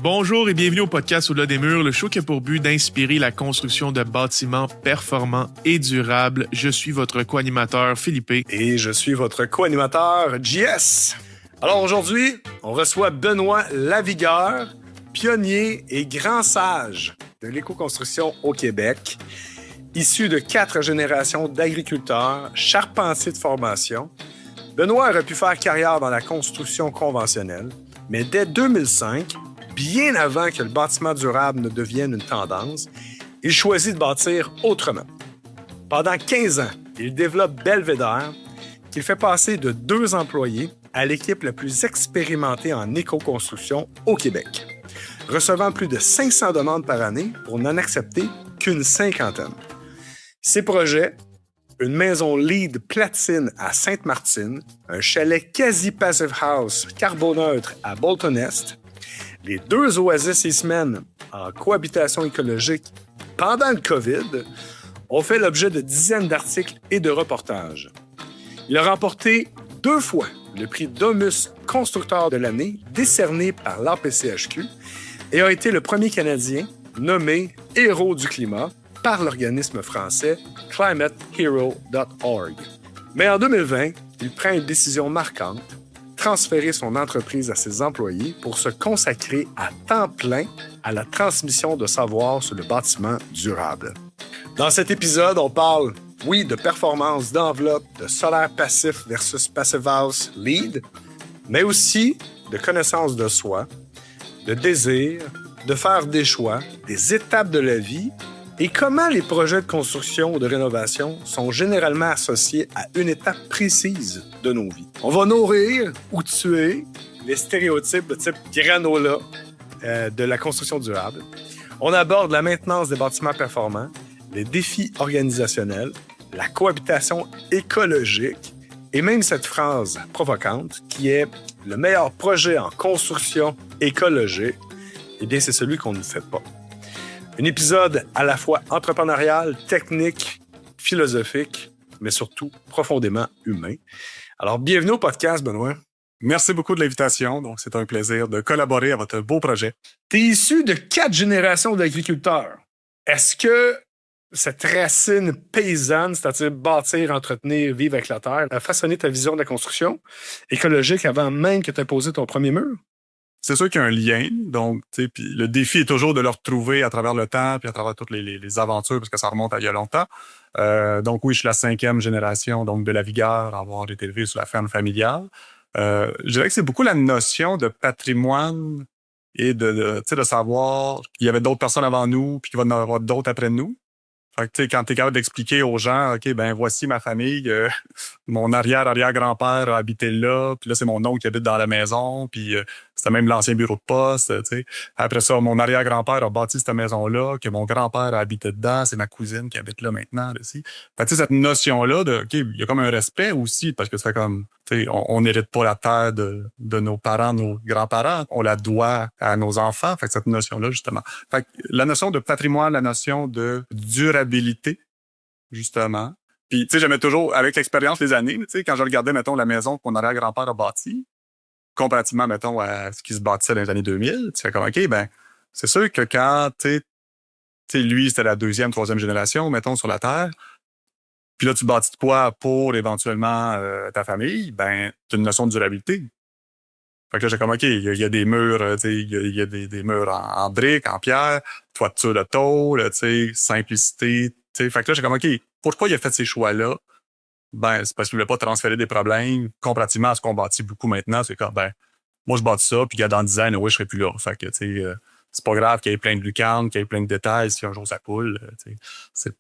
Bonjour et bienvenue au podcast Au-delà des murs, le show qui a pour but d'inspirer la construction de bâtiments performants et durables. Je suis votre co-animateur Philippe. Et je suis votre co-animateur JS. Alors aujourd'hui, on reçoit Benoît Lavigueur, pionnier et grand sage de l'éco-construction au Québec, issu de 4 générations d'agriculteurs, charpentiers de formation. Benoît aurait pu faire carrière dans la construction conventionnelle, mais dès 2005, bien avant que le bâtiment durable ne devienne une tendance, il choisit de bâtir autrement. Pendant 15 ans, il développe Belvédère, qu'il fait passer de 2 employés à l'équipe la plus expérimentée en éco-construction au Québec, recevant plus de 500 demandes par année pour n'en accepter qu'une cinquantaine. Ses projets, une maison LEED platine à Sainte-Martine, un chalet quasi-passive house carboneutre à Bolton-Est, les 2 oasis Eastman en cohabitation écologique pendant le COVID ont fait l'objet de dizaines d'articles et de reportages. Il a remporté 2 fois le prix Domus Constructeur de l'année décerné par l'APCHQ et a été le premier Canadien nommé Héros du climat par l'organisme français climatehero.org. Mais en 2020, il prend une décision marquante, transférer son entreprise à ses employés pour se consacrer à temps plein à la transmission de savoir sur le bâtiment durable. Dans cet épisode, on parle, oui, de performance d'enveloppe, de solaire passif versus passive house LEED, mais aussi de connaissance de soi, de désir, de faire des choix, des étapes de la vie et comment les projets de construction ou de rénovation sont généralement associés à une étape précise de nos vies. On va nourrir ou tuer les stéréotypes de type granola de la construction durable. On aborde la maintenance des bâtiments performants, les défis organisationnels, la cohabitation écologique et même cette phrase provocante qui est « le meilleur projet en construction écologique », eh bien, c'est celui qu'on ne fait pas. Un épisode à la fois entrepreneurial, technique, philosophique, mais surtout profondément humain. Alors, bienvenue au podcast, Benoît. Merci beaucoup de l'invitation. Donc, c'est un plaisir de collaborer à votre beau projet. Tu es issu de 4 générations d'agriculteurs. Est-ce que cette racine paysanne, c'est-à-dire bâtir, entretenir, vivre avec la terre, a façonné ta vision de la construction écologique avant même que tu aies posé ton premier mur? C'est sûr qu'il y a un lien. Donc, tu sais, puis le défi est toujours de le retrouver à travers le temps puis à travers toutes les aventures parce que ça remonte à il y a longtemps. Donc, oui, je suis la 5e génération donc de Lavigueur à avoir été élevé sur la ferme familiale. Je dirais que c'est beaucoup la notion de patrimoine et de savoir qu'il y avait d'autres personnes avant nous puis qu'il va y en avoir d'autres après nous. Fait que, tu sais, quand t'es capable d'expliquer aux gens, OK, ben voici ma famille, mon arrière-arrière-grand-père a habité là, puis là, c'est mon oncle qui habite dans la maison, puis c'était même l'ancien bureau de poste, tu sais. Après ça, mon arrière-grand-père a bâti cette maison-là, que mon grand-père a habité dedans, c'est ma cousine qui habite là maintenant, aussi. Fait que, tu sais, cette notion-là de, OK, il y a comme un respect aussi, parce que ça fait comme, tu sais, on n'hérite pas la terre de nos parents, nos grands-parents, on la doit à nos enfants, fait que cette notion-là, justement. Fait que la notion de patrimoine, la notion de durabilité, justement. Puis, tu sais, j'aimais toujours, avec l'expérience des années, tu sais, quand je regardais, mettons, la maison que mon arrière-grand-père a bâtie, comparativement, mettons, à ce qui se bâtissait dans les années 2000, tu fais comme, OK, ben, c'est sûr que quand, tu sais, lui, c'était la 2e, 3e génération, mettons, sur la Terre, puis là, tu bâtis de quoi pour, éventuellement, ta famille, ben, t'as une notion de durabilité. Fait que là, j'ai comme, OK, il y a des murs, tu sais, il y a des murs en briques, en pierre, toiture de tôle, tu sais, simplicité, tu sais. Fait que là, j'ai comme, OK, pourquoi il a fait ces choix-là? Ben, c'est parce qu'il voulait pas transférer des problèmes. Comparativement à ce qu'on bâtit beaucoup maintenant, c'est comme, ben, moi, je bâtis ça, puis dans 10 ans, ouais, je serai plus là. Fait que, tu sais, c'est pas grave qu'il y ait plein de lucarnes, qu'il y ait plein de détails. Si un jour ça coule, tu sais,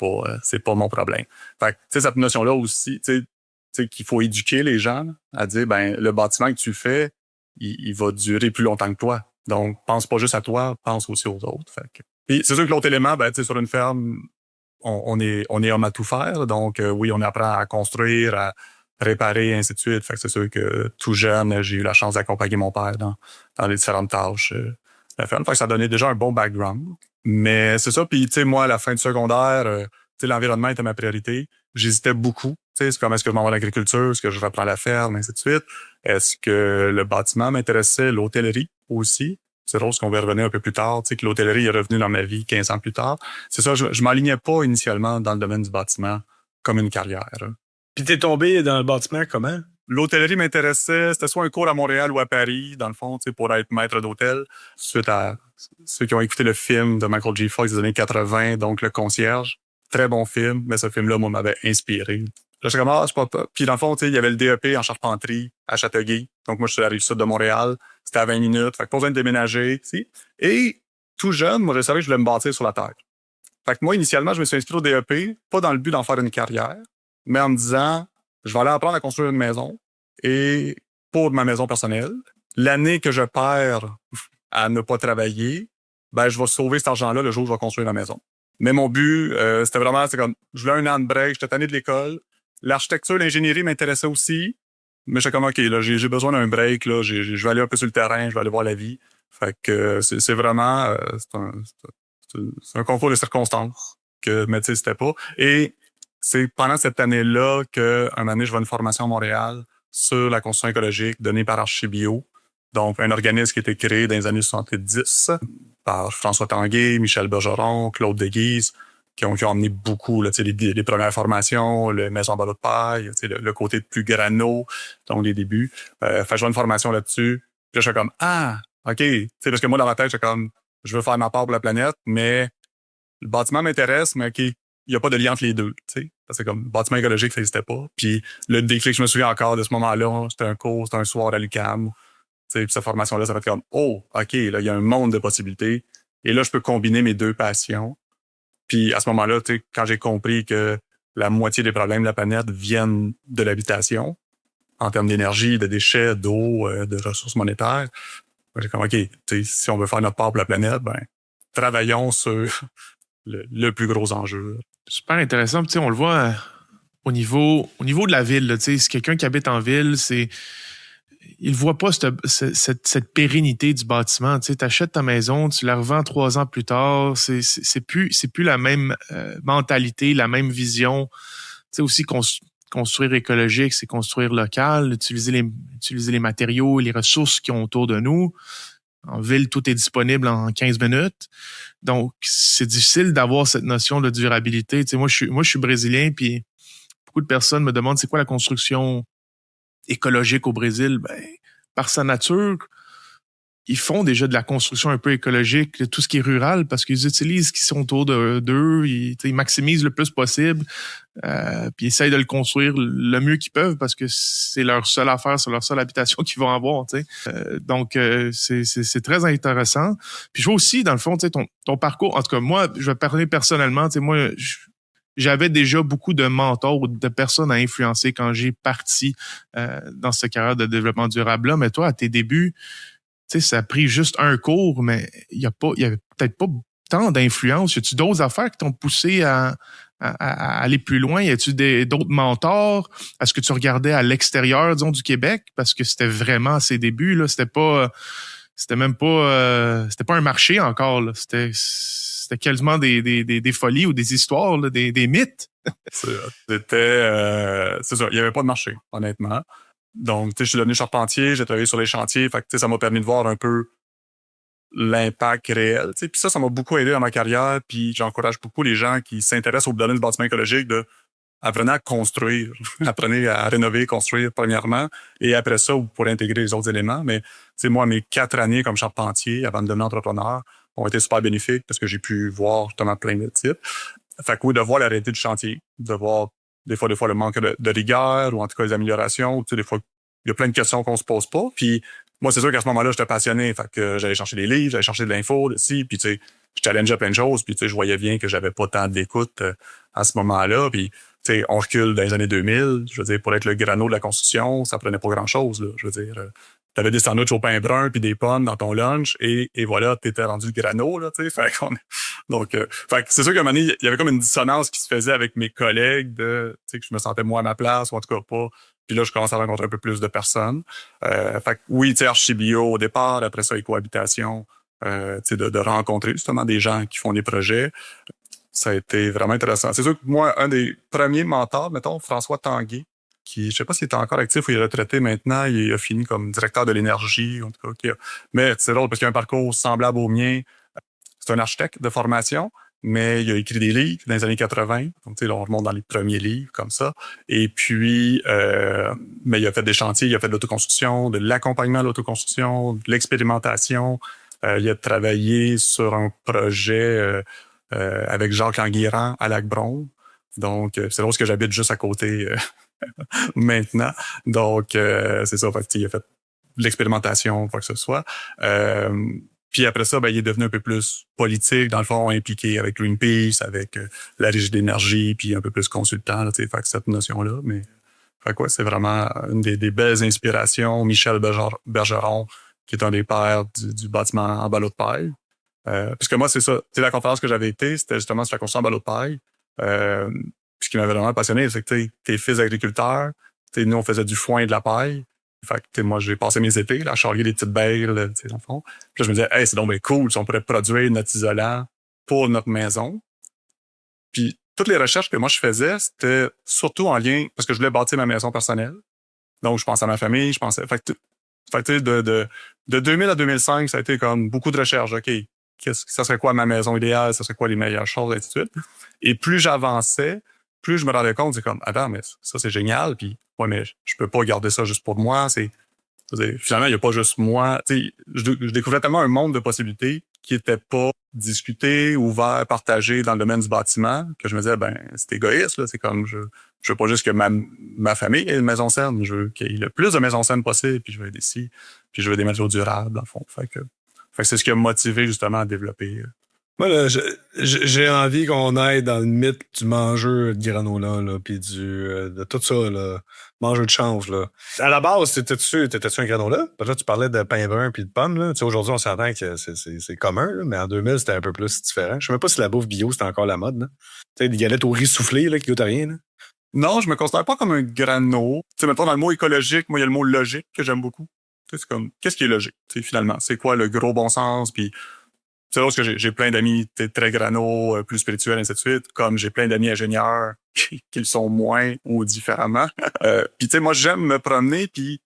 c'est pas mon problème. Fait que, tu sais, cette notion-là aussi, tu sais, qu'il faut éduquer les gens là, à dire, ben, le bâtiment que tu fais, il va durer plus longtemps que toi. Donc, pense pas juste à toi, pense aussi aux autres. Fait que... Puis, c'est sûr que l'autre élément, ben, tu sais, sur une ferme, on est homme à tout faire. Donc, oui, on apprend à construire, à réparer, et ainsi de suite. Fait que c'est sûr que tout jeune, j'ai eu la chance d'accompagner mon père dans les différentes tâches de la ferme. Fait que ça donnait déjà un bon background. Mais c'est ça. Puis, tu sais, moi, à la fin du secondaire, tu sais, l'environnement était ma priorité. J'hésitais beaucoup. Tu sais, c'est comme est-ce que je m'en vais à l'agriculture, est-ce que je reprends la ferme, ainsi de suite. Est-ce que le bâtiment m'intéressait, l'hôtellerie aussi. c'est drôle, parce qu'on va revenir un peu plus tard, tu sais, que l'hôtellerie est revenue dans ma vie 15 ans plus tard. C'est ça, je m'alignais pas initialement dans le domaine du bâtiment comme une carrière. Puis t'es tombé dans le bâtiment comment? L'hôtellerie m'intéressait. C'était soit un cours à Montréal ou à Paris, dans le fond, tu sais, pour être maître d'hôtel. Suite à ceux qui ont écouté le film de Michael J. Fox des années 80, donc Le Concierge. Très bon film, mais ce film-là, moi, m'avait inspiré. Là, je commence, je sais pas. Puis dans le fond, tu sais, il y avait le DEP en charpenterie à Châteauguay. Donc moi, je suis à la Rive-Sud de Montréal. C'était à 20 minutes. Fait que pas besoin de déménager. Si. Et tout jeune, moi, je savais que je voulais me bâtir sur la terre. Fait que moi, initialement, je me suis inscrit au DEP, pas dans le but d'en faire une carrière, mais en me disant, je vais aller apprendre à construire une maison. Et pour ma maison personnelle, l'année que je perds à ne pas travailler, ben je vais sauver cet argent-là le jour où je vais construire ma maison. Mais mon but, c'était vraiment, c'est comme, je voulais un an de break, j'étais tanné de l'école. L'architecture, l'ingénierie m'intéressait aussi, mais j'étais comme, OK, là, j'ai besoin d'un break, là, je vais aller un peu sur le terrain, je vais aller voir la vie. Fait que c'est vraiment, c'est un concours de circonstances que, mais tu sais, c'était pas. Et c'est pendant cette année-là que, un moment donné, je vois une formation à Montréal sur la construction écologique donnée par Archibio. Donc, un organisme qui a été créé dans les années 70 par François Tanguay, Michel Bergeron, Claude Deguise, qui ont amené beaucoup là, les premières formations, le maison en ballot de paille, le côté plus grano, donc les débuts. Fait que je vois une formation là-dessus. Puis là, je suis comme, ah, OK. Parce que moi, dans ma tête, j'étais comme, je veux faire ma part pour la planète, mais le bâtiment m'intéresse, mais OK, il n'y a pas de lien entre les deux. T'sais. Parce que comme bâtiment écologique, ça n'existait pas. Puis le déclic, je me souviens encore de ce moment-là, c'était un cours, c'était un soir à l'UQAM. Puis cette formation-là, ça fait comme, oh, OK, là, il y a un monde de possibilités. Et là, je peux combiner mes deux passions. Puis à ce moment-là, quand j'ai compris que la moitié des problèmes de la planète viennent de l'habitation, en termes d'énergie, de déchets, d'eau, de ressources monétaires, j'ai comme, OK, si on veut faire notre part pour la planète, ben travaillons sur le plus gros enjeu. Super intéressant. On le voit au niveau de la ville. Là, si quelqu'un qui habite en ville, il ne voit pas cette pérennité du bâtiment. Tu achètes ta maison, tu la revends 3 ans plus tard. C'est plus la même mentalité, la même vision. Aussi, construire écologique, c'est construire local, utiliser les matériaux, les ressources qui ont autour de nous. En ville, tout est disponible en 15 minutes. Donc, c'est difficile d'avoir cette notion de durabilité. Moi, je suis brésilien, puis beaucoup de personnes me demandent c'est quoi la construction écologique au Brésil. Ben, par sa nature, ils font déjà de la construction un peu écologique, tout ce qui est rural, parce qu'ils utilisent ce qui sont autour d'eux, ils maximisent le plus possible, puis ils essayent de le construire le mieux qu'ils peuvent parce que c'est leur seule affaire, c'est leur seule habitation qu'ils vont avoir. Donc, c'est très intéressant. Puis je vois aussi, dans le fond, ton parcours, en tout cas, moi, je vais parler personnellement, moi, j'avais déjà beaucoup de mentors ou de personnes à influencer quand j'ai parti dans cette carrière de développement durable-là, mais toi, à tes débuts, ça a pris juste un cours, mais il y avait peut-être pas tant d'influence. Y a-tu d'autres affaires qui t'ont poussé à aller plus loin? Y a-tu d'autres mentors? Est-ce que tu regardais à l'extérieur, disons, du Québec? Parce que c'était vraiment à ses débuts, là. C'était pas un marché encore, là. C'était quasiment des folies ou des histoires, là, des mythes. C'était, c'est ça. Il y avait pas de marché, honnêtement. Donc, je suis devenu charpentier, j'ai travaillé sur les chantiers, fait que ça m'a permis de voir un peu l'impact réel. Puis ça m'a beaucoup aidé dans ma carrière, puis j'encourage beaucoup les gens qui s'intéressent au domaine du bâtiment écologique de apprenez à construire, apprenez à rénover, construire premièrement, et après ça, vous pourrez intégrer les autres éléments. Mais moi, mes 4 années comme charpentier avant de devenir entrepreneur ont été super bénéfiques parce que j'ai pu voir justement plein de types. Fait que oui, de voir la réalité du chantier, de voir des fois le manque de rigueur ou en tout cas les améliorations. Des fois, il y a plein de questions qu'on se pose pas. Puis moi, c'est sûr qu'à ce moment-là, j'étais passionné. Fait que j'allais chercher des livres, j'allais chercher de l'info, puis je challengeais plein de choses. Puis je voyais bien que j'avais pas tant d'écoute à ce moment-là. Puis on recule dans les années 2000. Je veux dire, pour être le grano de la construction, ça prenait pas grand-chose. Là. Je veux dire, t'avais des sandwichs au pain brun puis des pommes dans ton lunch et voilà, t'étais rendu le grano. Là, donc, fait que c'est sûr qu'à un moment donné, il y avait comme une dissonance qui se faisait avec mes collègues que je me sentais moi à ma place ou en tout cas pas. Puis là, je commence à rencontrer un peu plus de personnes. Fait que oui, Archibio au départ, après ça, Écohabitation, de rencontrer justement des gens qui font des projets. Ça a été vraiment intéressant. C'est sûr que moi, un des premiers mentors, mettons, François Tanguay, je sais pas s'il est encore actif ou il est retraité maintenant. Il a fini comme directeur de l'énergie, en tout cas. Mais c'est drôle parce qu'il a un parcours semblable au mien. C'est un architecte de formation, mais il a écrit des livres dans les années 80. Donc, tu sais, là, on remonte dans les premiers livres comme ça. Et puis, mais il a fait des chantiers, il a fait de l'autoconstruction, de l'accompagnement à l'autoconstruction, de l'expérimentation. Il a travaillé sur un projet avec Jacques Enguerrand à Lac-Brome. Donc, c'est drôle parce que j'habite juste à côté maintenant. Donc, c'est ça. Fait, il a fait de l'expérimentation, quoi que ce soit. Puis après ça, ben, il est devenu un peu plus politique, dans le fond, impliqué avec Greenpeace, avec la Régie d'énergie, puis un peu plus consultant, tu sais, fait que cette notion-là. Mais fait quoi, c'est vraiment une des belles inspirations. Michel Bergeron, qui est un des pères du bâtiment en ballot de paille. Parce que moi, c'est ça. Tu sais, la conférence que j'avais été, c'était justement sur la construction en ballot de paille. Puis ce qui m'avait vraiment passionné, c'est que t'es fils d'agriculteur. Nous, on faisait du foin et de la paille. Fait que moi, j'ai passé mes étés là, à charrier des petites baies, dans le fond. Puis là, je me disais, hey, c'est donc bien cool, si on pourrait produire notre isolant pour notre maison. Puis toutes les recherches que moi je faisais, c'était surtout en lien, parce que je voulais bâtir ma maison personnelle. Donc, je pensais à ma famille, je pensais. Fait que de 2000 à 2005, ça a été comme beaucoup de recherches. OK, ça serait quoi ma maison idéale, ça serait quoi les meilleures choses, et ainsi de suite. Et plus j'avançais, plus je me rendais compte, c'est comme, attends, mais ça, c'est génial, puis ouais, mais je peux pas garder ça juste pour moi. Finalement, il y a pas juste moi. Je découvrais tellement un monde de possibilités qui était pas discuté, ouvert, partagé dans le domaine du bâtiment, que je me disais, ben, c'est égoïste, là. C'est comme, je veux pas juste que ma famille ait une maison saine. Je veux qu'il y ait le plus de maisons saines possible, puis je veux des scies, puis je veux des matériaux durables, dans le fond. Fait que c'est ce qui a motivé, justement, à développer. Moi, là, j'ai envie qu'on aille dans le mythe du mangeur de granola, là, puis de tout ça, là, mangeur de chanvre, là. À la base, t'étais-tu un granola? Parce que là, tu parlais de pain brun puis de pommes, là. Tu sais, aujourd'hui, on s'entend que c'est commun, là, mais en 2000, c'était un peu plus différent. Je sais même pas si la bouffe bio, c'était encore la mode, là. Tu sais, des galettes au riz soufflé, là, qui goûtent à rien, là. Non, je me considère pas comme un grano. Tu sais, mettons, dans le mot écologique, moi, il y a le mot logique que j'aime beaucoup. Tu sais, c'est comme, qu'est-ce qui est logique, tu sais, finalement? C'est quoi le gros bon sens? Puis, c'est parce que j'ai plein d'amis très grano, plus spirituels, ainsi de suite, comme j'ai plein d'amis ingénieurs qui le sont moins ou différemment. Puis tu sais, moi, j'aime me promener, puis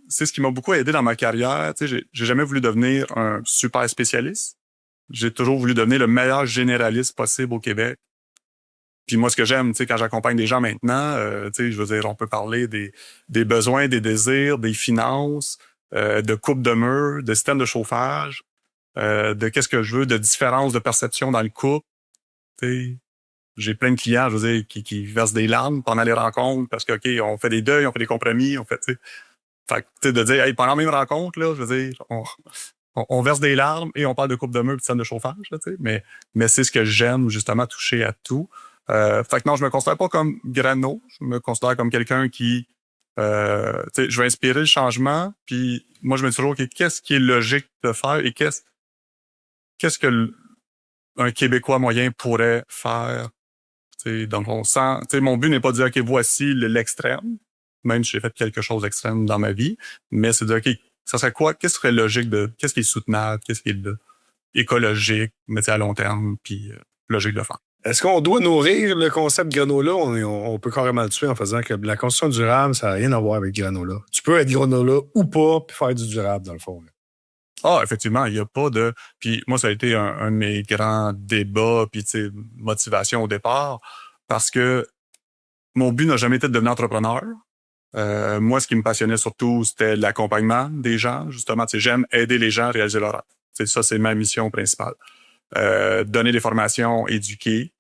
c'est ce qui m'a beaucoup aidé dans ma carrière. Tu sais, j'ai jamais voulu devenir un super spécialiste. J'ai toujours voulu devenir le meilleur généraliste possible au Québec. Puis moi, ce que j'aime, tu sais, quand j'accompagne des gens maintenant, tu sais, je veux dire, on peut parler des besoins, des désirs, des finances, de coupe de mur, de système de chauffage. De qu'est-ce que je veux, de différence de perception dans le couple. T'sais, j'ai plein de clients, je veux dire, qui versent des larmes pendant les rencontres parce que, OK, on fait des deuils, on fait des compromis, on fait, tu sais. Fait que, de dire, hey, pendant la même rencontre, là, je veux dire, on verse des larmes et on parle de coupe de mur et de scène de chauffage, là, tu sais. Mais c'est ce que j'aime, justement, toucher à tout. Fait que non, je me considère pas comme grano. Je me considère comme quelqu'un qui, tu sais, je vais inspirer le changement. Puis moi, je me dis toujours, OK, qu'est-ce qui est logique de faire et qu'est-ce que un Québécois moyen pourrait faire? T'sais, dans mon sens, mon but n'est pas de dire, OK, voici l'extrême, même si j'ai fait quelque chose d'extrême dans ma vie, mais c'est de dire, OK, ça serait quoi? Qu'est-ce qui serait logique qu'est-ce qui est soutenable? Qu'est-ce qui est écologique, mais à long terme, puis logique de faire? Est-ce qu'on doit nourrir le concept granola? On peut carrément le tuer en faisant que la construction durable, ça n'a rien à voir avec granola. Tu peux être granola ou pas, puis faire du durable, dans le fond. Là. Ah, effectivement, il n'y a pas de... Puis moi, ça a été un de mes grands débats, puis motivation au départ, parce que mon but n'a jamais été de devenir entrepreneur. Moi, ce qui me passionnait surtout, c'était l'accompagnement des gens. Justement, j'aime aider les gens à réaliser leur rêve. Ça, c'est ma mission principale. Donner des formations, éduquer.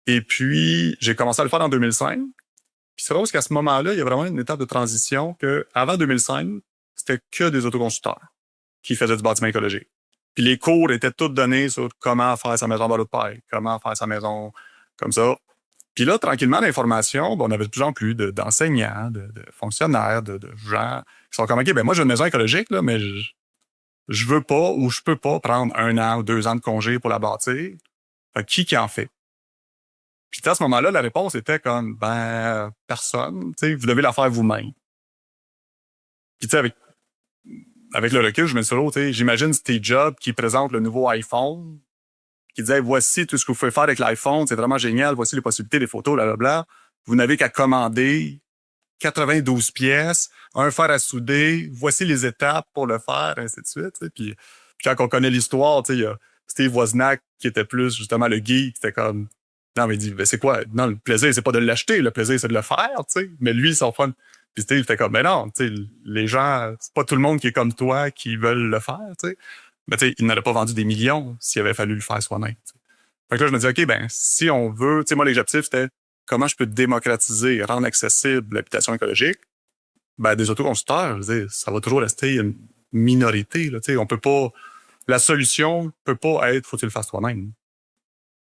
Et puis, j'ai commencé à le faire en 2005. Puis c'est vrai parce qu'à ce moment-là, il y a vraiment une étape de transition que avant 2005, c'était que des autoconstructeurs qui faisaient du bâtiment écologique. Puis les cours étaient tous donnés sur comment faire sa maison en ballot de paille, comment faire sa maison comme ça. Puis là, tranquillement, l'information, on avait de plus en plus d'enseignants, de fonctionnaires, de gens qui sont comme, OK, ben moi, j'ai une maison écologique, là, mais je veux pas ou je peux pas prendre 1 an ou 2 ans de congé pour la bâtir. Fait, qui en fait? Puis à ce moment-là, la réponse était comme, ben, personne. Vous devez la faire vous-même. Puis tu sais, avec le recul, je me suis dit, j'imagine Steve Jobs qui présente le nouveau iPhone, qui disait, voici tout ce que vous pouvez faire avec l'iPhone, c'est vraiment génial, voici les possibilités, les photos, blablabla. Vous n'avez qu'à commander 92 pièces, un fer à souder, voici les étapes pour le faire, ainsi de suite. Puis quand on connaît l'histoire, il y a Steve Wozniak qui était plus justement le geek, c'était comme non, mais il dit, ben, c'est quoi? Non, le plaisir, c'est pas de l'acheter, le plaisir, c'est de le faire, tu sais. Mais lui, son fun. Puis Steve était comme, ben non, tu sais, les gens, c'est pas tout le monde qui est comme toi qui veulent le faire, tu sais. Mais tu sais, il n'aurait pas vendu des millions s'il avait fallu le faire soi-même. T'sais. Fait que là, je me dis, OK, ben, si on veut, tu sais, moi, l'objectif, c'était comment je peux démocratiser, rendre accessible l'habitation écologique. Ben, des autoconstructeurs, je veux dire, ça va toujours rester une minorité, là, tu sais. On peut pas, la solution peut pas être, faut que tu le fasses toi-même.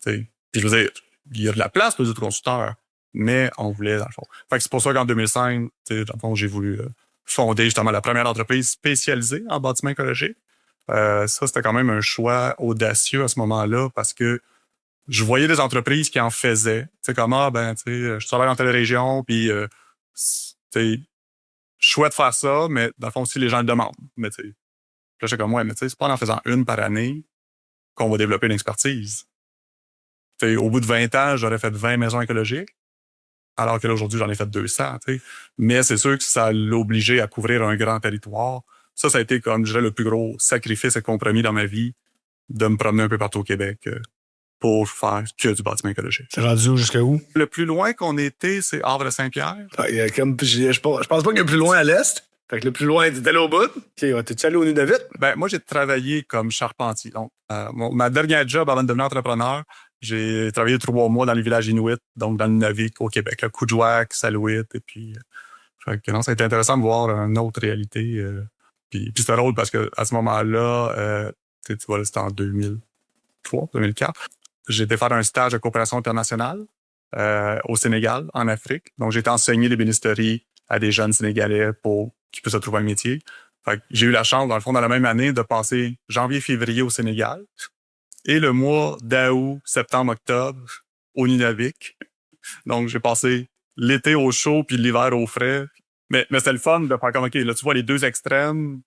Tu sais. Puis je veux dire, il y a de la place pour les autoconstructeurs, mais on voulait, dans le fond. Fait que c'est pour ça qu'en 2005, tu sais, dans le fond, j'ai voulu fonder justement la première entreprise spécialisée en bâtiment écologique. Ça, c'était quand même un choix audacieux à ce moment-là parce que je voyais des entreprises qui en faisaient. Tu sais, comme, ben, tu sais, je travaille dans telle région, puis, tu sais, chouette de faire ça, mais dans le fond, aussi, les gens le demandent. Mais, tu sais, là, j'étais comme, ouais, mais tu sais, c'est pas en faisant une par année qu'on va développer une expertise. Tu sais, au bout de 20 ans, j'aurais fait 20 maisons écologiques, alors que là, aujourd'hui, j'en ai fait 200, tu sais. Mais c'est sûr que ça l'a obligé à couvrir un grand territoire. Ça a été, comme je dirais, le plus gros sacrifice et compromis dans ma vie de me promener un peu partout au Québec pour faire que du bâtiment écologique. C'est rendu jusqu'à où? Le plus loin qu'on était, c'est Havre-Saint-Pierre. Je pense pas qu'il y a plus loin à l'est. Fait que le plus loin, t'es allé au bout. OK, t'es-tu allé au Nunavut? Ben, moi, j'ai travaillé comme charpentier. Donc, ma dernière job avant de devenir entrepreneur, j'ai travaillé 3 mois dans les villages inuits, donc dans le Nunavik au Québec, là, Coudjouac, Salouit, et puis... fait que non, ça a été intéressant de voir une autre réalité. Puis c'était drôle parce que à ce moment-là, tu vois, c'était en 2003, 2004. J'ai été faire un stage de coopération internationale au Sénégal, en Afrique. Donc, j'ai été enseigner l'ébénisterie à des jeunes Sénégalais pour qu'ils puissent se trouver un métier. Fait que j'ai eu la chance, dans le fond, dans la même année, de passer janvier-février au Sénégal et le mois d'août, septembre, octobre au Nunavik. Donc, j'ai passé l'été au chaud puis l'hiver au frais. Mais c'était le fun de faire comme, OK, là, tu vois les deux extrêmes.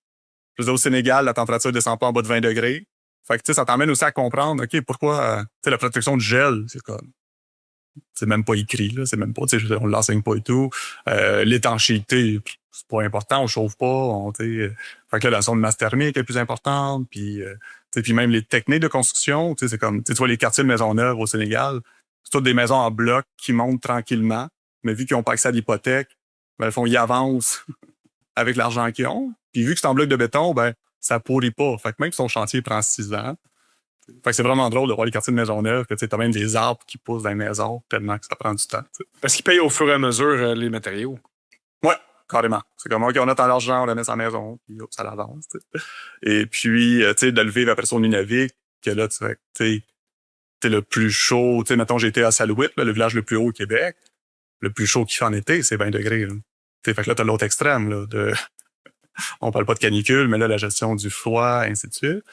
Je veux dire, au Sénégal, la température descend pas en bas de 20 degrés. Fait que, tu sais, ça t'amène aussi à comprendre, OK, pourquoi, tu sais, la protection du gel, c'est comme, c'est même pas écrit, là, c'est même pas, tu sais, on l'enseigne pas et tout. L'étanchéité, c'est pas important, on chauffe pas, tu sais. Fait que là, la sonde masse thermique est plus importante, puis, tu sais, puis même les techniques de construction, tu sais, c'est comme, tu vois, les quartiers de Maisonneuve au Sénégal, c'est toutes des maisons en bloc qui montent tranquillement, mais vu qu'ils ont pas accès à l'hypothèque, ben, au fond, ils avancent avec l'argent qu'ils ont. Puis vu que c'est en bloc de béton, ben, ça pourrit pas. Fait que même si son chantier prend 6 ans, fait que c'est vraiment drôle de voir les quartiers de Maisonneuve, que tu sais, t'as même des arbres qui poussent dans les maisons tellement que ça prend du temps. T'sais. Parce qu'ils payent au fur et à mesure les matériaux. Ouais, carrément. C'est comme, OK, on a tant d'argent, on le met sur la maison, puis hop, ça l'avance. T'sais. Et puis, tu sais, de le vivre après ça au Nunavik, que là, tu sais, t'es le plus chaud. Tu sais, mettons, j'ai été à Salouit, là, le village le plus haut au Québec. Le plus chaud qu'il fait en été, c'est 20 degrés. Là. Fait que là, t'as l'autre extrême, là, de... On parle pas de canicule, mais là, la gestion du froid, ainsi de suite.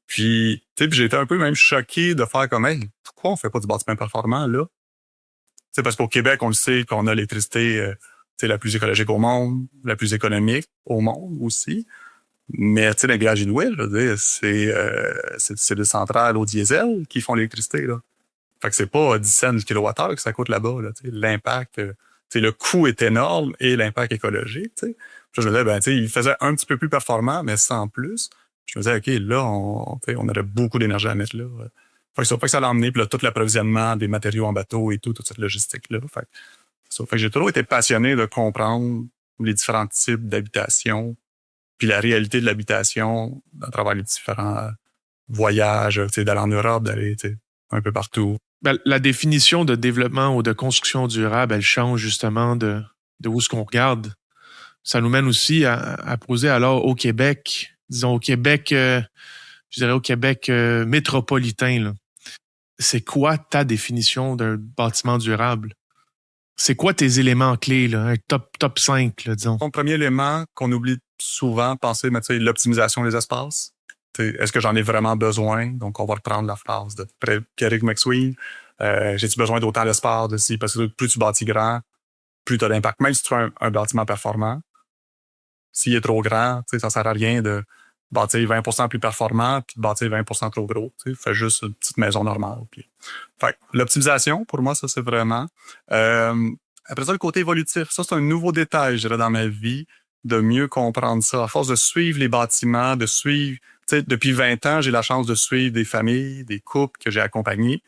Puis, tu sais, j'ai été un peu même choqué de faire comme, hey, pourquoi on fait pas du bâtiment performant, là? Tu sais, parce qu'au Québec, on le sait qu'on a l'électricité, tu sais, la plus écologique au monde, la plus économique au monde aussi. Mais, tu sais, dans les villages inuits, je veux dire, c'est des centrales au diesel qui font l'électricité, là. Fait que c'est pas 10 cents du kilowattheure que ça coûte là-bas, là, tu sais. L'impact, le coût est énorme et l'impact écologique, tu sais. Puis je me disais, ben, tu sais, il faisait un petit peu plus performant, mais sans plus. Puis je me disais, OK, là, on aurait beaucoup d'énergie à mettre là. Fait que ça l'a emmené, puis là, tout l'approvisionnement des matériaux en bateau et tout, toute cette logistique-là. Fait que j'ai toujours été passionné de comprendre les différents types d'habitation, puis la réalité de l'habitation à travers les différents voyages, tu sais, d'aller en Europe, d'aller, tu sais, un peu partout. Ben, la définition de développement ou de construction durable, elle change justement de où est-ce qu'on regarde. Ça nous mène aussi à poser alors au Québec, disons au Québec, je dirais au Québec métropolitain. Là. C'est quoi ta définition d'un bâtiment durable? C'est quoi tes éléments clés, là? Un top 5, là, disons? Mon premier élément qu'on oublie souvent, penser, mais tu sais, l'optimisation des espaces. Est-ce que j'en ai vraiment besoin? Donc, on va reprendre la phrase de Pierrick McSween. J'ai-tu besoin d'autant d'espace de ci? Parce que plus tu bâtis grand, plus tu as d'impact. Même si tu as un bâtiment performant, s'il est trop grand, ça sert à rien de bâtir 20% plus performant puis de bâtir 20% trop gros. Fais juste une petite maison normale. Puis... Fait l'optimisation, pour moi, ça, c'est vraiment... Après ça, le côté évolutif, ça, c'est un nouveau détail, je dirais, dans ma vie, de mieux comprendre ça. À force de suivre les bâtiments, de suivre, tu sais, depuis 20 ans, j'ai la chance de suivre des familles, des couples que j'ai accompagnés,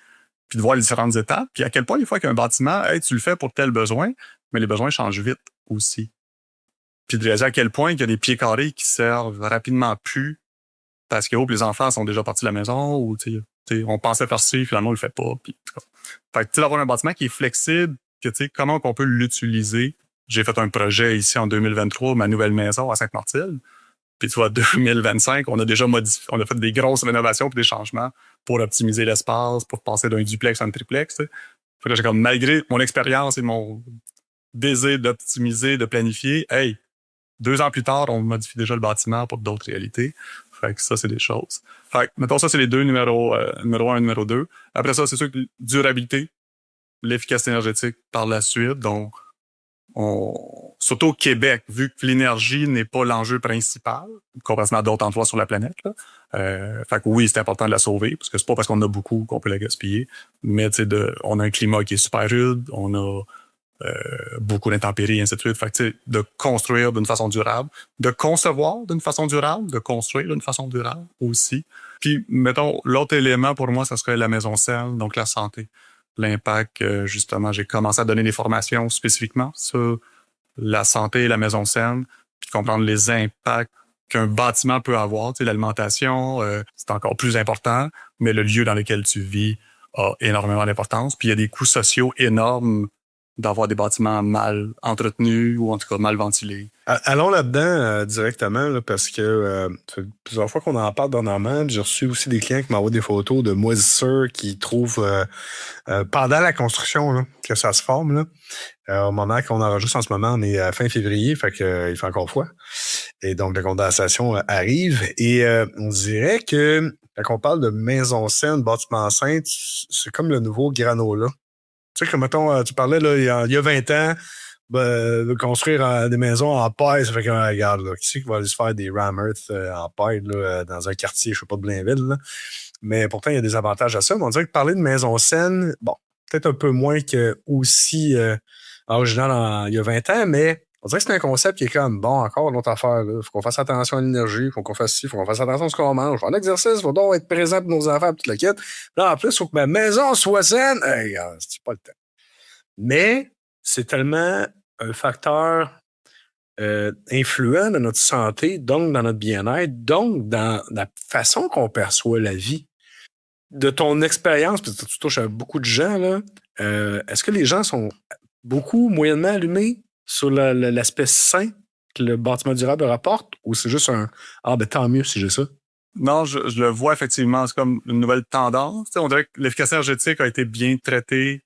puis de voir les différentes étapes, puis à quel point, des fois, qu'un bâtiment, hey, tu le fais pour tel besoin, mais les besoins changent vite aussi. Puis de réaliser à quel point il y a des pieds carrés qui servent rapidement plus parce que les enfants sont déjà partis de la maison ou on pensait faire ci, finalement on le fait pas. Puis, fait que d'avoir un bâtiment qui est flexible, que comment on peut l'utiliser. J'ai fait un projet ici en 2023, ma nouvelle maison à Sainte-Martine. Puis tu vois, 2025, on a déjà modifié, on a fait des grosses rénovations et des changements pour optimiser l'espace, pour passer d'un duplex à un triplex. Fait que j'ai comme, malgré mon expérience et mon désir d'optimiser, de planifier, 2 ans plus tard, on modifie déjà le bâtiment pour d'autres réalités. Fait que ça, c'est des choses. Fait que, mettons, ça, c'est les deux numéro 1 et numéro 2. Après ça, c'est sûr que durabilité, l'efficacité énergétique par la suite. Donc, surtout au Québec, vu que l'énergie n'est pas l'enjeu principal, comparativement à d'autres endroits sur la planète, là. Fait que oui, c'est important de la sauver, parce que c'est pas parce qu'on en a beaucoup qu'on peut la gaspiller. Mais, on a un climat qui est super rude, on a beaucoup d'intempéries, et ainsi de suite. Fait que, de construire d'une façon durable, de concevoir d'une façon durable, de construire d'une façon durable aussi. Puis, mettons, l'autre élément pour moi, ça serait la maison saine, donc la santé. L'impact, justement, j'ai commencé à donner des formations spécifiquement sur la santé et la maison saine, puis comprendre les impacts qu'un bâtiment peut avoir. L'alimentation, c'est encore plus important, mais le lieu dans lequel tu vis a énormément d'importance. Puis il y a des coûts sociaux énormes d'avoir des bâtiments mal entretenus ou en tout cas mal ventilés. Allons là-dedans directement, là, parce que ça fait plusieurs fois qu'on en parle dernièrement. J'ai reçu aussi des clients qui m'envoient des photos de moisissures qu'ils trouvent pendant la construction, là, que ça se forme. Là. Au moment qu'on enregistre en ce moment, on est à fin février, fait que il fait encore froid. Et donc, la condensation arrive. Et on dirait que quand on parle de maison saine, bâtiment sain, c'est comme le nouveau granola. Tu sais, comme mettons, tu parlais là, il y a 20 ans, de construire des maisons en paille, ça fait que regarde, là, qui c'est qui va aller se faire des Ram Earth en paille là, dans un quartier, je sais pas, de Blainville, là. Mais pourtant, il y a des avantages à ça. Mais on dirait que parler de maison saine, bon, peut-être un peu moins que aussi original il y a 20 ans, mais on dirait que c'est un concept qui est comme, bon, encore une autre affaire, là. Faut qu'on fasse attention à l'énergie, faut qu'on fasse ci, faut qu'on fasse attention à ce qu'on mange. En exercice, faut donc être présent pour nos enfants, toute la quête. Là, en plus, faut que ma maison soit saine. Hey, c'est pas le temps. Mais c'est tellement un facteur influent dans notre santé, donc dans notre bien-être, donc dans la façon qu'on perçoit la vie. De ton expérience, parce que tu touches à beaucoup de gens, là, est-ce que les gens sont beaucoup, moyennement allumés sur l'aspect sain que le bâtiment durable rapporte, ou c'est juste un « Ah, ben tant mieux si j'ai ça ». Non, je le vois effectivement, c'est comme une nouvelle tendance. On dirait que l'efficacité énergétique a été bien traitée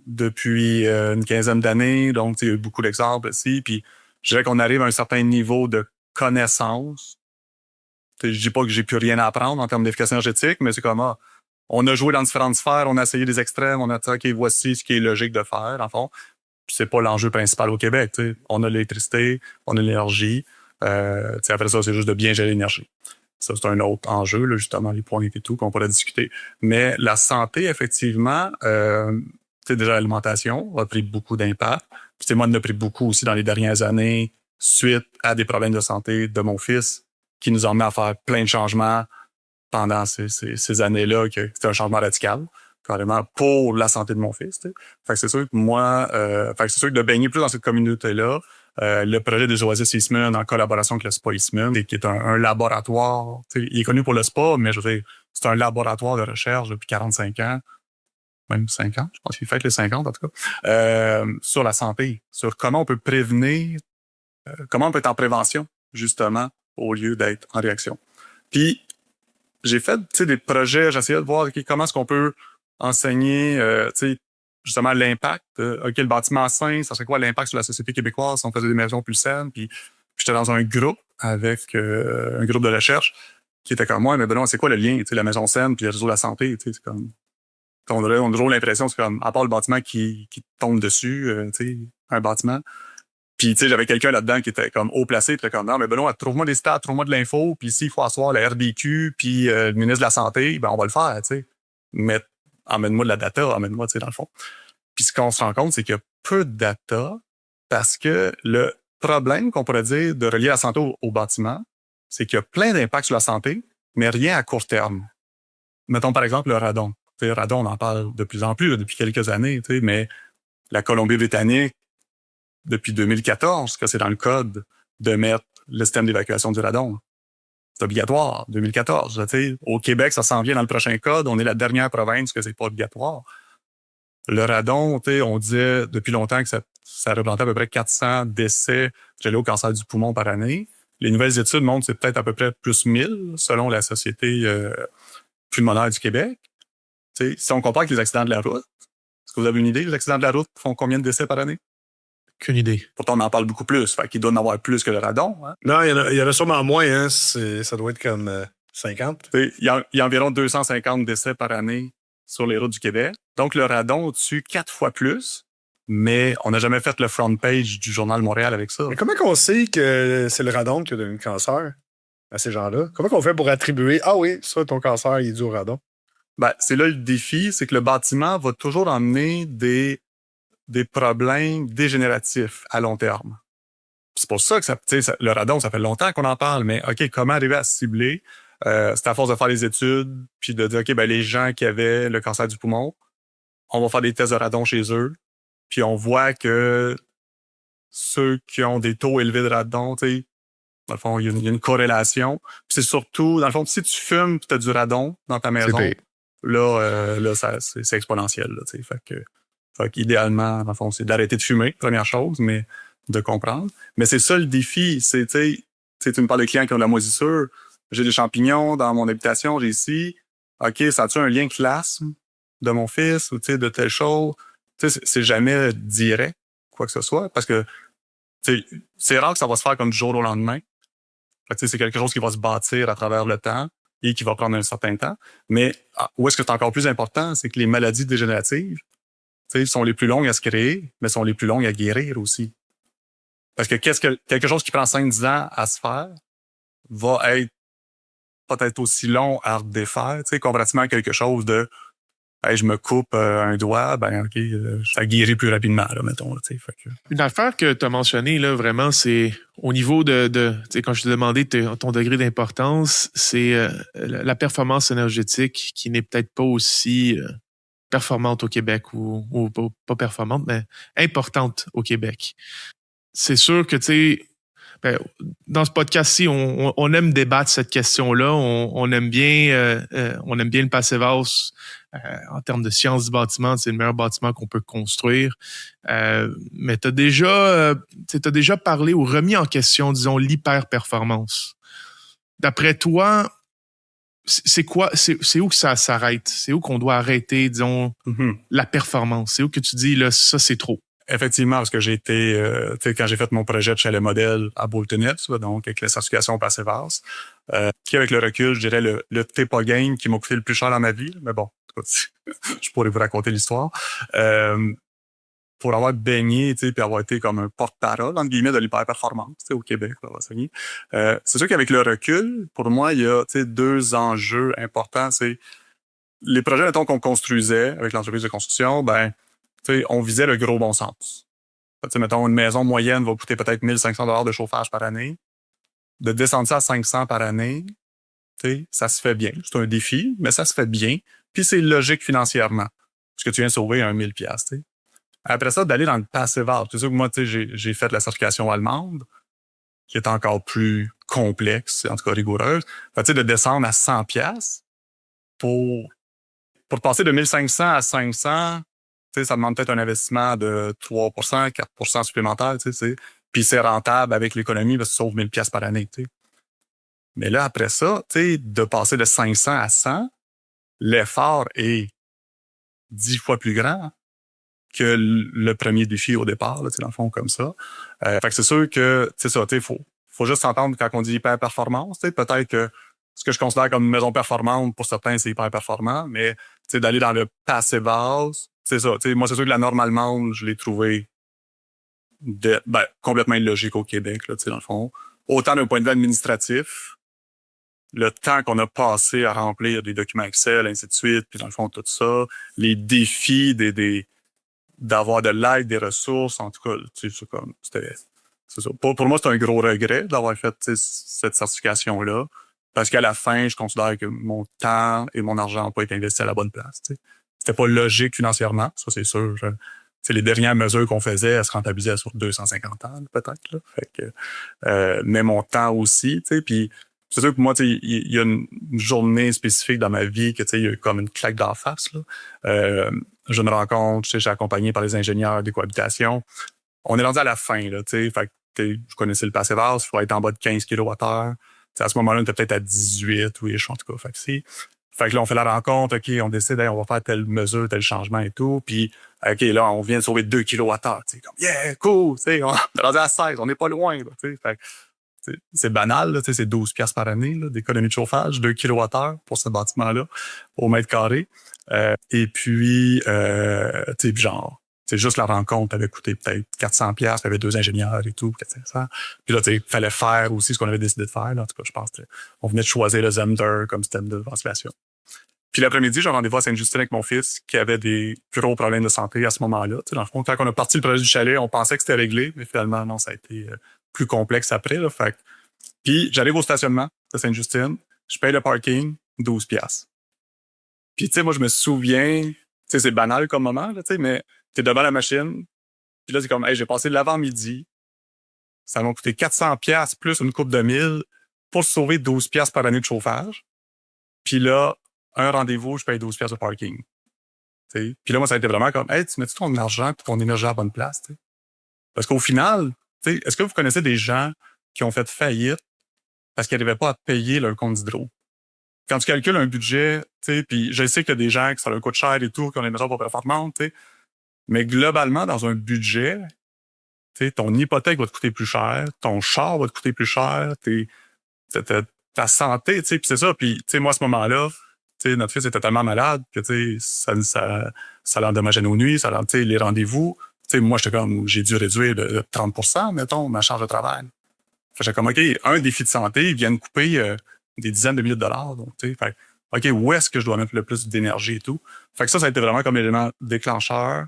depuis une quinzaine d'années, donc il y a eu beaucoup d'exemples aussi, puis je dirais qu'on arrive à un certain niveau de connaissance. Je dis pas que j'ai plus rien à apprendre en termes d'efficacité énergétique, mais c'est comme, on a joué dans différentes sphères, on a essayé des extrêmes, on a dit, OK, voici ce qui est logique de faire, en fond. Puis c'est pas l'enjeu principal au Québec, t'sais. On a l'électricité, on a l'énergie, après ça, c'est juste de bien gérer l'énergie. Ça, c'est un autre enjeu, là, justement, les points et tout, qu'on pourrait discuter. Mais la santé, effectivement, déjà l'alimentation a pris beaucoup d'impact. Puis moi, on a pris beaucoup aussi dans les dernières années suite à des problèmes de santé de mon fils qui nous ont mis à faire plein de changements pendant ces années-là, que c'était un changement radical, carrément, pour la santé de mon fils. T'sais. Fait que c'est sûr que moi, c'est sûr que de baigner plus dans cette communauté-là, le projet des Oasis Eastman en collaboration avec le Spa Eastman, qui est un laboratoire. Il est connu pour le spa, mais je veux dire, c'est un laboratoire de recherche depuis 45 ans. Même 50, je pense qu'il fête les 50 en tout cas, sur la santé, sur comment on peut prévenir, comment on peut être en prévention, justement, au lieu d'être en réaction. Puis, j'ai fait des projets, j'ai essayé de voir comment est-ce qu'on peut enseigner justement l'impact. OK, le bâtiment sain, ça serait quoi l'impact sur la société québécoise si on faisait des maisons plus saines? Puis j'étais dans un groupe avec un groupe de recherche qui était comme moi, mais ben non, c'est quoi le lien, la maison saine puis le réseau de la santé, c'est comme... On a toujours l'impression, c'est comme, à part le bâtiment qui tombe dessus, un bâtiment. Puis, j'avais quelqu'un là-dedans qui était comme haut placé, puis comme, non, mais Benoît, trouve-moi des stats, trouve-moi de l'info, puis s'il faut asseoir la RDQ, puis le ministre de la Santé, ben, on va le faire, Mais emmène-moi de la data, emmène-moi, dans le fond. Puis ce qu'on se rend compte, c'est qu'il y a peu de data parce que le problème qu'on pourrait dire de relier la santé au bâtiment, c'est qu'il y a plein d'impacts sur la santé, mais rien à court terme. Mettons par exemple le radon. Le radon, on en parle de plus en plus là, depuis quelques années, mais la Colombie-Britannique, depuis 2014, que c'est dans le code de mettre le système d'évacuation du radon. C'est obligatoire, 2014. Au Québec, ça s'en vient dans le prochain code. On est la dernière province que c'est pas obligatoire. Le radon, on disait depuis longtemps que ça représentait à peu près 400 décès reliés au cancer du poumon par année. Les nouvelles études montrent que c'est peut-être à peu près plus 1000 selon la Société pulmonaire du Québec. Si on compare avec les accidents de la route, est-ce que vous avez une idée? Les accidents de la route font combien de décès par année? Aucune idée. Pourtant, on en parle beaucoup plus. Fait qu'il doit en avoir plus que le radon. Hein? Non, il y en a sûrement moins. Hein. Ça doit être comme 50. Il y a environ 250 décès par année sur les routes du Québec. Donc, le radon tue 4 fois plus, mais on n'a jamais fait le front page du Journal de Montréal avec ça. Mais comment on sait que c'est le radon qui a donné le cancer à ces gens-là? Comment on fait pour attribuer « Ah oui, ça, ton cancer, il est dû au radon ». Ben, c'est là le défi, c'est que le bâtiment va toujours emmener des problèmes dégénératifs à long terme. C'est pour ça que le radon, ça fait longtemps qu'on en parle, mais OK, comment arriver à cibler? C'est à force de faire les études, puis de dire, OK, ben les gens qui avaient le cancer du poumon, on va faire des tests de radon chez eux, puis on voit que ceux qui ont des taux élevés de radon, dans le fond, il y a une corrélation. Puis c'est surtout, dans le fond, si tu fumes, tu as du radon dans ta maison, là, c'est exponentiel. Là, fait qu'idéalement, dans le fond, c'est d'arrêter de fumer, première chose, mais de comprendre. Mais c'est ça le défi. Tu me parles de clients qui ont de la moisissure. J'ai des champignons dans mon habitation, j'ai ici. OK, ça a-tu un lien avec l'asthme de mon fils ou de telle chose? C'est jamais direct, quoi que ce soit, parce que c'est rare que ça va se faire comme du jour au lendemain. C'est quelque chose qui va se bâtir à travers le temps et qui va prendre un certain temps. Mais où est-ce que c'est encore plus important, c'est que les maladies dégénératives sont les plus longues à se créer, mais sont les plus longues à guérir aussi. Parce que quelque chose qui prend 5-10 ans à se faire va être peut-être aussi long à redéfaire, comparativement à quelque chose de hey, je me coupe un doigt, ben OK, ça guérit plus rapidement, là, mettons. Là, fait que... Une affaire que tu as mentionnée, là, vraiment, c'est au niveau de quand je te demandais ton degré d'importance, c'est la performance énergétique qui n'est peut-être pas aussi performante au Québec ou pas performante, mais importante au Québec. C'est sûr que, dans ce podcast-ci, on aime débattre cette question-là. On aime bien le Passivhaus en termes de sciences du bâtiment. C'est le meilleur bâtiment qu'on peut construire. Mais tu as déjà parlé ou remis en question, disons, l'hyper-performance. D'après toi, c'est quoi? C'est où que ça s'arrête? C'est où qu'on doit arrêter, disons, la performance? C'est où que tu dis, là, ça, c'est trop? Effectivement, parce que j'ai été, quand j'ai fait mon projet de chalet modèle à Bolton Hills, donc avec la certification Passivhaus, qui avec le recul, je dirais le TEPA game qui m'a coûté le plus cher dans ma vie, mais bon, je pourrais vous raconter l'histoire. Pour avoir baigné, puis avoir été comme un porte-parole, entre guillemets, de l'hyper-performance au Québec, c'est sûr qu'avec le recul, pour moi, il y a 2 enjeux importants. C'est les projets, mettons, qu'on construisait avec l'entreprise de construction, ben on visait le gros bon sens. Mettons, une maison moyenne va coûter peut-être 1500 $ de chauffage par année. De descendre ça à 500 par année, ça se fait bien. C'est un défi, mais ça se fait bien. Puis c'est logique financièrement, parce que tu viens sauver 1000 $. Après ça, d'aller dans le Passivhaus. C'est sûr que moi, j'ai fait la certification allemande, qui est encore plus complexe, en tout cas rigoureuse. De descendre à 100 $ pour passer de 1500 à 500, ça demande peut-être un investissement de 3 4 supplémentaire, puis c'est rentable avec l'économie parce que tu sauves 1000 $ par année. T'sais. Mais là, après ça, de passer de 500 à 100, l'effort est 10 fois plus grand que le premier défi au départ, là, dans le fond, comme ça. Fait que c'est sûr que, faut juste s'entendre quand on dit hyper-performance. Peut-être que ce que je considère comme une maison performante, pour certains, c'est hyper-performant, mais d'aller dans le Passivhaus, c'est ça. Moi, c'est sûr que la norme allemande, je l'ai trouvée complètement illogique au Québec, là, dans le fond. Autant d'un point de vue administratif, le temps qu'on a passé à remplir des documents Excel, ainsi de suite, puis dans le fond, tout ça, les défis des d'avoir de l'aide, des ressources, en tout cas, tu sais, c'est ça. Pour moi, c'est un gros regret d'avoir fait cette certification-là, parce qu'à la fin, je considère que mon temps et mon argent n'ont pas été investis à la bonne place. Tu sais. C'était pas logique financièrement, ça c'est sûr. Les dernières mesures qu'on faisait, elles se rentabilisaient sur 250 ans, peut-être. Là. Fait que, mais mon temps aussi, tu sais, puis c'est sûr que moi, il y a une journée spécifique dans ma vie que il y a comme une claque d'en face. Là. J'ai une rencontre, je suis accompagné par les ingénieurs des cohabitations. On est rendu à la fin, là, tu sais. Fait que je connaissais le passé-vase, il faut être en bas de 15 kWh. À ce moment-là, on était peut-être à 18, oui, en tout cas. Fait que là, on fait la rencontre, OK, on décide, on va faire telle mesure, tel changement et tout. Puis, OK, là, on vient de sauver 2 kWh. Tu sais, comme, yeah, cool, tu sais, on est rendu à 16, on n'est pas loin, là, tu sais. Fait que, c'est banal, là, c'est 12 piastres par année d'économie de chauffage, 2 kWh pour ce bâtiment-là, au mètre carré. Et puis, tu sais, genre, c'est juste la rencontre avait coûté peut-être 400 piastres, il y avait 2 ingénieurs et tout, 400. Puis là, tu sais, fallait faire aussi ce qu'on avait décidé de faire. Là. En tout cas, je pense on venait de choisir le Zender comme système de ventilation. Puis l'après-midi, j'ai un rendez-vous à Sainte-Justine avec mon fils qui avait des gros problèmes de santé à ce moment-là. Tu sais, dans le fond, quand on a parti le projet du chalet, on pensait que c'était réglé, mais finalement, non, ça a été plus complexe après. Là, fait. Puis j'arrive au stationnement de Sainte-Justine, je paye le parking, 12 piastres. Puis tu sais, moi, je me souviens, tu sais, c'est banal comme moment, là, tu sais, mais t'es devant la machine, puis là, c'est comme, hey, j'ai passé l'avant-midi, ça m'a coûté 400 piastres plus une coupe de 1000 pour sauver 12 piastres par année de chauffage. Puis là, un rendez-vous, je paye 12 piastres de parking. T'sais. Puis là, moi, ça a été vraiment comme, hey, tu mets-tu ton argent et ton énergie à la bonne place? T'sais? Parce qu'au final, est-ce que vous connaissez des gens qui ont fait faillite parce qu'ils n'arrivaient pas à payer leur compte d'hydro? Quand tu calcules un budget, puis je sais qu'il y a des gens qui ça leur coûte cher et tout, qui ont des maisons pas performantes, mais globalement, dans un budget, ton hypothèque va te coûter plus cher, ton char va te coûter plus cher, ta santé, puis c'est ça. Puis moi, à ce moment-là, notre fils était tellement malade que ça l'endommageait nos nuits, les rendez-vous. Moi, j'étais comme, j'ai dû réduire de 30%, mettons, ma charge de travail. J'étais comme, OK, un défi de santé, ils viennent couper des dizaines de milliers de dollars. Donc, fait, OK, où est-ce que je dois mettre le plus d'énergie et tout? Fait que ça a été vraiment comme élément déclencheur,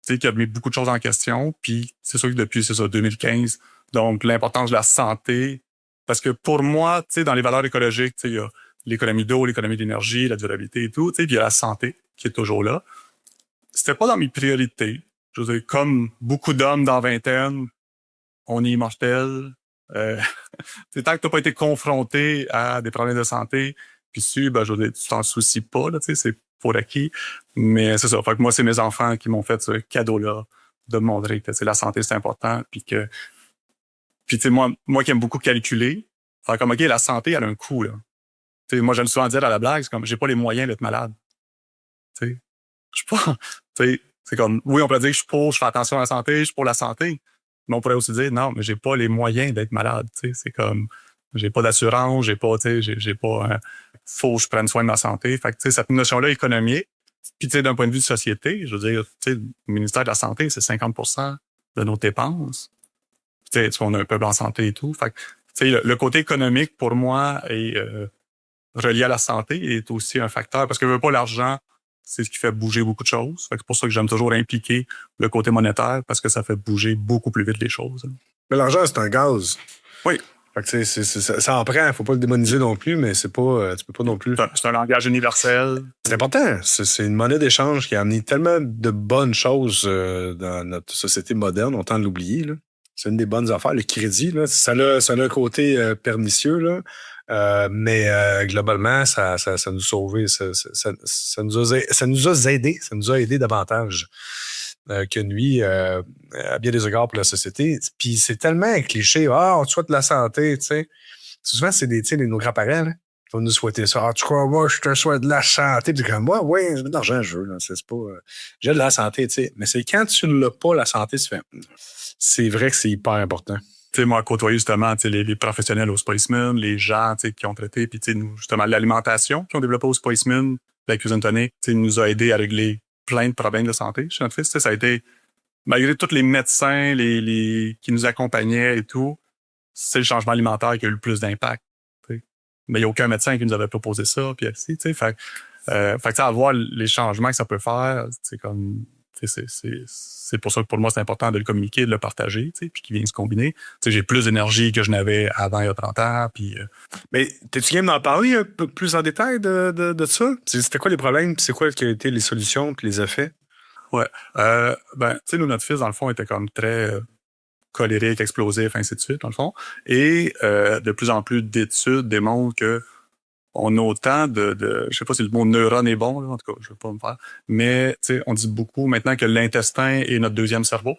qui a mis beaucoup de choses en question. Puis c'est sûr que depuis, 2015, donc l'importance de la santé. Parce que pour moi, dans les valeurs écologiques, il y a l'économie d'eau, l'économie d'énergie, la durabilité et tout, puis il y a la santé qui est toujours là. C'était pas dans mes priorités. Je veux dire, comme beaucoup d'hommes dans vingtaine, on est immortel. Tant que t'as pas été confronté à des problèmes de santé, puis je veux dire, tu t'en soucies pas, là, c'est pour acquis. Mais c'est ça. Fait que moi, c'est mes enfants qui m'ont fait ce cadeau-là de me montrer que la santé, c'est important, puis que moi qui aime beaucoup calculer, faire comme, OK, la santé, elle a un coût, là. Moi, j'aime souvent dire à la blague, c'est comme, j'ai pas les moyens d'être malade. Je suis pas, c'est comme, oui, on peut dire que je fais attention à la santé, je suis pour la santé. Mais on pourrait aussi dire, non, mais j'ai pas les moyens d'être malade. C'est comme, j'ai pas d'assurance, j'ai pas, faut que je prenne soin de ma santé. Fait que, cette notion-là économique, puis, d'un point de vue de société, je veux dire, le ministère de la Santé, c'est 50% de nos dépenses. On a un peuple en santé et tout. Fait que, le côté économique, pour moi, est relié à la santé et est aussi un facteur. Parce que, veut pas l'argent, c'est ce qui fait bouger beaucoup de choses. Fait que c'est pour ça que j'aime toujours impliquer le côté monétaire, parce que ça fait bouger beaucoup plus vite les choses. Mais l'argent, c'est un gaz. Oui. Fait que ça en prend, faut pas le démoniser non plus, mais c'est pas, tu peux pas non plus. C'est un langage universel. C'est important. C'est une monnaie d'échange qui a amené tellement de bonnes choses dans notre société moderne, on tend de l'oublier, là. C'est une des bonnes affaires. Le crédit, là, ça a un côté pernicieux, là. Mais globalement, ça nous a sauvés, ça nous a aidé davantage que nuit à bien des égards pour la société. Puis c'est tellement cliché. On te souhaite de la santé, tu sais. Souvent, c'est nos grands-parents, là, qui vont nous souhaiter ça. En tout cas, moi, je te souhaite de la santé. Puis comme moi, oui, j'ai de l'argent, je veux. Là. C'est pas, j'ai de la santé, tu sais. Mais c'est quand tu ne l'as pas, la santé, c'est vrai que c'est hyper important. Tu sais, moi, côtoyer justement les professionnels au Spiceman, les gens qui ont traité, puis nous, justement, l'alimentation qui ont développé au Spiceman, la cuisine tonique, nous a aidé à régler plein de problèmes de santé chez notre fils. Ça a été, malgré tous les médecins qui nous accompagnaient et tout, c'est le changement alimentaire qui a eu le plus d'impact. T'sais. Mais il n'y a aucun médecin qui nous avait proposé ça. Puis fait que avoir les changements que ça peut faire, c'est comme C'est pour ça que pour moi, c'est important de le communiquer, de le partager, puis qu'il vienne se combiner. J'ai plus d'énergie que je n'avais avant il y a 30 ans. Puis, Mais t'es-tu game d'en parler un peu plus en détail de ça? C'était quoi les problèmes? C'est quoi qui ont été les solutions puis les effets? Ouais. Nous, notre fils, dans le fond, était comme très colérique, explosif, ainsi de suite, dans le fond. Et de plus en plus d'études démontrent que on a autant je sais pas si le mot neurone est bon, là, en tout cas, je vais pas me faire, mais on dit beaucoup maintenant que l'intestin est notre deuxième cerveau,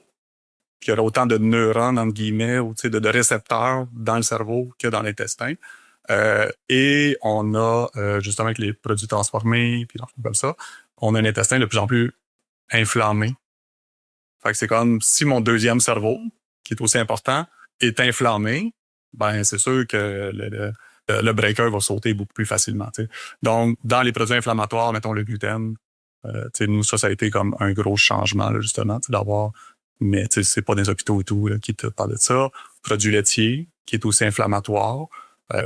qu'il y aura autant de neurones, entre guillemets, ou de récepteurs dans le cerveau que dans l'intestin. Et on a, justement, avec les produits transformés, puis comme ça, on a un intestin de plus en plus inflammé. Fait que c'est comme si mon deuxième cerveau, qui est aussi important, est inflammé, ben c'est sûr que le breaker va sauter beaucoup plus facilement. T'sais. Donc, dans les produits inflammatoires, mettons le gluten, nous, ça a été comme un gros changement, là, justement, d'avoir... Mais c'est pas des hôpitaux et tout là, qui te parlent de ça. Produits laitiers, qui est aussi inflammatoire.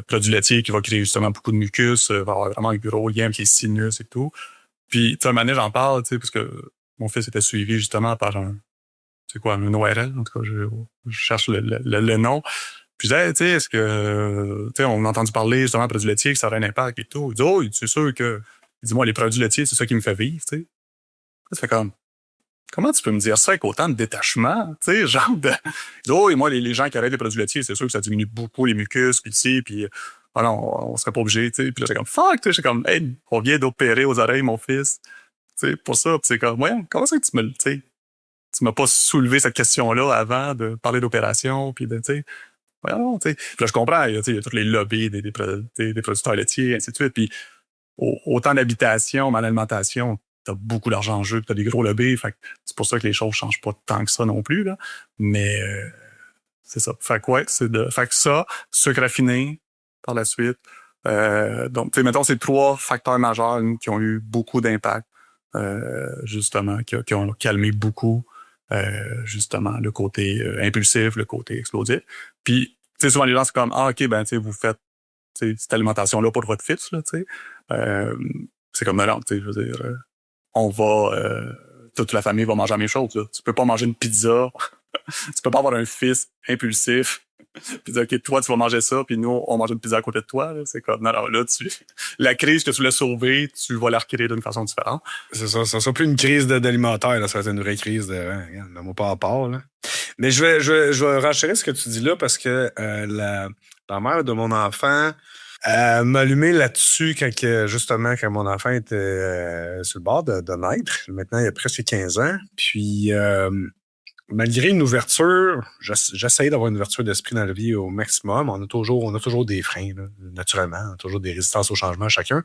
Produits laitiers qui va créer justement beaucoup de mucus, va avoir vraiment un gros lien avec les sinus et tout. Puis, tu sais, j'en parle, parce que mon fils était suivi justement par un ORL, en tout cas, je cherche le nom. Puis je disais, tu sais, est-ce que, on a entendu parler justement de produits laitiers, que ça aurait un impact et tout. Il dit, oh, c'est sûr que, il dit, moi, les produits laitiers, c'est ça qui me fait vivre, tu sais. Ça fait comme, comment tu peux me dire ça avec autant de détachement, tu sais, genre de, il dit, oh, et moi, les gens qui arrêtent les produits laitiers, c'est sûr que ça diminue beaucoup les mucus, puis ici, puis, oh non, on serait pas obligé, tu sais. Puis là, j'ai comme, fuck, tu sais, j'ai comme, hey, on vient d'opérer aux oreilles, mon fils, tu sais, pour ça, puis c'est comme, ouais, comment ça que tu me, tu sais, tu m'as pas soulevé cette question-là avant de parler d'opération, puis de, tu sais, voyons, tu sais. Puis là, je comprends, il y a tous les lobbies des producteurs laitiers, ainsi de suite. Puis autant d'habitation, mais en alimentation, t'as beaucoup d'argent en jeu, t'as des gros lobbies. Fait que c'est pour ça que les choses changent pas tant que ça non plus, là. Mais c'est ça. Fait que ouais, fait que ça, sucre raffiné par la suite. Donc, tu sais, mettons, c'est 3 facteurs majeurs qui ont eu beaucoup d'impact, justement, qui ont calmé beaucoup. Justement, le côté impulsif, le côté explosif. Puis, tu sais, souvent les gens, c'est comme, ah, OK, ben, tu sais, vous faites cette alimentation-là pour votre fils, là, tu sais. C'est comme, non, tu sais, je veux dire, on va, toute la famille va manger la même chose, là. Tu peux pas manger une pizza. Tu peux pas avoir un fils impulsif. Puis dire, OK, toi, tu vas manger ça, puis nous, on mange une pizza à côté de toi, là. C'est comme, non, là, la crise que tu voulais sauver, tu vas la recréer d'une façon différente. C'est ça sera plus une crise d'alimentaire, là. Ça va être une vraie crise de, regarde, mets-moi pas à part, là. Mais je vais renchérir ce que tu dis là parce que la mère de mon enfant m'a allumé là-dessus justement quand mon enfant était sur le bord de naître. Maintenant, il y a presque 15 ans. Puis malgré une ouverture, j'essaie d'avoir une ouverture d'esprit dans la vie au maximum. On a toujours des freins, là, naturellement. On a toujours des résistances au changement chacun.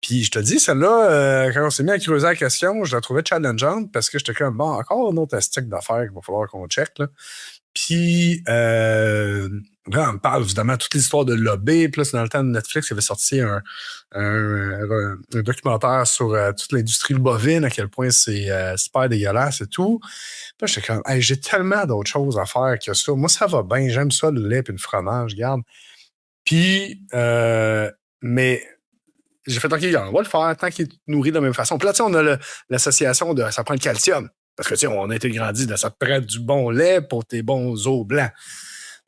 Puis je te dis, celle-là, quand on s'est mis à creuser la question, je la trouvais challengeante parce que j'étais comme, bon, encore un autre aspect d'affaires qu'il va falloir qu'on check, là. Puis là, on me parle évidemment de toute l'histoire de lobby. Puis là, c'est dans le temps de Netflix, il avait sorti un documentaire sur toute l'industrie bovine, à quel point c'est super dégueulasse et tout. Puis là, j'étais comme, hey, j'ai tellement d'autres choses à faire que ça. Moi, ça va bien. J'aime ça, le lait et le fromage, regarde. Puis, mais j'ai fait, OK, on va le faire tant qu'il est nourri de la même façon. Puis là, tu sais, on a l'association de ça prend le calcium. Parce que, tu sais, on a été grandi de ça te prend du bon lait pour tes bons os blancs.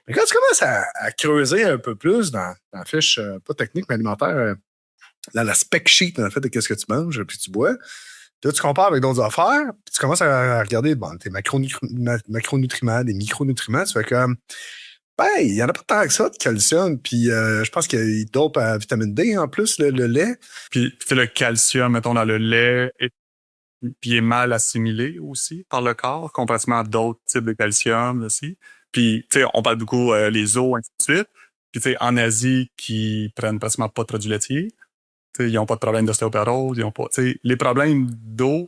Mais quand tu commences à creuser un peu plus dans la fiche, pas technique, mais alimentaire, dans la spec sheet, en fait, de qu'est-ce que tu manges, puis tu bois, puis là, tu compares avec d'autres affaires, puis tu commences à regarder tes macronutriments, des micronutriments, tu fais comme, ben, il n'y en a pas tant que ça de calcium, puis je pense qu'il y a d'autres à vitamine D en plus, le lait. Puis le calcium, mettons, dans le lait, puis est mal assimilé aussi par le corps, comparativement à d'autres types de calcium aussi. Puis, tu sais, on parle beaucoup les os, ainsi de suite. Puis, tu sais, en Asie, qui prennent pratiquement pas de produits laitiers, tu sais, ils n'ont pas de problème d'ostéoporose, ils ont pas, tu sais, les problèmes d'os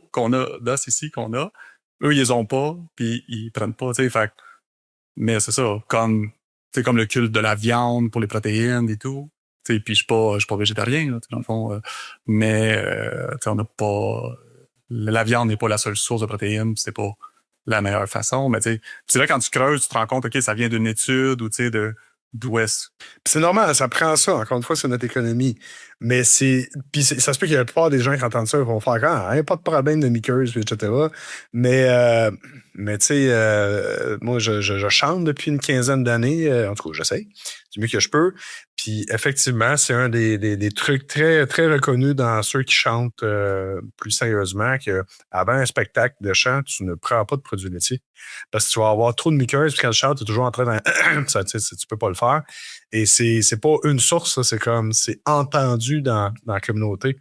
ici qu'on a, eux, ils les ont pas, puis ils prennent pas, tu sais, fait. Mais c'est ça, comme le culte de la viande pour les protéines et tout. Tu sais, puis je suis pas végétarien, là, dans le fond, mais tu sais, on n'a pas. La viande n'est pas la seule source de protéines, c'est pas la meilleure façon, mais tu sais, c'est là quand tu creuses, tu te rends compte, OK, ça vient d'une étude ou tu sais, d'Ouest. Puis c'est normal, ça prend ça. Encore une fois, c'est notre économie. Mais ça se peut que la plupart des gens qui entendent ça vont faire pas de problème de Mickers, etc. Mais tu sais, moi, je chante depuis une quinzaine d'années. En tout cas, j'essaie du mieux que je peux. Puis effectivement, c'est un des trucs très, très reconnus dans ceux qui chantent plus sérieusement que avant un spectacle de chant, tu ne prends pas de produits laitiers. Parce que tu vas avoir trop de Mickers, puis quand tu chantes, tu es toujours en train de... tu peux pas le faire. Et c'est pas une source, ça, c'est entendu dans la communauté.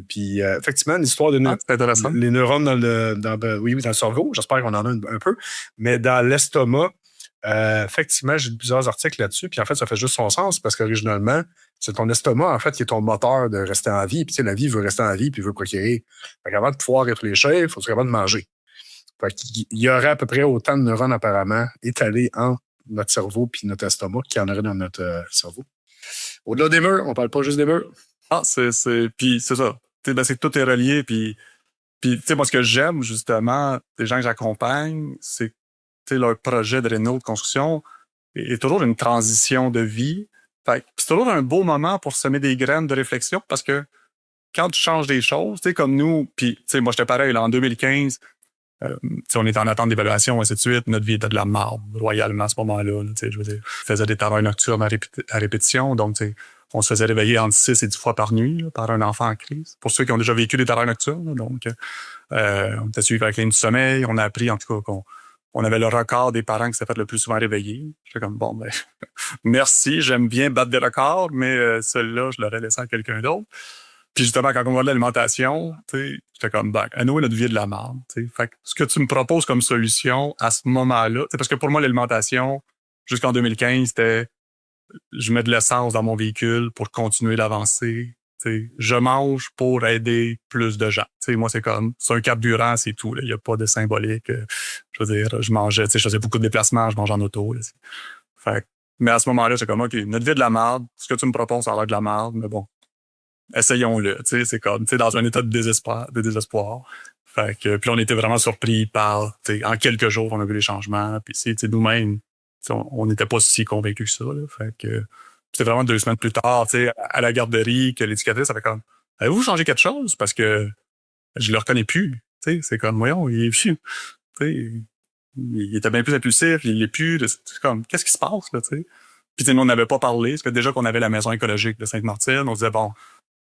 Puis effectivement, l'histoire de c'est intéressant. les neurones dans le cerveau, j'espère qu'on en a un peu, mais dans l'estomac, effectivement, j'ai lu plusieurs articles là-dessus, puis en fait, ça fait juste son sens, parce qu'originalement, c'est ton estomac, en fait, qui est ton moteur de rester en vie, puis tu sais, la vie veut rester en vie, puis veut procréer. Fait qu'avant de pouvoir réfléchir, il faut être capable de manger. Fait qu'il y aurait à peu près autant de neurones, apparemment, étalés entre notre cerveau puis notre estomac qu'il y en aurait dans notre cerveau. Au-delà des murs, on parle pas juste des murs. Puis c'est ça. C'est que tout est relié. Puis tu sais, moi, ce que j'aime, justement, des gens que j'accompagne, c'est que leur projet de réno, de construction est toujours une transition de vie. Fait que c'est toujours un beau moment pour semer des graines de réflexion parce que quand tu changes des choses, tu sais, comme nous, puis tu sais, moi, j'étais pareil, là, en 2015, on était en attente d'évaluation, ainsi de suite. Notre vie était de la marde, royalement, à ce moment-là. Je veux dire, on faisait des travails nocturnes à répétition. Donc, on se faisait réveiller entre 6 et 10 fois par nuit là, par un enfant en crise. Pour ceux qui ont déjà vécu des travails nocturnes. Là, donc, on était suivi avec la ligne du sommeil. On a appris, en tout cas, qu'on avait le record des parents qui s'étaient fait le plus souvent réveiller. J'étais comme, bon, ben, merci, j'aime bien battre des records, mais celui-là, je l'aurais laissé à quelqu'un d'autre. Puis justement, quand on voit de l'alimentation, j'étais comme, ben, à nous, notre vie est de la merde. Fait que ce que tu me proposes comme solution à ce moment-là, parce que pour moi, l'alimentation, jusqu'en 2015, c'était je mets de l'essence dans mon véhicule pour continuer d'avancer. Je mange pour aider plus de gens. Moi, c'est un carburant, c'est tout. Il n'y a pas de symbolique. Je veux dire, je mangeais, je faisais beaucoup de déplacements, je mange en auto. Là, fait, mais à ce moment-là, c'est comme, OK, notre vie est de la merde. Ce que tu me proposes, ça a l'air de la merde, mais bon, essayons-le. C'est comme, dans un état de désespoir. Fait que, puis on était vraiment surpris par, en quelques jours, on a vu les changements. Puis nous-mêmes, on n'était pas si convaincus que ça. Là, fait que c'était vraiment 2 semaines plus tard, à la garderie, que l'éducatrice avait comme, avez-vous changé quelque chose? Parce que je le reconnais plus. C'est comme, voyons, il est vieux. Il était bien plus impulsif, il est plus. C'est comme, qu'est-ce qui se passe, là, tu sais? Puis nous, on n'avait pas parlé, parce que déjà qu'on avait la maison écologique de Sainte-Martine, on disait, bon,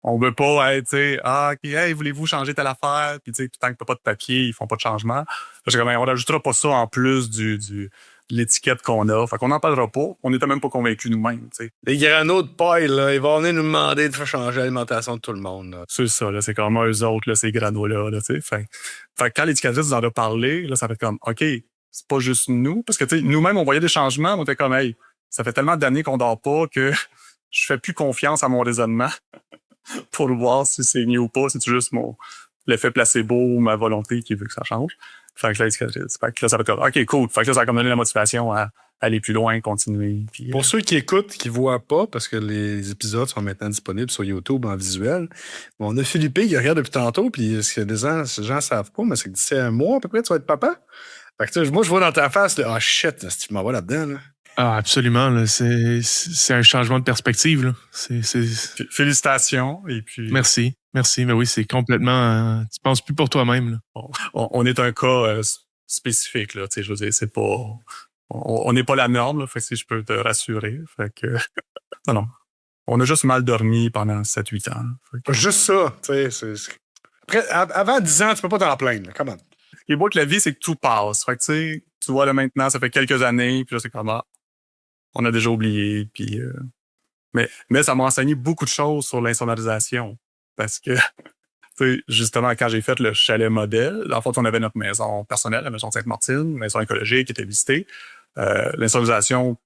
on veut pas être, OK, hey, voulez-vous changer telle affaire? Puis tant que t'as pas de papier, ils font pas de changement. Parce que, on rajoutera pas ça en plus de l'étiquette qu'on a. Fait qu'on n'en parlera pas. On n'était même pas convaincus nous-mêmes, tu sais. Les granos de paille, là, ils vont venir nous demander de faire changer l'alimentation de tout le monde, là. C'est ça, là. C'est comme eux autres, là, ces granos-là, là, tu sais. Fait que quand l'éducatrice nous en a parlé, là, ça fait comme, OK, c'est pas juste nous. Parce que, nous-mêmes, on voyait des changements, on était comme, hey, ça fait tellement d'années qu'on dort pas que je fais plus confiance à mon raisonnement pour voir si c'est mieux ou pas. C'est juste l'effet placebo ou ma volonté qui veut que ça change. Fait que là, ça fait comme, OK, cool. Fait que là, ça a comme donné la motivation à aller plus loin, continuer. Puis, pour ceux qui écoutent, qui voient pas, parce que les épisodes sont maintenant disponibles sur YouTube en visuel, on a Philippe qui regarde depuis tantôt, puis ce que les gens savent pas, mais c'est que d'ici un mois à peu près, tu vas être papa. Fait que moi, je vois dans ta face, ah shit, si tu m'en vas là-dedans, là. Ah, absolument. Là. C'est un changement de perspective. Là. Félicitations. Et puis... Merci. Mais oui, c'est complètement... tu penses plus pour toi-même. Là. On est un cas spécifique. Là, je veux dire, c'est pas... On n'est pas la norme, là, fait que si je peux te rassurer. Fait que... non. On a juste mal dormi pendant 7-8 ans. Que... Juste ça. Après, avant 10 ans, tu peux pas t'en plaindre. Là. Comment? Ce qui est beau que la vie, c'est que tout passe. Fait que tu vois là maintenant, ça fait quelques années, puis là, c'est comme on a déjà oublié. Puis, mais ça m'a enseigné beaucoup de choses sur l'insonorisation. Parce que, justement, quand j'ai fait le chalet modèle, en fait, on avait notre maison personnelle, la maison de Sainte-Martine, maison écologique qui était visitée. L'insonorisation,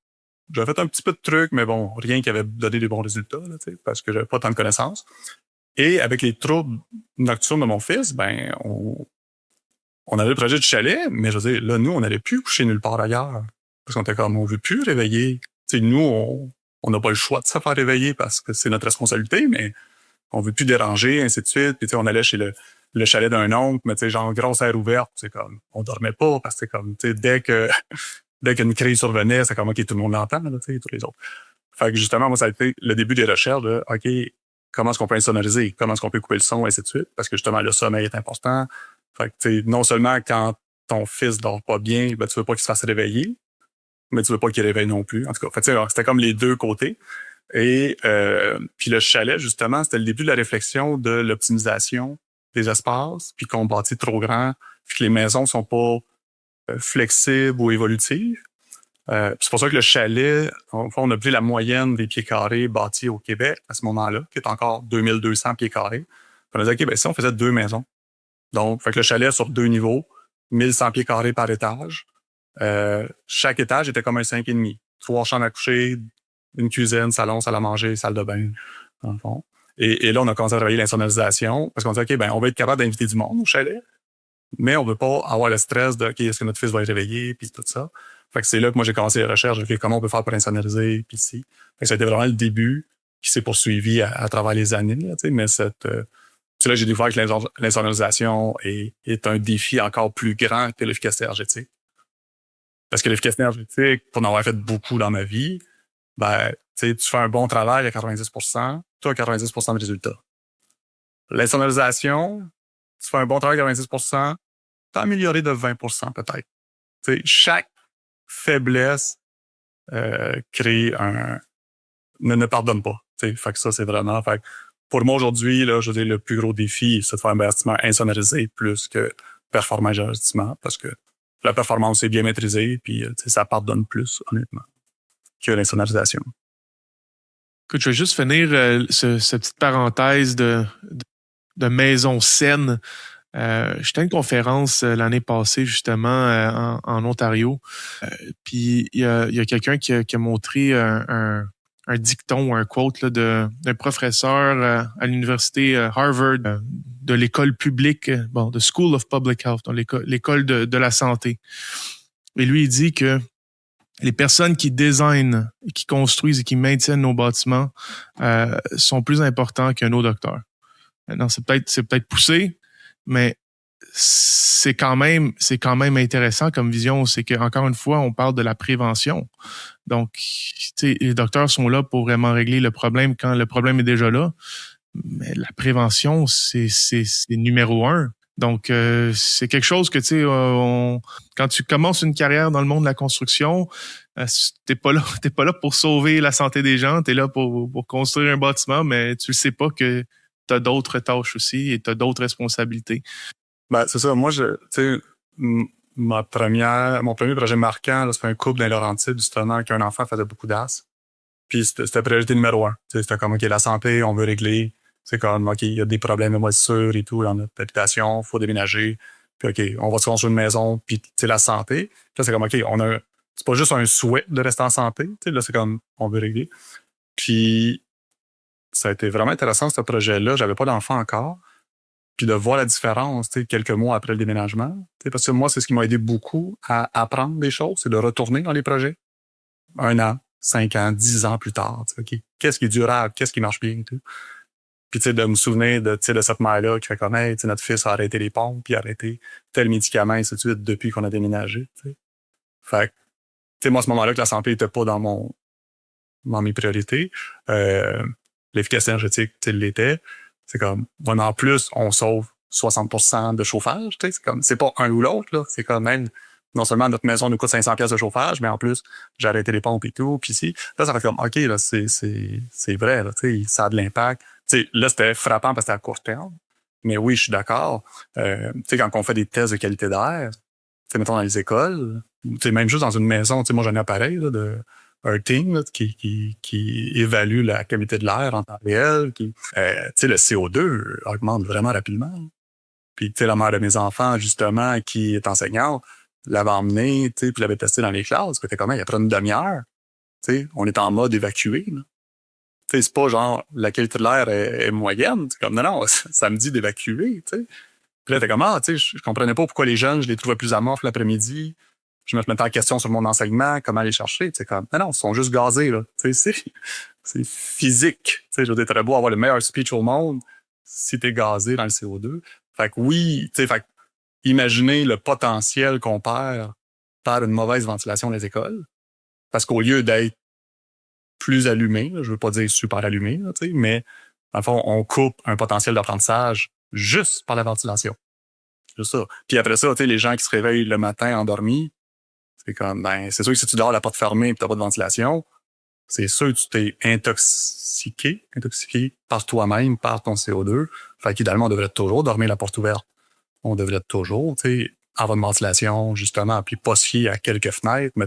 j'avais fait un petit peu de trucs, mais bon, rien qui avait donné des bons résultats, là, parce que j'avais pas tant de connaissances. Et avec les troubles nocturnes de mon fils, ben, on avait le projet du chalet, mais je veux dire, là, nous, on n'allait plus coucher nulle part ailleurs. Parce qu'on était comme, on veut plus réveiller. Nous, on n'a pas le choix de se faire réveiller parce que c'est notre responsabilité, mais on veut plus déranger, ainsi de suite. Puis, on allait chez le chalet d'un oncle, mais genre, grosse air ouverte, c'est comme, on dormait pas parce que c'est comme, dès que dès qu'une crise survenait, c'est comme, OK, tout le monde l'entend, là, tu sais, tous les autres. Fait que justement, moi, ça a été le début des recherches de, OK, comment est-ce qu'on peut insonoriser? Comment est-ce qu'on peut couper le son, et ainsi de suite? Parce que justement, le sommeil est important. Fait que, tu sais, non seulement quand ton fils dort pas bien, ben, tu veux pas qu'il se fasse réveiller, mais tu veux pas qu'il réveille non plus. En tout cas, fait, tu sais, c'était comme les deux côtés. Et puis le chalet, justement, c'était le début de la réflexion de l'optimisation des espaces, puis qu'on bâtit trop grand, puis que les maisons sont pas flexibles ou évolutives. C'est pour ça que le chalet, on a pris la moyenne des pieds carrés bâtis au Québec à ce moment-là, qui est encore 2200 pieds carrés. On a dit, OK, ben si on faisait 2 maisons. Donc, fait que le chalet sur 2 niveaux, 1100 pieds carrés par étage. Chaque étage était comme un 5,5. 3 chambres à coucher, une cuisine, salon, salle à manger, salle de bain, dans le fond. Et là, on a commencé à travailler l'insonorisation parce qu'on dit, OK, ben on va être capable d'inviter du monde au chalet, mais on veut pas avoir le stress de, OK, est-ce que notre fils va être réveillé, puis tout ça. Fait que c'est là que moi, j'ai commencé les recherches. OK, comment on peut faire pour insonoriser, puis ici. Fait que ça a été vraiment le début qui s'est poursuivi à travers les années, là, tu sais, mais c'est là que j'ai découvert que l'insonorisation est un défi encore plus grand que l'efficacité énergétique. Parce que l'efficacité énergétique, pour en avoir fait beaucoup dans ma vie, ben, tu sais, tu fais un bon travail à 90%, tu as 90% de résultats. L'insonorisation, tu fais un bon travail à 90%, tu as amélioré de 20% peut-être. Tu sais, chaque faiblesse crée ne pardonne pas. Tu sais, fait que ça, c'est vraiment... Fait que pour moi, aujourd'hui, là, je veux dire, le plus gros défi, c'est de faire un bâtiment insonorisé plus que performant énergétiquement, parce que la performance est bien maîtrisée, puis ça pardonne plus, honnêtement, que l'insonorisation. Écoute, je vais juste finir cette petite parenthèse de maison saine. J'étais à une conférence l'année passée, justement, en Ontario. Puis il y a quelqu'un qui a montré un dicton, un quote là, d'un professeur à l'université Harvard, de l'école publique, de School of Public Health, donc l'école de la santé. Et lui, il dit que les personnes qui designent, qui construisent et qui maintiennent nos bâtiments sont plus importants qu'un autre docteur. Non, c'est peut-être poussé, mais c'est quand même intéressant comme vision. C'est que encore une fois, on parle de la prévention. Donc, les docteurs sont là pour vraiment régler le problème quand le problème est déjà là. Mais la prévention, c'est numéro 1. Donc, c'est quelque chose que, quand tu commences une carrière dans le monde de la construction, t'es pas là pour sauver la santé des gens, t'es là pour construire un bâtiment, mais tu le sais pas que t'as d'autres tâches aussi et t'as d'autres responsabilités. Ben, c'est ça. Moi, mon premier projet marquant, là, c'était un couple dans les Laurentides, justement, qu'un enfant faisait beaucoup d'asthme. Puis c'était priorité numéro 1. C'était comme, OK, la santé, on veut régler. C'est comme, OK, il y a des problèmes de moisissure et tout dans notre habitation, faut déménager. Puis, OK, on va se construire une maison, puis, tu sais, la santé. Puis là, c'est comme, OK, c'est pas juste un souhait de rester en santé. Tu sais, là, c'est comme, on veut régler. Puis, ça a été vraiment intéressant, ce projet-là. J'avais pas d'enfant encore. Puis de voir la différence, tu sais, quelques mois après le déménagement. Tu sais, parce que moi, c'est ce qui m'a aidé beaucoup à apprendre des choses, c'est de retourner dans les projets. 1 an, 5 ans, 10 ans plus tard. Tu sais, OK, qu'est-ce qui est durable? Qu'est-ce qui marche bien? Tu sais. Puis, tu sais, de me souvenir de cette mère-là qui fait comme, hey, tu sais, notre fils a arrêté les pompes, puis a arrêté tel médicament, et ainsi de suite, depuis qu'on a déménagé. Tu sais. Fait que, tu sais, moi, à ce moment-là, que la santé était pas dans mes priorités. L'efficacité énergétique, tu sais, l'était. C'est comme, bon, en plus, on sauve 60% de chauffage, tu sais, c'est pas un ou l'autre, là. C'est comme même, non seulement notre maison nous coûte 500 pièces de chauffage, mais en plus, j'ai arrêté les pompes et tout, puis ici. Là, ça fait comme, OK, là, c'est vrai, là, tu sais, ça a de l'impact. Tu sais, là, c'était frappant parce que c'était à court terme. Mais oui, je suis d'accord. Tu sais, quand on fait des tests de qualité d'air, tu sais, mettons dans les écoles, tu sais, même juste dans une maison, tu sais, moi, j'ai un appareil, là, un team là, qui évalue la qualité de l'air en temps réel. Tu sais, le CO2 augmente vraiment rapidement. Puis, tu sais, la mère de mes enfants, justement, qui est enseignante, l'avait emmené, tu sais, puis l'avait testé dans les classes. Puis, comment, il après une demi-heure, tu sais, on est en mode évacué. Tu sais, c'est pas genre, la qualité de l'air est moyenne. C'est comme, non, ça me dit d'évacuer, tu sais. Puis là, t'es comme, tu sais, je comprenais pas pourquoi les jeunes, je les trouvais plus amorphes l'après-midi. Je me mettais en question sur mon enseignement, comment aller chercher, tu sais, comme, non, ils sont juste gazés, là. Tu sais, c'est physique. Tu sais, je veux dire, t'aurais beau avoir le meilleur speech au monde si t'es gazé dans le CO2. Fait que oui, tu sais, imaginez le potentiel qu'on perd par une mauvaise ventilation des écoles. Parce qu'au lieu d'être plus allumé, là, je veux pas dire super allumé, là, mais en fond, on coupe un potentiel d'apprentissage juste par la ventilation. C'est ça. Puis après ça, les gens qui se réveillent le matin endormis, c'est comme, ben, c'est sûr que si tu dors la porte fermée et tu n'as pas de ventilation, c'est sûr que tu t'es intoxiqué par toi-même, par ton CO2. Fait qu'idéalement, on devrait toujours dormir la porte ouverte. On devrait toujours, avoir une ventilation, justement, puis pas se fier à quelques fenêtres, mais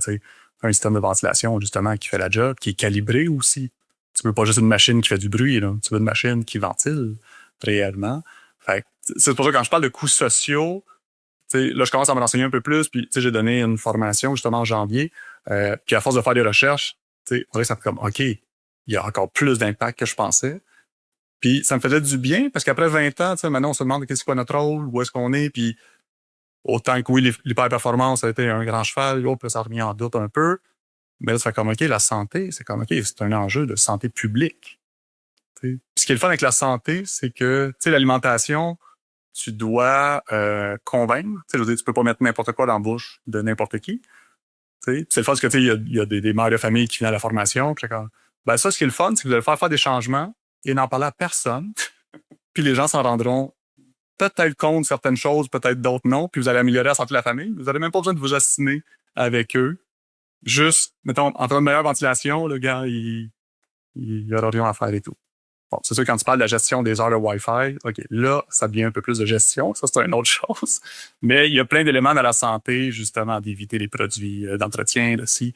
un système de ventilation, justement, qui fait la job, qui est calibré aussi. Tu veux pas juste une machine qui fait du bruit, là. Tu veux une machine qui ventile réellement. Fait que c'est pour ça que quand je parle de coûts sociaux, là, je commence à me renseigner un peu plus, puis j'ai donné une formation, justement, en janvier, puis à force de faire des recherches, on dirait que ça fait comme, OK, il y a encore plus d'impact que je pensais. Puis ça me faisait du bien, parce qu'après 20 ans, maintenant, on se demande qu'est-ce que c'est notre rôle, où est-ce qu'on est, puis autant que oui, l'hyper-performance a été un grand cheval, puis ça a remis en doute un peu. Mais là, ça fait comme, OK, la santé, c'est comme, OK, c'est un enjeu de santé publique. T'sais. Puis ce qui est le fun avec la santé, c'est que, l'alimentation, tu dois convaincre. Tu peux pas mettre n'importe quoi dans la bouche de n'importe qui. Puis c'est le fun parce que, il y a des mères de famille qui viennent à la formation. Puis comme, ben ça, ce qui est le fun, c'est que vous allez faire des changements et n'en parler à personne. Puis les gens s'en rendront peut-être compte certaines choses, peut-être d'autres non, puis vous allez améliorer la santé de la famille. Vous n'avez même pas besoin de vous assiner avec eux. Juste, mettons, entre une meilleure ventilation, le gars, il y aura rien à faire et tout. Bon, c'est sûr, quand tu parles de la gestion des heures de Wi-Fi, OK, là, ça devient un peu plus de gestion. Ça, c'est une autre chose. Mais il y a plein d'éléments dans la santé, justement, d'éviter les produits d'entretien, aussi,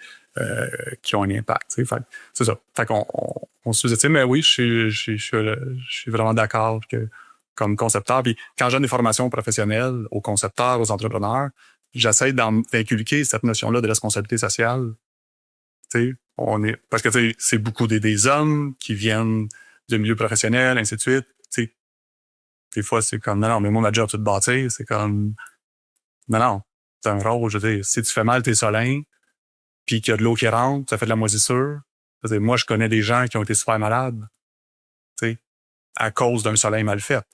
qui ont un impact. Fait, c'est ça. Fait qu'on on sous-estime, mais oui, je suis vraiment d'accord que comme concepteur. Puis quand je donne des formations professionnelles aux concepteurs, aux entrepreneurs, j'essaie d'inculquer cette notion-là de responsabilité sociale. Parce que c'est beaucoup des hommes qui viennent du milieu professionnel, ainsi de suite. Des fois, c'est comme, non, mais moi, ma job, c'est de bâtir. C'est comme, non, c'est un rôle, je veux dire, si tu fais mal tes solins, puis qu'il y a de l'eau qui rentre, ça fait de la moisissure. Moi, je connais des gens qui ont été super malades, à cause d'un soleil mal fait.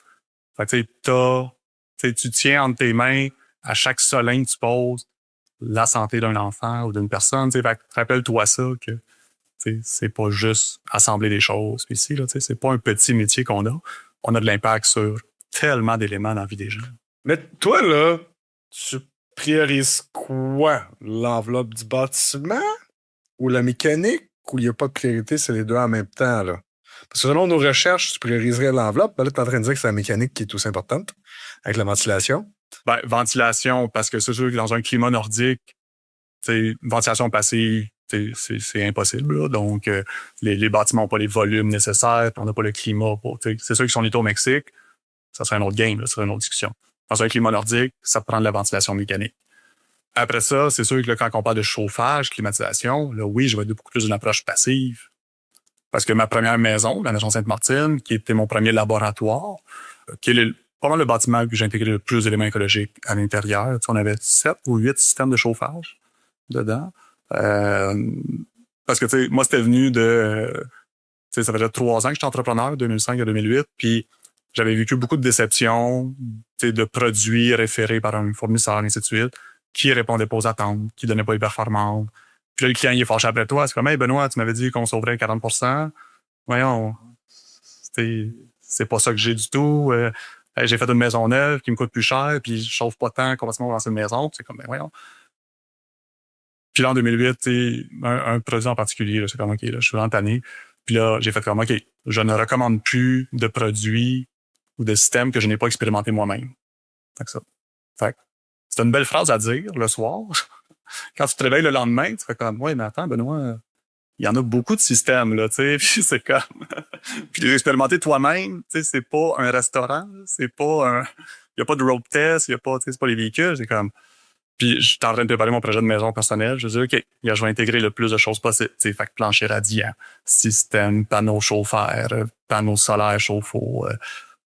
Fait que tu tiens entre tes mains à chaque solin que tu poses la santé d'un enfant ou d'une personne. Fait que rappelle-toi ça que c'est pas juste assembler des choses. Puis ici, là, c'est pas un petit métier qu'on a. On a de l'impact sur tellement d'éléments dans la vie des gens. Mais toi, là, tu priorises quoi? L'enveloppe du bâtiment ou la mécanique? Ou il n'y a pas de priorité, c'est les deux en même temps, là? Parce que selon nos recherches, tu prioriserais l'enveloppe. Ben là, tu es en train de dire que c'est la mécanique qui est aussi importante, avec la ventilation. Ben, ventilation, parce que c'est sûr que dans un climat nordique, ventilation passive, c'est impossible. Là. Donc, les bâtiments n'ont pas les volumes nécessaires, on n'a pas le climat. C'est sûr que si on était au Mexique, ça serait un autre game, là, ça serait une autre discussion. Dans un climat nordique, ça prend de la ventilation mécanique. Après ça, c'est sûr que là, quand on parle de chauffage, climatisation, là, oui, je vais être beaucoup plus d'une approche passive. Parce que ma première maison, la maison Sainte-Martine, qui était mon premier laboratoire, qui est probablement le bâtiment que j'ai intégré le plus d'éléments écologiques à l'intérieur. On avait 7 ou 8 systèmes de chauffage dedans. Parce que, moi, c'était venu de... ça faisait 3 ans que j'étais entrepreneur, 2005 à 2008, puis j'avais vécu beaucoup de déceptions, de produits référés par un fournisseur, et ainsi de suite, qui répondaient pas aux attentes, qui donnaient pas les performances. Puis là, le client, il est fâché après toi. C'est comme, hey, Benoît, tu m'avais dit qu'on sauverait 40%. Voyons, c'est pas ça que j'ai du tout. J'ai fait une maison neuve qui me coûte plus cher, puis je chauffe pas tant complètement dans cette maison. C'est comme, ben voyons. Puis là, en 2008, un produit en particulier, là, c'est comme, OK, là, je suis vraiment tanné. Puis là, j'ai fait comme, OK, je ne recommande plus de produits ou de systèmes que je n'ai pas expérimenté moi-même. Fait que c'est une belle phrase à dire le soir. Quand tu te réveilles le lendemain, tu fais comme, ouais, mais attends, Benoît, il y en a beaucoup de systèmes, là, tu sais, puis c'est comme... puis les expérimenter toi-même, tu sais, c'est pas un restaurant, c'est pas un... Il y a pas de road test, il y a pas, tu sais, c'est pas les véhicules, c'est comme... Puis je suis en train de préparer mon projet de maison personnelle, je dis, OK, je vais intégrer le plus de choses possibles, tu sais, fait que plancher radiant, système, panneaux chauffeurs, panneaux solaires chauffe-eau,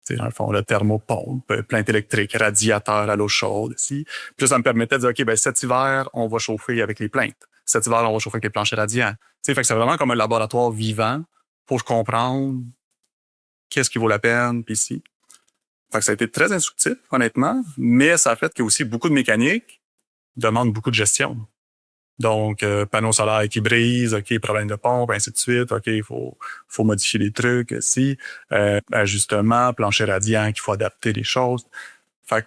tu sais, dans le fond, le thermopompe, plainte électrique, radiateur à l'eau chaude, ici. Puis là, ça me permettait de dire, OK, ben cet hiver, on va chauffer avec les plaintes. Cet hiver, on va chauffer avec les planchers radiants. Tu sais, fait que c'est vraiment comme un laboratoire vivant pour comprendre qu'est-ce qui vaut la peine, puis ici. Fait que ça a été très instructif, honnêtement, mais ça a fait qu'il y a aussi beaucoup de mécanique demande beaucoup de gestion. Donc, panneau solaire qui brise, OK, problème de pompe, ainsi de suite. OK, il faut modifier les trucs aussi. Ajustement, plancher radiant, qu'il faut adapter les choses. Fait que,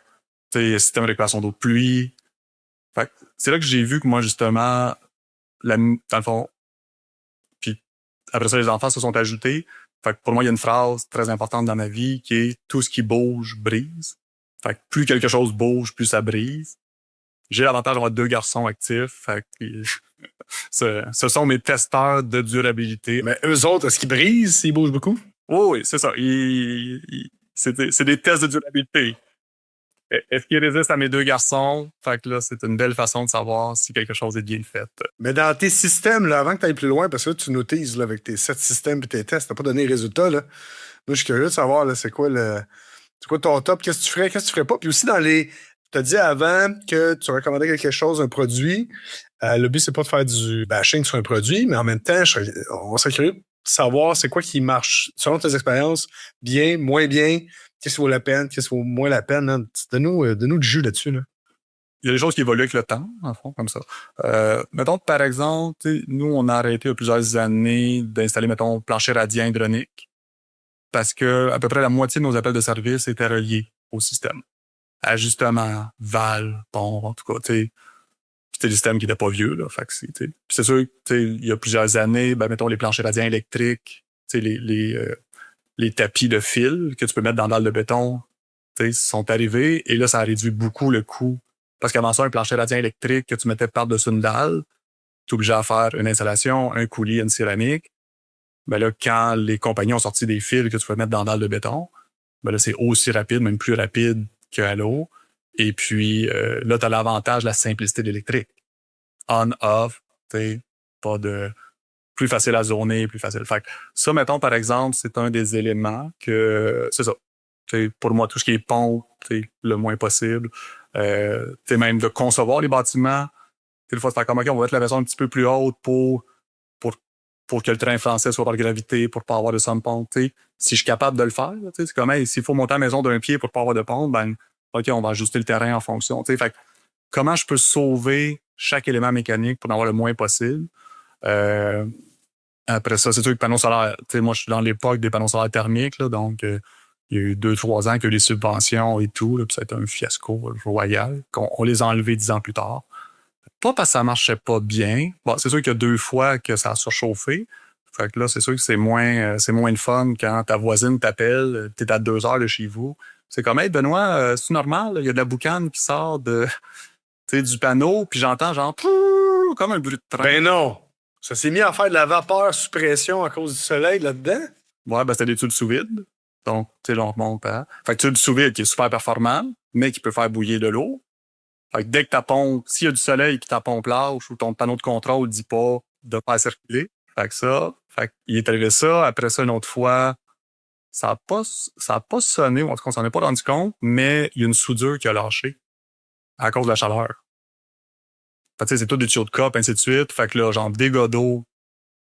tu sais, système de récupération d'eau de pluie. Fait que c'est là que j'ai vu que moi, justement, dans le fond, puis après ça, les enfants se sont ajoutés. Fait que pour moi, il y a une phrase très importante dans ma vie qui est « tout ce qui bouge brise ». Fait que plus quelque chose bouge, plus ça brise. J'ai l'avantage d'avoir 2 garçons actifs. Fait que ce sont mes testeurs de durabilité. Mais eux autres, est-ce qu'ils brisent s'ils bougent beaucoup? Oui, c'est ça. C'est des tests de durabilité. Est-ce qu'ils résistent à mes 2 garçons? Fait que là, c'est une belle façon de savoir si quelque chose est bien fait. Mais dans tes systèmes, là, avant que tu ailles plus loin, parce que là, tu nous teases là, avec tes 7 systèmes et tes tests, t'as pas donné les résultats. Là. Moi, je suis curieux de savoir là, c'est quoi ton top, qu'est-ce que tu ferais, qu'est-ce que tu ferais pas. Puis aussi, tu as dit avant que tu recommandais quelque chose, un produit. Le but, c'est pas de faire du bashing sur un produit, mais en même temps, on serait curieux de savoir c'est quoi qui marche, selon tes expériences, bien, moins bien, qu'est-ce qui vaut la peine, qu'est-ce qui vaut moins la peine. Hein. Donne-nous du jus là-dessus. Là. Il y a des choses qui évoluent avec le temps, en fond, comme ça. Mettons, par exemple, nous, on a arrêté il y a plusieurs années d'installer, mettons, plancher radiant hydraulique parce que à peu près la moitié de nos appels de service étaient reliés au système. Ajustement, valve, pompe, en tout cas, tu sais. C'était des systèmes qui n'étaient pas vieux, là. Fait que c'est sûr que, il y a plusieurs années, ben, mettons, les planchers radiants électriques, les tapis de fil que tu peux mettre dans la dalle de béton, sont arrivés. Et là, ça a réduit beaucoup le coût. Parce qu'avant ça, un plancher radiant électrique que tu mettais par-dessus une dalle, tu es obligé à faire une installation, un coulis, une céramique. Ben là, quand les compagnies ont sorti des fils que tu peux mettre dans la dalle de béton, ben là, c'est aussi rapide, même plus rapide qu'à l'eau. Et puis, là, tu as l'avantage de la simplicité de l'électrique. On-off, pas de... plus facile à zoner, plus facile. Fait que ça, mettons, par exemple, c'est un des éléments que... C'est ça. Pour moi, tout ce qui est pompe, le moins possible. Même de concevoir les bâtiments. Des fois, de faire comme, OK, on va mettre la maison un petit peu plus haute pour que le train français soit par gravité, pour pas avoir de somme pompe. Si je suis capable de le faire, c'est comme, hey, s'il faut monter la maison d'un pied pour pas avoir de pompe, ben, OK, on va ajuster le terrain en fonction. Fait que, comment je peux sauver chaque élément mécanique pour en avoir le moins possible? Après ça, c'est sûr que panneaux solaires, moi, je suis dans l'époque des panneaux solaires thermiques, là, donc, il y a eu 2-3 ans qu'il y a eu les subventions et tout, là, puis ça a été un fiasco royal. On les a enlevés 10 ans plus tard. Pas parce que ça marchait pas bien. Bon, c'est sûr qu'il y a 2 fois que ça a surchauffé. Fait que là, c'est sûr que c'est moins le fun quand ta voisine t'appelle, t'es à 2 heures de chez vous. C'est comme, hey, Benoît, c'est normal, il y a de la boucane qui sort du panneau, puis j'entends genre, comme un bruit de train. Ben non! Ça s'est mis à faire de la vapeur sous pression à cause du soleil là-dedans? Ouais, ben c'était des tubes sous vide. Donc, tu sais, on remonte à... Fait que tube sous vide qui est super performant, mais qui peut faire bouillir de l'eau. Fait que dès que ta pompe, s'il y a du soleil puis ta pompe lâche ou ton panneau de contrôle dit pas de pas circuler. Fait que il est arrivé ça. Après ça, une autre fois, ça a pas sonné, en tout cas, on s'en est pas rendu compte, mais il y a une soudure qui a lâché à cause de la chaleur. Fait que c'est tout des tuyaux de cope, ainsi de suite. Fait que là, genre, dégâts d'eau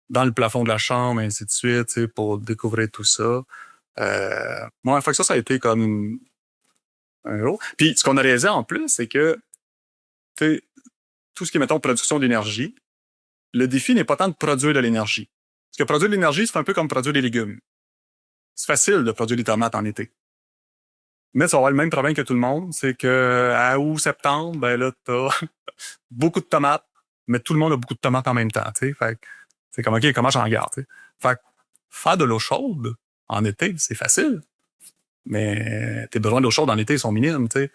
dans le plafond de la chambre, ainsi de suite, pour découvrir tout ça. Fait que ça a été comme un gros. Puis ce qu'on a réalisé en plus, c'est que tout ce qui est, mettons, production d'énergie, le défi n'est pas tant de produire de l'énergie. Parce que produire de l'énergie, c'est un peu comme produire des légumes. C'est facile de produire des tomates en été. Mais ça va avoir le même problème que tout le monde, c'est que à août, septembre, ben là, t'as beaucoup de tomates, mais tout le monde a beaucoup de tomates en même temps, tu sais. Fait que c'est comme, OK, comment j'en garde, tu sais. Fait que faire de l'eau chaude en été, c'est facile. Mais tes besoins d'eau chaude en été sont minimes, tu sais.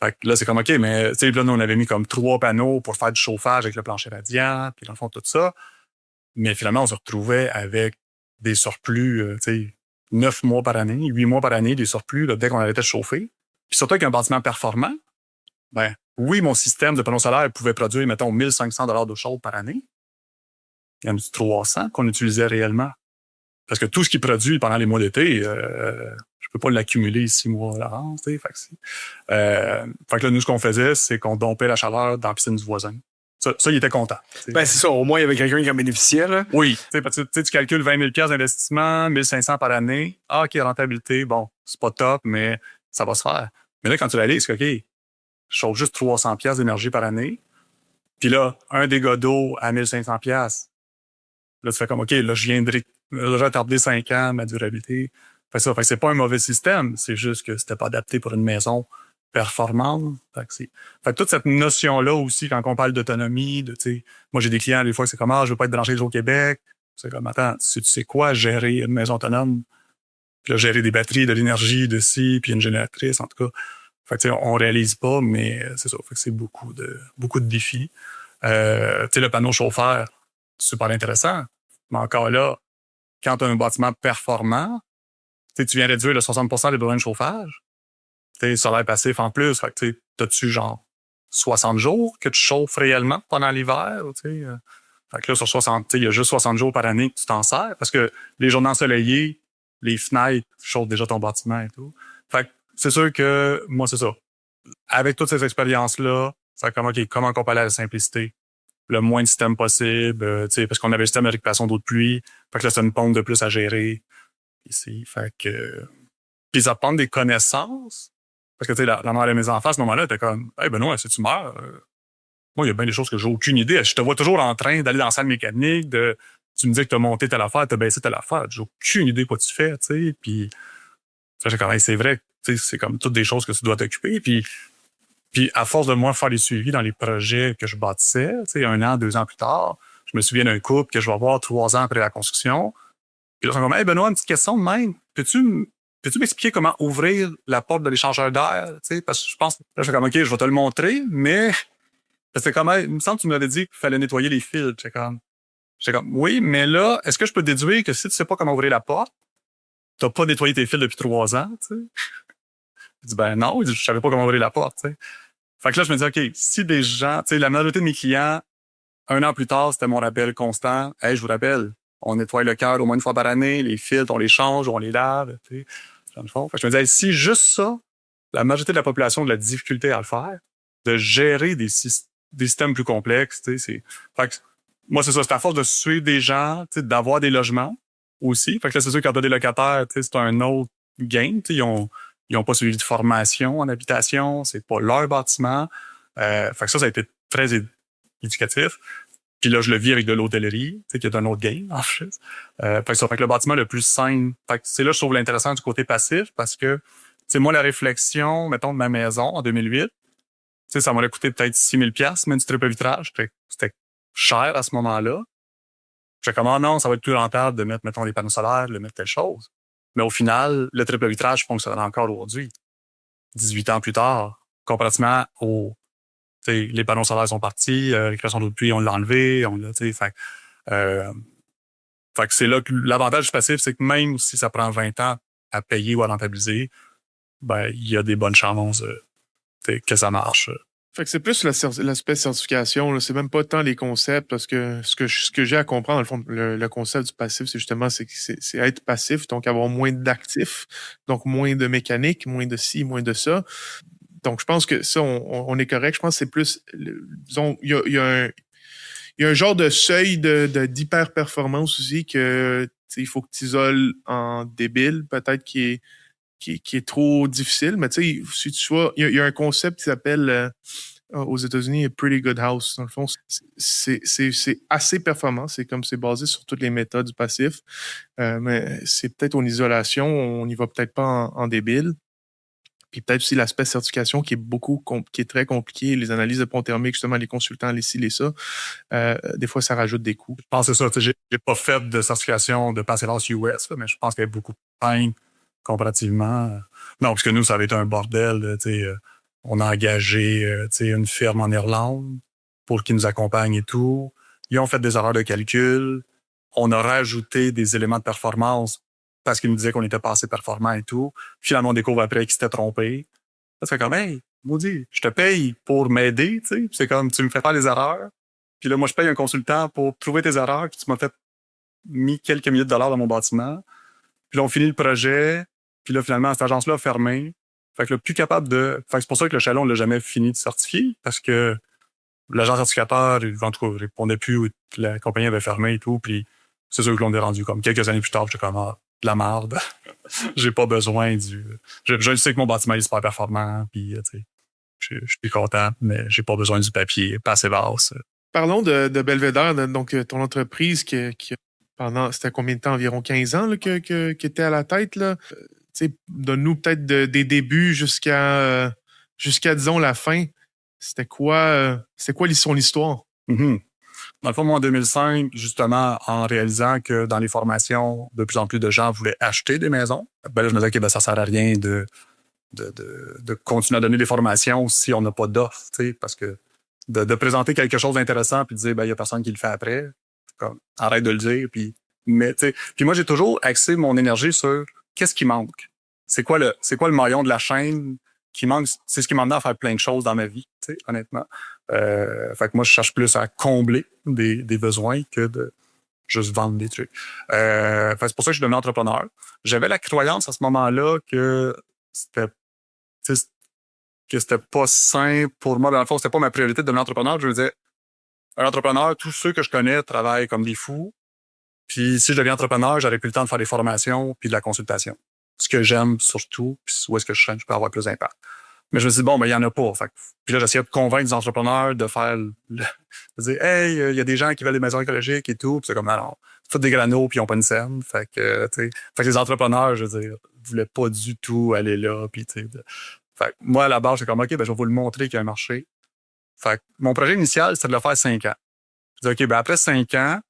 Fait que là, c'est comme, OK, mais, tu sais, là, nous, on avait mis comme 3 panneaux pour faire du chauffage avec le plancher radiant, puis dans le fond, tout ça. Mais finalement, on se retrouvait avec des surplus, tu sais, 9 mois par année, 8 mois par année, des surplus, là, dès qu'on arrêtait de chauffer. Puis surtout avec un bâtiment performant, ben, oui, mon système de panneaux solaires pouvait produire, mettons, 1500 $ d'eau chaude par année. Il y en a du 300 qu'on utilisait réellement. Parce que tout ce qui produit pendant les mois d'été, je peux pas l'accumuler 6 mois à l'avance, tu sais. Fait que là, nous, ce qu'on faisait, c'est qu'on dompait la chaleur dans la piscine du voisin. Ça, il était content. T'sais. Ben, c'est ça. Au moins, il y avait quelqu'un qui en bénéficiait, là. Oui. Parce que tu calcules 20 000 $ d'investissement, 1500 par année. Ah, OK, rentabilité. Bon, c'est pas top, mais ça va se faire. Mais là, quand tu réalises que, OK, je chauffe juste 300 $ d'énergie par année, Puis là, un dégât d'eau à 1500$. Là, tu fais comme, OK, là, je viens de retarder 5 ans ma durabilité. Fait que c'est pas un mauvais système. C'est juste que c'était pas adapté pour une maison performante. Fait que toute cette notion-là aussi, quand on parle d'autonomie, tu sais, moi, j'ai des clients, des fois, c'est comme, je veux pas être branché au Québec. C'est comme, attends, tu sais quoi, gérer une maison autonome? Puis là, gérer des batteries, de l'énergie, de ci, puis une génératrice, en tout cas. Fait que, tu sais, on réalise pas, mais c'est ça. Fait que c'est beaucoup de défis. Tu sais, le panneau chauffeur, super intéressant. Mais encore là, quand tu as un bâtiment performant, tu viens réduire de 60% des besoins de chauffage. Tu solaire passif en plus. Fait que, t'as-tu genre 60 jours que tu chauffes réellement pendant l'hiver? Fait que là, sur 60, il y a juste 60 jours par année que tu t'en sers parce que les journées ensoleillées, les fenêtres chauffent déjà ton bâtiment et tout. Fait que c'est sûr que moi, c'est ça. Avec toutes ces expériences-là, c'est comme, OK, comment on peut aller à la simplicité? Le moins de systèmes possible, parce qu'on avait le système de récupération d'eau de pluie. Fait que là, c'est une pompe de plus à gérer ici. Fait que... Puis ça prend des connaissances. Parce que, tu sais, la mère de mes enfants, à ce moment-là, était comme, hey, Benoît, si tu meurs, moi, il y a bien des choses que j'ai aucune idée. Je te vois toujours en train d'aller dans la salle mécanique, tu me dis que t'as monté telle affaire, t'as baissé telle affaire. J'ai aucune idée de quoi tu fais, tu sais. Puis, j'ai comme, hey, c'est vrai, tu sais, c'est comme toutes des choses que tu dois t'occuper. Puis, à force de moi faire les suivis dans les projets que je bâtissais, tu sais, 1 an, 2 ans plus tard, je me souviens d'un couple que je vais voir 3 ans après la construction. Puis là, ils sont comme, hey, Benoît, une petite question de même. Peux-tu m'expliquer comment ouvrir la porte de l'échangeur d'air? Tu sais, parce que je pense, là, je fais comme, OK, je vais te le montrer, mais c'est comme, hey, il me semble que tu m'avais dit qu'il fallait nettoyer les fils. J'étais comme, oui, mais là, est-ce que je peux déduire que si tu sais pas comment ouvrir la porte, t'as pas nettoyé tes fils depuis 3 ans, tu sais? Je dis, ben non, je savais pas comment ouvrir la porte, tu sais. Fait que là, je me dis, OK, si des gens, tu sais, la majorité de mes clients, 1 an plus tard, c'était mon rappel constant. Hey, je vous rappelle, on nettoie le cœur au moins 1 fois par année, les fils, on les change, on les lave, tu sais. Dans le fond. Fait que je me disais, si juste ça, la majorité de la population a de la difficulté à le faire, de gérer des systèmes plus complexes, tu sais, fait que, moi, c'est ça, c'est à force de suivre des gens, tu sais, d'avoir des logements aussi. Fait que là, c'est sûr, quand t'as des locataires, tu sais, c'est un autre game, tu sais, ils ont pas suivi de formation en habitation, c'est pas leur bâtiment. Fait que ça a été très éducatif. Puis là, je le vis avec de l'hôtellerie, tu sais, qui est un autre game, en fait. Fait que ça fait que le bâtiment le plus simple. Fait que c'est là, je trouve l'intéressant du côté passif parce que, tu sais, moi, la réflexion, mettons, de ma maison en 2008, tu sais, ça m'aurait coûté peut-être 6 000$, mais du triple vitrage. C'était cher à ce moment-là. J'étais comme, non, ça va être plus rentable de mettre, mettons, des panneaux solaires, de mettre telle chose. Mais au final, le triple vitrage fonctionne encore aujourd'hui, 18 ans plus tard, comparativement au... T'sais, les panneaux solaires sont partis, récupération d'eau de pluie, on l'a enlevé, fait que c'est là que l'avantage du passif, c'est que même si ça prend 20 ans à payer ou à rentabiliser, ben, il y a des bonnes chances que ça marche. Fait que c'est plus l'aspect certification, là. C'est même pas tant les concepts, parce que ce que j'ai à comprendre, dans le fond, le concept du passif, c'est justement c'est être passif, donc avoir moins d'actifs, donc moins de mécanique, moins de ci, moins de ça. Donc, je pense que ça, on est correct. Je pense que c'est plus, disons, il y a un genre de seuil d'hyper-performance aussi que il faut que tu isoles en débile, peut-être qui est trop difficile. Mais tu sais, si tu vois, il y a un concept qui s'appelle aux États-Unis Pretty Good House. Dans le fond, c'est assez performant. C'est basé sur toutes les méthodes du passif. Mais c'est peut-être en isolation, on n'y va peut-être pas en débile. Puis peut-être aussi l'aspect certification qui est très compliqué, les analyses de pont thermique, justement, les consultants, les ci, les ça. Des fois, ça rajoute des coûts. Je pense que c'est ça. J'ai pas fait de certification de Passivhaus US, là, mais je pense qu'il y a beaucoup de peine comparativement. Non, parce que nous, ça avait été un bordel. On a engagé une firme en Irlande pour qu'ils nous accompagnent et tout. Ils ont fait des erreurs de calcul. On a rajouté des éléments de performance parce qu'ils nous disaient qu'on était pas assez performant et tout. Finalement, on découvre après qu'ils s'étaient trompés. Ça fait comme, hey, maudit, je te paye pour m'aider, tu sais. C'est comme, tu me fais faire des erreurs. Puis là, moi, je paye un consultant pour trouver tes erreurs, puis tu m'as fait mis quelques milliers de dollars dans mon bâtiment. Puis là, on finit le projet. Puis là, finalement, cette agence-là a fermé. Fait que là, plus capable de... Fait que c'est pour ça que le chalet, on l'a jamais fini de certifier, parce que l'agent certificateur, en tout cas, répondait plus, la compagnie avait fermé et tout, puis c'est sûr que l'on est rendu comme quelques années plus tard, j'étais comme, de la merde. J'ai pas besoin je sais que mon bâtiment est super performant, puis tu sais, je suis content, mais j'ai pas besoin du papier Passivhaus. Parlons de Belvédère, donc ton entreprise qui pendant, c'était combien de temps? Environ 15 ans là, que était à la tête, là. Donne-nous peut-être des débuts jusqu'à, disons, la fin. C'était quoi son histoire? Mhm. Dans le fond, moi, en 2005, justement, en réalisant que dans les formations, de plus en plus de gens voulaient acheter des maisons, ben là, je me disais, OK, ben, ça sert à rien de continuer à donner des formations si on n'a pas d'offre, tu sais, parce que de présenter quelque chose d'intéressant puis de dire, ben, il y a personne qui le fait après, comme, arrête de le dire, mais, tu sais, puis moi, j'ai toujours axé mon énergie sur qu'est-ce qui manque. C'est quoi le maillon de la chaîne qui manque? C'est ce qui m'a amené à faire plein de choses dans ma vie, tu sais, honnêtement. Fait que moi, je cherche plus à combler des besoins que de juste vendre des trucs. C'est pour ça que je suis devenu entrepreneur. J'avais la croyance à ce moment-là que c'était que c'était pas sain pour moi. Dans le fond, c'était pas ma priorité de devenir entrepreneur. Je me disais, un entrepreneur, tous ceux que je connais travaillent comme des fous. Puis si je deviens entrepreneur, j'aurais plus le temps de faire des formations puis de la consultation. Ce que j'aime surtout, puis où est-ce que je peux avoir plus d'impact. Mais je me suis dit, bon, ben, il y en a pas. Puis là, j'essayais de convaincre des entrepreneurs de faire de dire, hey, il y a des gens qui veulent des maisons écologiques et tout. Puis c'est comme, non, c'est des granos puis ils ont pas une scène. Fait que les entrepreneurs, je veux dire, voulaient pas du tout aller là. Puis, fait que moi, à la base, c'est comme, OK, ben, je vais vous le montrer qu'il y a un marché. Fait que mon projet initial, c'était de le faire 5 ans. Je dis, OK, ben, après 5 ans,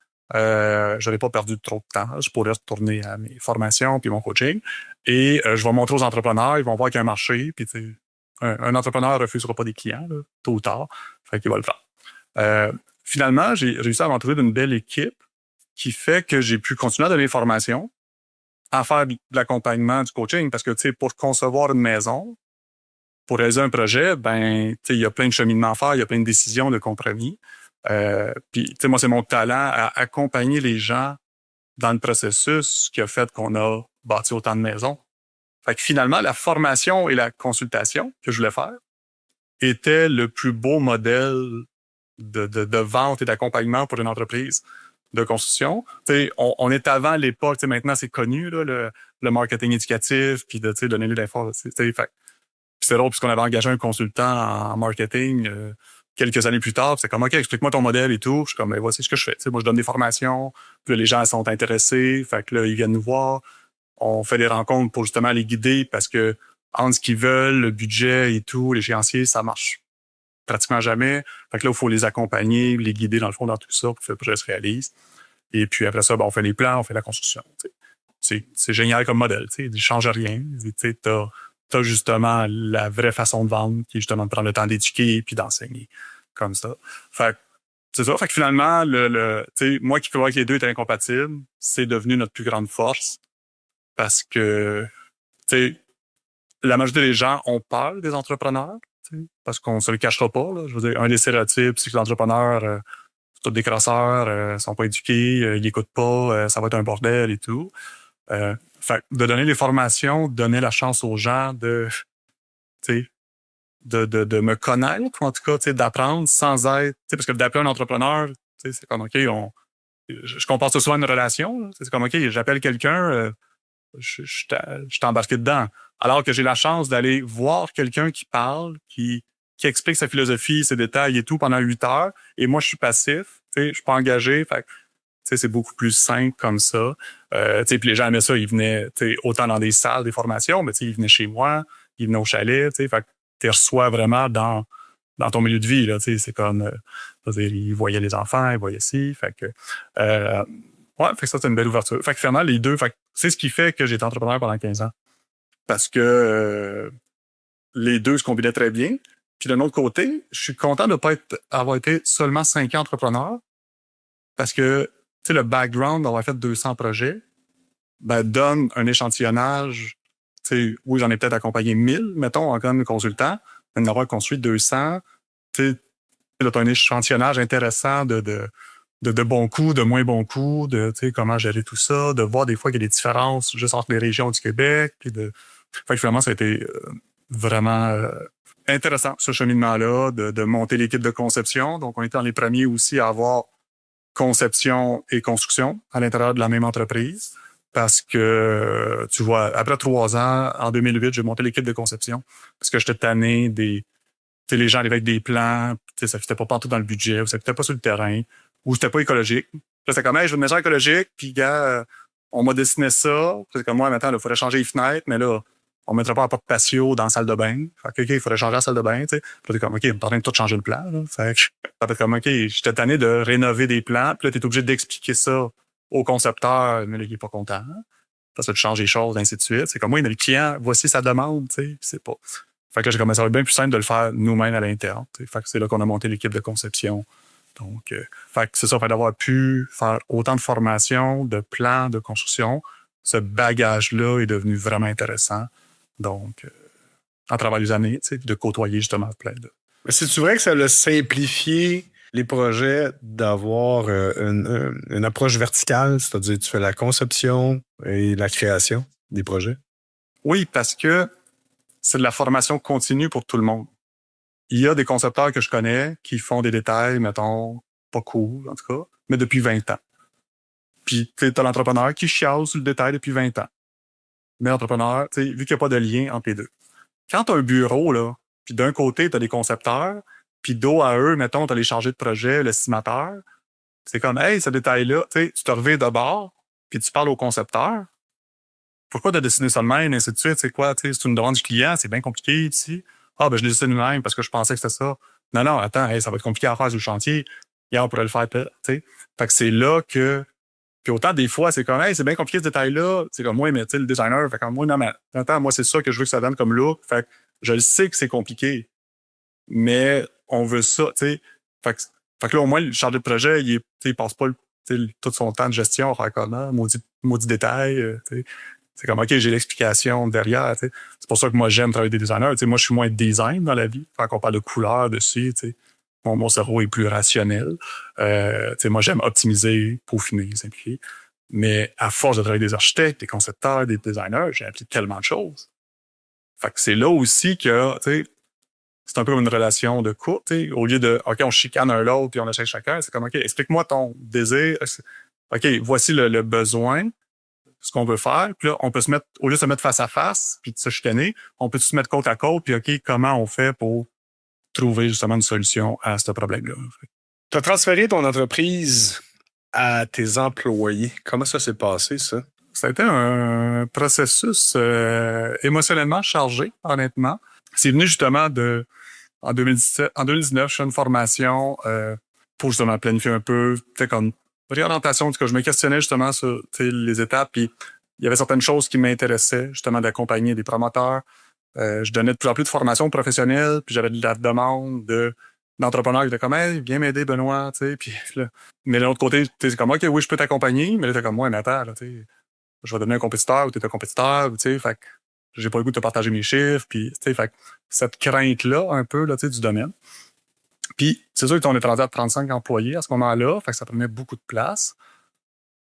j'aurais pas perdu trop de temps. Je pourrais retourner à mes formations puis mon coaching. Et je vais montrer aux entrepreneurs, ils vont voir qu'il y a un marché. Puis, un entrepreneur ne refusera pas des clients, là, tôt ou tard. Fait qu'il va le faire. Finalement, j'ai réussi à m'entourer d'une belle équipe qui fait que j'ai pu continuer à donner des formations, à faire de l'accompagnement, du coaching. Parce que, pour concevoir une maison, pour réaliser un projet, ben, il y a plein de cheminements à faire, il y a plein de décisions, de compromis. Puis, moi, c'est mon talent à accompagner les gens dans le processus qui a fait qu'on a bâti autant de maisons. Fait que finalement, la formation et la consultation que je voulais faire était le plus beau modèle de vente et d'accompagnement pour une entreprise de construction. On est avant l'époque, maintenant c'est connu, là, le marketing éducatif, puis de donner de l'information. C'est drôle puisqu'on avait engagé un consultant en marketing quelques années plus tard. C'est comme, OK, explique-moi ton modèle et tout. Je suis comme, ben, voici ce que je fais. Moi, je donne des formations, puis là, les gens sont intéressés. Fait que là, ils viennent nous voir. On fait des rencontres pour justement les guider parce que entre ce qu'ils veulent, le budget et tout, l'échéancier, ça marche pratiquement jamais. Fait que là, il faut les accompagner, les guider dans le fond dans tout ça pour que le projet se réalise. Et puis après ça, on fait les plans, on fait la construction. C'est génial comme modèle. Il ne change rien. T'as justement la vraie façon de vendre qui est justement de prendre le temps d'éduquer puis d'enseigner comme ça. Fait que c'est ça. Fait que finalement, moi qui croyais que les deux étaient incompatibles, c'est devenu notre plus grande force. Parce que, la majorité des gens ont peur des entrepreneurs, parce qu'on se le cachera pas, là. Je veux dire, un des stéréotypes, c'est que les entrepreneurs, c'est tous des crasseurs, sont pas éduqués, ils écoutent pas, ça va être un bordel et tout. Fait de donner les formations, donner la chance aux gens de me connaître, en tout cas, d'apprendre sans être, parce que d'appeler un entrepreneur, c'est comme, OK, je compare ça souvent à une relation, là. C'est comme, OK, j'appelle quelqu'un, je suis embarqué dedans. Alors que j'ai la chance d'aller voir quelqu'un qui parle, qui explique sa philosophie, ses détails et tout pendant 8 heures. Et moi, je suis passif, je suis pas engagé. Fait c'est beaucoup plus simple comme ça. Puis les gens aimaient ça. Ils venaient autant dans des salles, des formations, mais ils venaient chez moi, ils venaient au chalet. Fait que tu les reçois vraiment dans ton milieu de vie. Là, c'est comme, ils voyaient les enfants, ils voyaient ci. Fait que... ouais, fait que ça, c'est une belle ouverture. Fait que finalement, les deux, c'est ce qui fait que j'ai été entrepreneur pendant 15 ans. Parce que les deux se combinaient très bien. Puis d'un autre côté, je suis content de ne pas avoir été seulement 5 ans entrepreneur. Parce que, le background d'avoir fait 200 projets, donne un échantillonnage. Oui, j'en ai peut-être accompagné 1000, mettons, en comme consultant, mais d'en avoir construit 200. Tu as un échantillonnage intéressant de bons coups, de moins bons coups, de comment gérer tout ça, de voir des fois qu'il y a des différences juste entre les régions du Québec. Fait que finalement, ça a été vraiment intéressant, ce cheminement-là, de monter l'équipe de conception. Donc, on était dans les premiers aussi à avoir conception et construction à l'intérieur de la même entreprise. Parce que, tu vois, après 3 ans, en 2008, j'ai monté l'équipe de conception parce que j'étais tanné des les gens arrivaient avec des plans, ça ne fitait pas partout dans le budget, ou ça ne fitait pas sur le terrain, ou c'était pas écologique. Là, c'est comme, hey, je veux une maison écologique, puis gars, on m'a dessiné ça. C'est comme, moi, maintenant, il faudrait changer les fenêtres, mais là, on ne mettrait pas un porte patio dans la salle de bain. Fait que, OK, il faudrait changer la salle de bain, tu sais. Puis là, t'es comme, OK, on est en train de tout changer le plan, là. Fait que, ça fait comme, OK, j'étais tanné de rénover des plans, puis là, t'es obligé d'expliquer ça au concepteur, mais là, il est pas content. Parce que tu changes les choses, ainsi de suite. C'est comme, moi, le client, voici sa demande, tu sais, c'est pas. Fait que là, j'ai commencé à être bien plus simple de le faire nous-mêmes à l'interne. Fait que c'est là qu'on a monté l'équipe de conception. Donc, fait que c'est ça, fait d'avoir pu faire autant de formations, de plans de construction, ce bagage-là est devenu vraiment intéressant. Donc, à travers les années, de côtoyer justement plein de... Mais c'est-tu vrai que ça a simplifié les projets d'avoir une approche verticale, c'est-à-dire tu fais la conception et la création des projets? Oui, parce que c'est de la formation continue pour tout le monde. Il y a des concepteurs que je connais qui font des détails, mettons, pas cool, en tout cas, mais depuis 20 ans. Puis, tu as l'entrepreneur qui chiale sur le détail depuis 20 ans. Mais l'entrepreneur, vu qu'il n'y a pas de lien entre les deux. Quand tu as un bureau, là, puis d'un côté, tu as des concepteurs, puis dos à eux, mettons, tu as les chargés de projet, l'estimateur, c'est comme, hey, ce détail-là, tu te reviens de bord, puis tu parles au concepteur. Pourquoi tu as dessiné ça de même, et ainsi de suite? C'est quoi? C'est une demande du client, c'est bien compliqué ici. Ah, ben je l'ai dessiné de même parce que je pensais que c'était ça. Non, non, attends, hey, ça va être compliqué à faire sur le chantier. Hier, on pourrait le faire, tu sais. Fait que c'est là que. Puis autant des fois, c'est comme, hey, c'est bien compliqué ce détail-là. C'est comme moi, mais tu sais, le designer, fait comme moi, non, mais attends, moi, c'est ça que je veux que ça donne comme look. Fait que je le sais que c'est compliqué. Mais on veut ça, tu sais. Fait que là, au moins, le chargé de projet, il passe pas tout son temps de gestion à faire comment, maudit détail, tu sais. C'est comme, OK, j'ai l'explication derrière. T'sais. C'est pour ça que moi, j'aime travailler avec des designers. T'sais, moi, je suis moins design dans la vie. Quand on parle de couleurs dessus, mon cerveau est plus rationnel. Moi, j'aime optimiser, peaufiner, simplifier. Mais à force de travailler avec des architectes, des concepteurs, des designers, j'ai appris tellement de choses. Fait que c'est là aussi que c'est un peu une relation de couple. Au lieu de, OK, on chicane un l'autre puis on achète chacun, c'est comme, OK, explique-moi ton désir. OK, voici le besoin. Ce qu'on veut faire. Puis là, on peut se mettre, au lieu de se mettre face à face, puis de se chicaner, on peut se mettre côte à côte, puis OK, comment on fait pour trouver justement une solution à ce problème-là. Tu as transféré ton entreprise à tes employés. Comment ça s'est passé, ça? Ça a été un processus émotionnellement chargé, honnêtement. C'est venu justement en 2017, en 2019, je fais une formation pour justement planifier un peu, peut-être comme réorientation, en tout cas, je me questionnais justement sur les étapes, puis il y avait certaines choses qui m'intéressaient, justement, d'accompagner des promoteurs. Je donnais de plus en plus de formations professionnelles, puis j'avais de la demande d'entrepreneurs qui étaient comme, hey, viens m'aider, Benoît, tu sais, puis là. Mais de l'autre côté, c'est comme, OK, oui, je peux t'accompagner, mais là, t'es comme, moi, mais attends, là, tu sais, je vais devenir un compétiteur ou t'es un compétiteur, tu sais, fait que j'ai pas le goût de te partager mes chiffres, puis, tu sais, fait que cette crainte-là, un peu, là, tu sais, du domaine. Puis, c'est sûr qu'on est rendu à 35 employés à ce moment-là, fait que ça prenait beaucoup de place.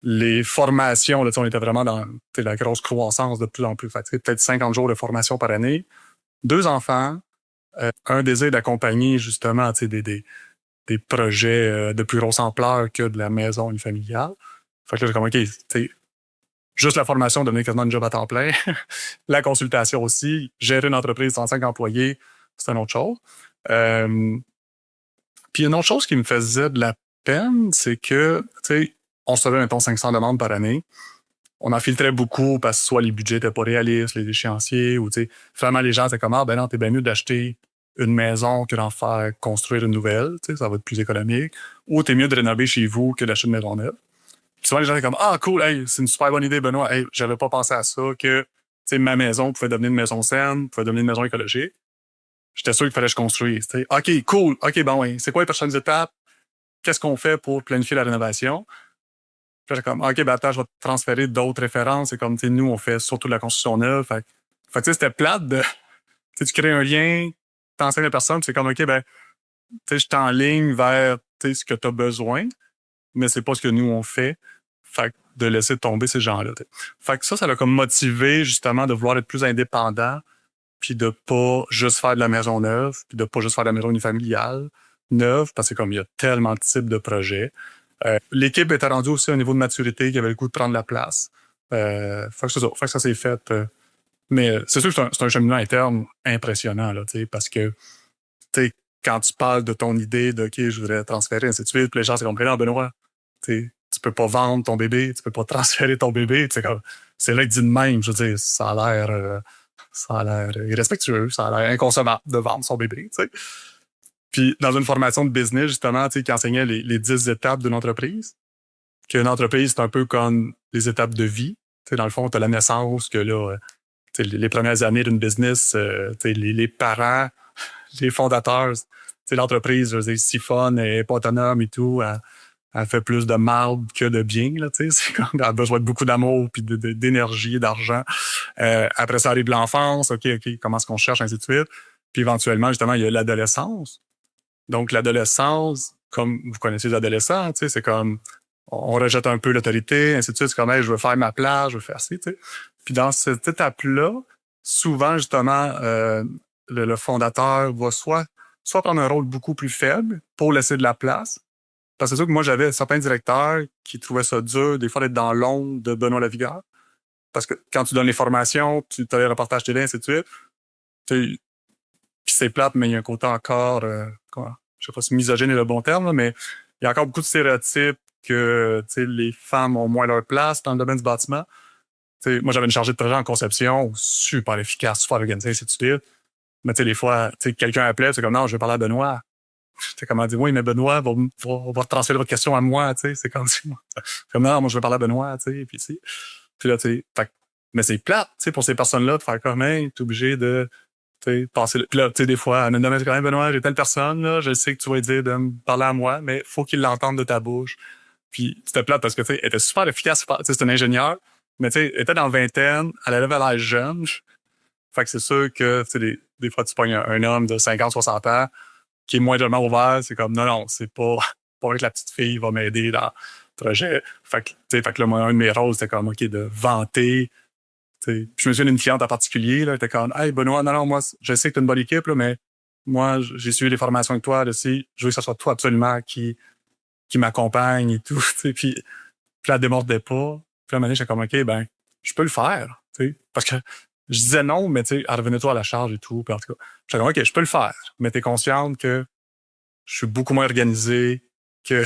Les formations, là, on était vraiment dans la grosse croissance de plus en plus. Fait peut-être 50 jours de formation par année. 2 enfants, un désir d'accompagner justement des projets de plus grosse ampleur que de la maison unifamiliale. Fait que là, j'ai comme, OK, juste la formation devenait quasiment une job à temps plein. La consultation aussi. Gérer une entreprise de 35 employés, c'est une autre chose. Puis une autre chose qui me faisait de la peine, c'est que, tu sais, on se faisait, mettons, 500 demandes par année. On en filtrait beaucoup parce que soit les budgets étaient pas réalistes, les échéanciers, ou, tu sais, finalement, les gens étaient comme, ah, ben non, t'es bien mieux d'acheter une maison que d'en faire construire une nouvelle, tu sais, ça va être plus économique. Ou t'es mieux de rénover chez vous que d'acheter une maison neuve. Puis souvent, les gens étaient comme, ah, cool, hey, c'est une super bonne idée, Benoît. Hey, j'avais pas pensé à ça, que, tu sais, ma maison pouvait devenir une maison saine, pouvait devenir une maison écologique. J'étais sûr qu'il fallait que je construise. T'sais. OK, cool. OK, bon, oui. C'est quoi les prochaines étapes? Qu'est-ce qu'on fait pour planifier la rénovation? Puis là, j'ai comme, OK, ben attends, je vais te transférer d'autres références. C'est comme, tu sais, nous, on fait surtout de la construction neuve. Fait tu sais, c'était plate de, tu crées un lien, t'enseignes la personne, puis c'est comme, OK, ben, tu sais, je t'enligne vers, tu sais, ce que tu as besoin, mais c'est pas ce que nous, on fait. Fait que de laisser tomber ces gens-là. T'sais. Fait que ça l'a comme motivé, justement, de vouloir être plus indépendant, puis de pas juste faire de la maison neuve, puis de pas juste faire de la maison unifamiliale neuve, parce que comme il y a tellement de types de projets. L'équipe était rendue aussi à un niveau de maturité qui avait le goût de prendre la place. Fait que c'est ça. Fait que ça s'est fait. Mais c'est sûr que c'est un cheminement interne impressionnant, là, parce que tu sais, quand tu parles de ton idée de OK, je voudrais transférer, ainsi de suite, puis les gens, c'est comme, non, Benoît, tu peux pas vendre ton bébé, tu peux pas transférer ton bébé. C'est là qu'il dit de même. Je veux dire, ça a l'air irrespectueux, ça a l'air inconcevable de vendre son bébé. T'sais. Puis dans une formation de business, justement, qui enseignait les 10 étapes d'une entreprise, qu'une entreprise, c'est un peu comme les étapes de vie. T'sais, dans le fond, tu as la naissance, que là, les premières années d'une business, les parents, les fondateurs, l'entreprise, je veux dire, siphonne, elle est pas autonome et tout. Elle fait plus de mal que de bien, là, tu sais. C'est comme, elle a besoin de beaucoup d'amour puis d'énergie, d'argent. Après ça arrive l'enfance. OK, comment est-ce qu'on cherche, ainsi de suite. Puis éventuellement, justement, il y a l'adolescence. Donc, l'adolescence, comme vous connaissez les adolescents, tu sais, c'est comme, on rejette un peu l'autorité, ainsi de suite. C'est comme, hey, je veux faire ma place, je veux faire ci, tu sais. Puis dans cette étape-là, souvent, justement, le fondateur va soit prendre un rôle beaucoup plus faible pour laisser de la place. Parce que c'est sûr que moi, j'avais certains directeurs qui trouvaient ça dur, des fois, d'être dans l'ombre de Benoît Lavigueur. Parce que quand tu donnes les formations, tu as les reportages télé, ainsi de suite. Puis c'est plate, mais il y a un côté encore, je sais pas si misogyne est le bon terme, là, mais il y a encore beaucoup de stéréotypes que les femmes ont moins leur place dans le domaine du bâtiment. Moi, j'avais une chargée de projet en conception, super efficace, super organisée, ainsi de suite. Mais des fois, quelqu'un appelait, c'est comme, non, je vais parler à Benoît. J'étais comme, dit, oui, mais Benoît va transférer votre question à moi, tu sais. C'est comme, non, moi, je vais parler à Benoît, tu sais. Puis là, tu sais, mais c'est plate, tu sais, pour ces personnes-là, de faire comme, hey, t'es obligé de, tu sais, passer. Puis là, tu sais, des fois, elle me demande quand même, Benoît, j'ai telle personne, là, je sais que tu vas dire de me parler à moi, mais faut qu'il l'entende de ta bouche. Puis c'était plate parce que, tu sais, elle était super efficace, tu sais, c'est une ingénieure, mais tu sais, elle était dans la vingtaine, elle avait l'air jeune. Fait que c'est sûr que, tu sais, des fois, tu pognes un homme de 50, 60 ans, qui est moindrement ouvert, c'est comme non, c'est pas vrai que la petite fille va m'aider dans le projet. Fait que là, moi, un de mes rôles, c'était comme OK, de vanter. T'sais. Je me souviens d'une cliente en particulier, là, elle était comme hey Benoît, non, moi, je sais que t'as une bonne équipe, là, mais moi, j'ai suivi les formations avec toi, là, si je veux que ce soit toi absolument qui m'accompagne et tout. Puis elle démordait pas. Puis à un moment donné, j'étais comme OK, ben, je peux le faire. Parce que je disais non, mais tu sais, elle revenait toi à la charge et tout. Puis en tout cas, j'étais comme, OK, je peux le faire. Mais t'es consciente que je suis beaucoup moins organisé que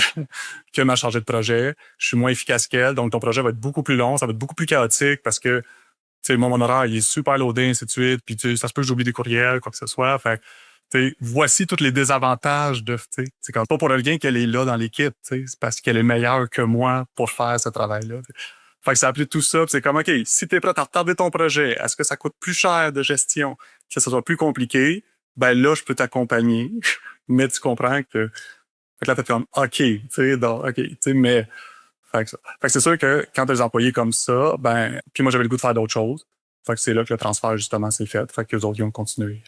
ma chargée de projet. Je suis moins efficace qu'elle. Donc, ton projet va être beaucoup plus long. Ça va être beaucoup plus chaotique parce que, tu sais, mon horaire, il est super loadé, ainsi de suite. Puis, tu sais, ça se peut que j'oublie des courriels, quoi que ce soit. Fait tu sais, voici tous les désavantages de, tu sais, c'est comme pas pour rien qu'elle est là dans l'équipe, tu sais. C'est parce qu'elle est meilleure que moi pour faire ce travail-là. T'sais. Fait que ça a appelé tout ça, c'est comme, OK, si t'es prêt à retarder ton projet, est-ce que ça coûte plus cher de gestion, que ça soit plus compliqué? Ben là, je peux t'accompagner, mais tu comprends que... Fait que là, t'es comme, OK, tu sais, donc, OK, tu sais, mais... Fait que c'est sûr que quand t'as des employés comme ça, ben... Puis moi, j'avais le goût de faire d'autres choses. Fait que c'est là que le transfert, justement, s'est fait. Fait que les autres, ils ont continué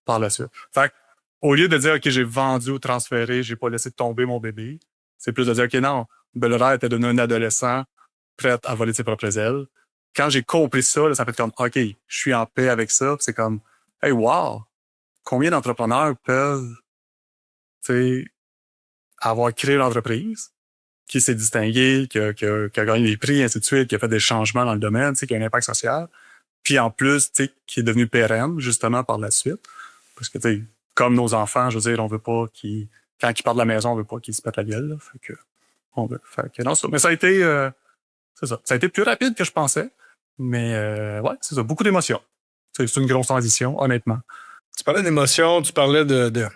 par la suite. Fait que, au lieu de dire, OK, j'ai vendu ou transféré, j'ai pas laissé tomber mon bébé, c'est plus de dire, OK, non, Benoît était devenu un adolescent prête à voler de ses propres ailes. Quand j'ai compris ça, là, ça fait comme, OK, je suis en paix avec ça. C'est comme, hey, wow, combien d'entrepreneurs peuvent, tu sais, avoir créé l'entreprise, qui s'est distingué, qui a gagné des prix, ainsi de suite, qui a fait des changements dans le domaine, tu sais, qui a un impact social. Puis en plus, tu sais, qui est devenu pérenne, justement, par la suite. Parce que, tu sais, comme nos enfants, je veux dire, on veut pas qu'ils, quand ils partent de la maison, on veut pas qu'ils se pètent la gueule, là. Fait que, non, ça. Mais ça a été, c'est ça. Ça a été plus rapide que je pensais. Mais ouais, c'est ça. Beaucoup d'émotions. C'est une grosse transition, honnêtement. Tu parlais d'émotions, tu parlais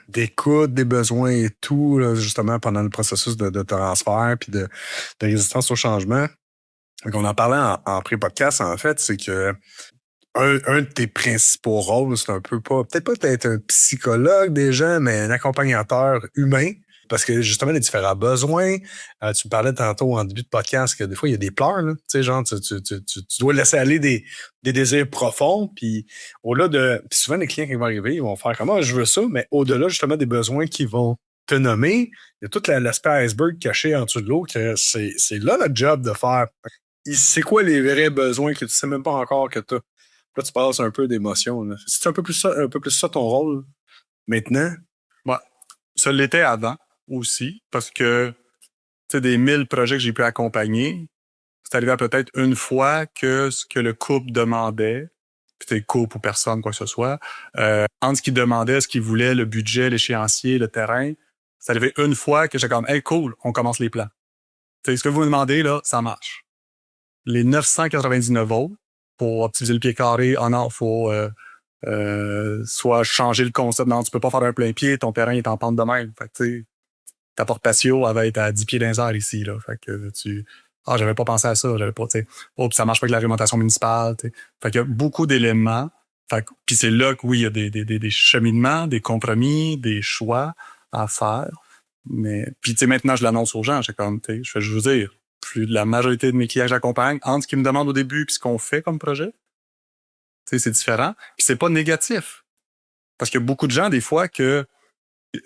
d'écoute, des besoins et tout, là, justement, pendant le processus de transfert puis de résistance au changement. Donc, on en parlait en pré-podcast, en fait, c'est que un de tes principaux rôles, c'est un peu peut-être pas d'être un psychologue déjà, mais un accompagnateur humain. Parce que justement, les différents besoins, tu me parlais tantôt en début de podcast que des fois, il y a des pleurs, là. Tu sais, genre, tu dois laisser aller des désirs profonds, puis au-delà de... Puis souvent, les clients qui vont arriver, ils vont faire comme, ah, je veux ça, mais au-delà, justement, des besoins qu'ils vont te nommer, il y a tout l'aspect iceberg caché en dessous de l'eau, que c'est là notre job de faire. C'est quoi les vrais besoins que tu sais même pas encore que tu as? Là, tu passes un peu d'émotion, là. C'est un peu plus ça ton rôle maintenant? Ouais. Ça l'était avant aussi, parce que, tu sais, des 1000 projets que j'ai pu accompagner, c'est arrivé à peut-être une fois que ce que le couple demandait puis t'es couple ou personne, quoi que ce soit. Entre ce qu'ils demandaient, ce qu'ils voulaient, le budget, l'échéancier, le terrain, c'est arrivé une fois que j'étais comme, hey, cool, on commence les plans. T'sais, ce que vous me demandez, là, ça marche. Les 999 autres, pour optimiser le pied carré, non, faut soit changer le concept. Non, tu peux pas faire un plein pied, ton terrain est en pente de même. Fait que, tu sais, ta porte patio, elle va être à 10 pieds dans les airs ici, là. Fait que j'avais pas pensé à ça, j'avais pas, tu sais. Oh, puis ça marche pas avec la réglementation municipale, tu sais. Fait qu'il y a beaucoup d'éléments. Fait que, puis c'est là que, oui, il y a des cheminements, des compromis, des choix à faire. Mais, puis tu sais, maintenant, je l'annonce aux gens, j'ai comme, tu sais, je veux dire, plus de la majorité de mes clients que j'accompagne, entre ce qu'ils me demandent au début puis ce qu'on fait comme projet, tu sais, c'est différent. Puis c'est pas négatif. Parce qu'il y a beaucoup de gens, des fois, que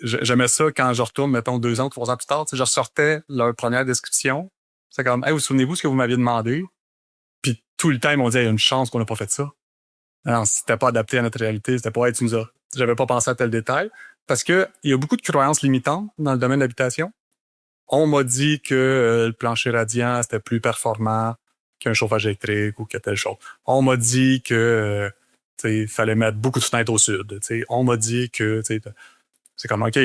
j'aimais ça quand je retourne, mettons, 2 ans, 3 ans plus tard, tu sais, je ressortais leur première description. C'est comme, hey, vous souvenez-vous ce que vous m'aviez demandé? Puis tout le temps, ils m'ont dit, il y a une chance qu'on n'a pas fait ça. Non, c'était pas adapté à notre réalité, c'était pas, hey, j'avais pas pensé à tel détail. Parce que il y a beaucoup de croyances limitantes dans le domaine de l'habitation. On m'a dit que le plancher radiant, c'était plus performant qu'un chauffage électrique ou que telle chose. On m'a dit que il fallait mettre beaucoup de fenêtres au sud. T'sais. On m'a dit que c'est comme OK,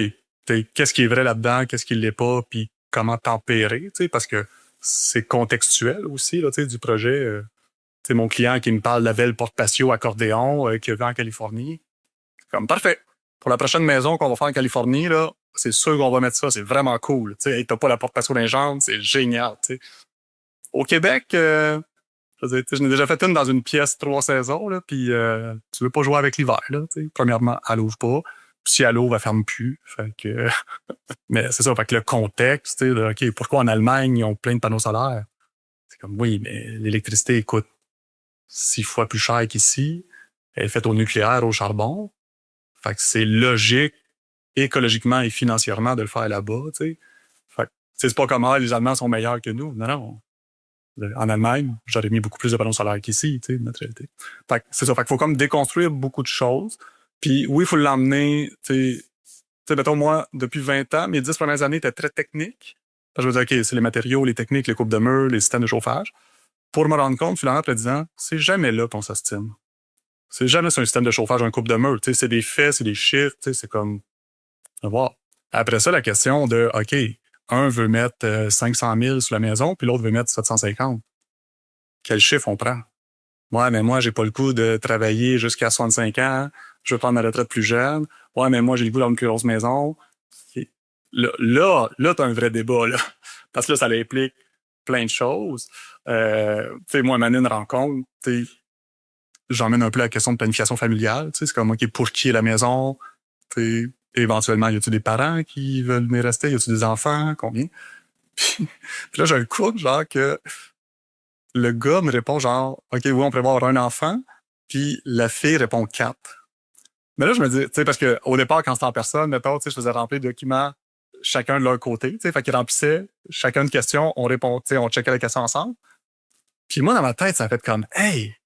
qu'est-ce qui est vrai là-dedans, qu'est-ce qui l'est pas, puis comment tempérer, parce que c'est contextuel aussi là, du projet. Mon client qui me parle de la belle porte patio accordéon qu'il a vu en Californie. C'est comme parfait. Pour la prochaine maison qu'on va faire en Californie, là, c'est sûr qu'on va mettre ça, c'est vraiment cool. Hey, t'as pas la porte patio dans les jambes, c'est génial. T'sais. Au Québec, je n'ai déjà fait une dans une pièce 3 saisons, là, puis tu veux pas jouer avec l'hiver. Là, premièrement, elle ouvre pas. Puis si elle ouvre, elle ferme plus. Fait que mais c'est ça, fait que le contexte, de, OK, pourquoi en Allemagne, ils ont plein de panneaux solaires? C'est comme, oui, mais l'électricité coûte 6 fois plus cher qu'ici. Elle est faite au nucléaire, au charbon. Fait que c'est logique, écologiquement et financièrement, de le faire là-bas, tu sais. Fait que c'est pas comme, les Allemands sont meilleurs que nous. Non. En Allemagne, j'aurais mis beaucoup plus de panneaux solaires qu'ici, tu sais, notre réalité. Fait que c'est ça. Fait qu'il faut comme déconstruire beaucoup de choses. Puis oui, il faut l'emmener, tu sais, mettons, moi, depuis 20 ans, mes 10 premières années étaient très techniques. Je me disais, OK, c'est les matériaux, les techniques, les coupes de murs, les systèmes de chauffage. Pour me rendre compte, finalement, après 10 ans, c'est jamais là qu'on s'astine. C'est jamais sur un système de chauffage, un coupe de mur. Tu sais, c'est des faits, c'est des chiffres, tu sais, c'est comme, wow. Après ça, la question de, OK, un veut mettre 500 000 sur la maison, puis l'autre veut mettre 750. Quel chiffre on prend? Ouais, mais moi, j'ai pas le coup de travailler jusqu'à 65 ans. Je veux prendre ma retraite plus jeune. Ouais, mais moi, j'ai le goût d'avoir une plus grosse maison. Là, t'as un vrai débat, là. Parce que là, ça implique plein de choses. Tu sais, moi, mener une rencontre, tu sais, j'emmène un peu la question de planification familiale. Tu sais, c'est comme, OK, pour qui est la maison? Tu sais, éventuellement, y a-tu des parents qui veulent venir rester? Y a-tu des enfants? Combien? Puis là, j'ai un couple, genre, que le gars me répond genre, OK, oui, on prévoit avoir un enfant. Puis la fille répond 4. Mais là, je me dis, tu sais, parce que au départ, quand c'était en personne, mettons, tu sais, je faisais remplir des documents chacun de leur côté, tu sais, fait qu'ils remplissaient chacun une question, on répond, tu sais, on checkait la question ensemble. Puis moi, dans ma tête, ça a fait comme, hey,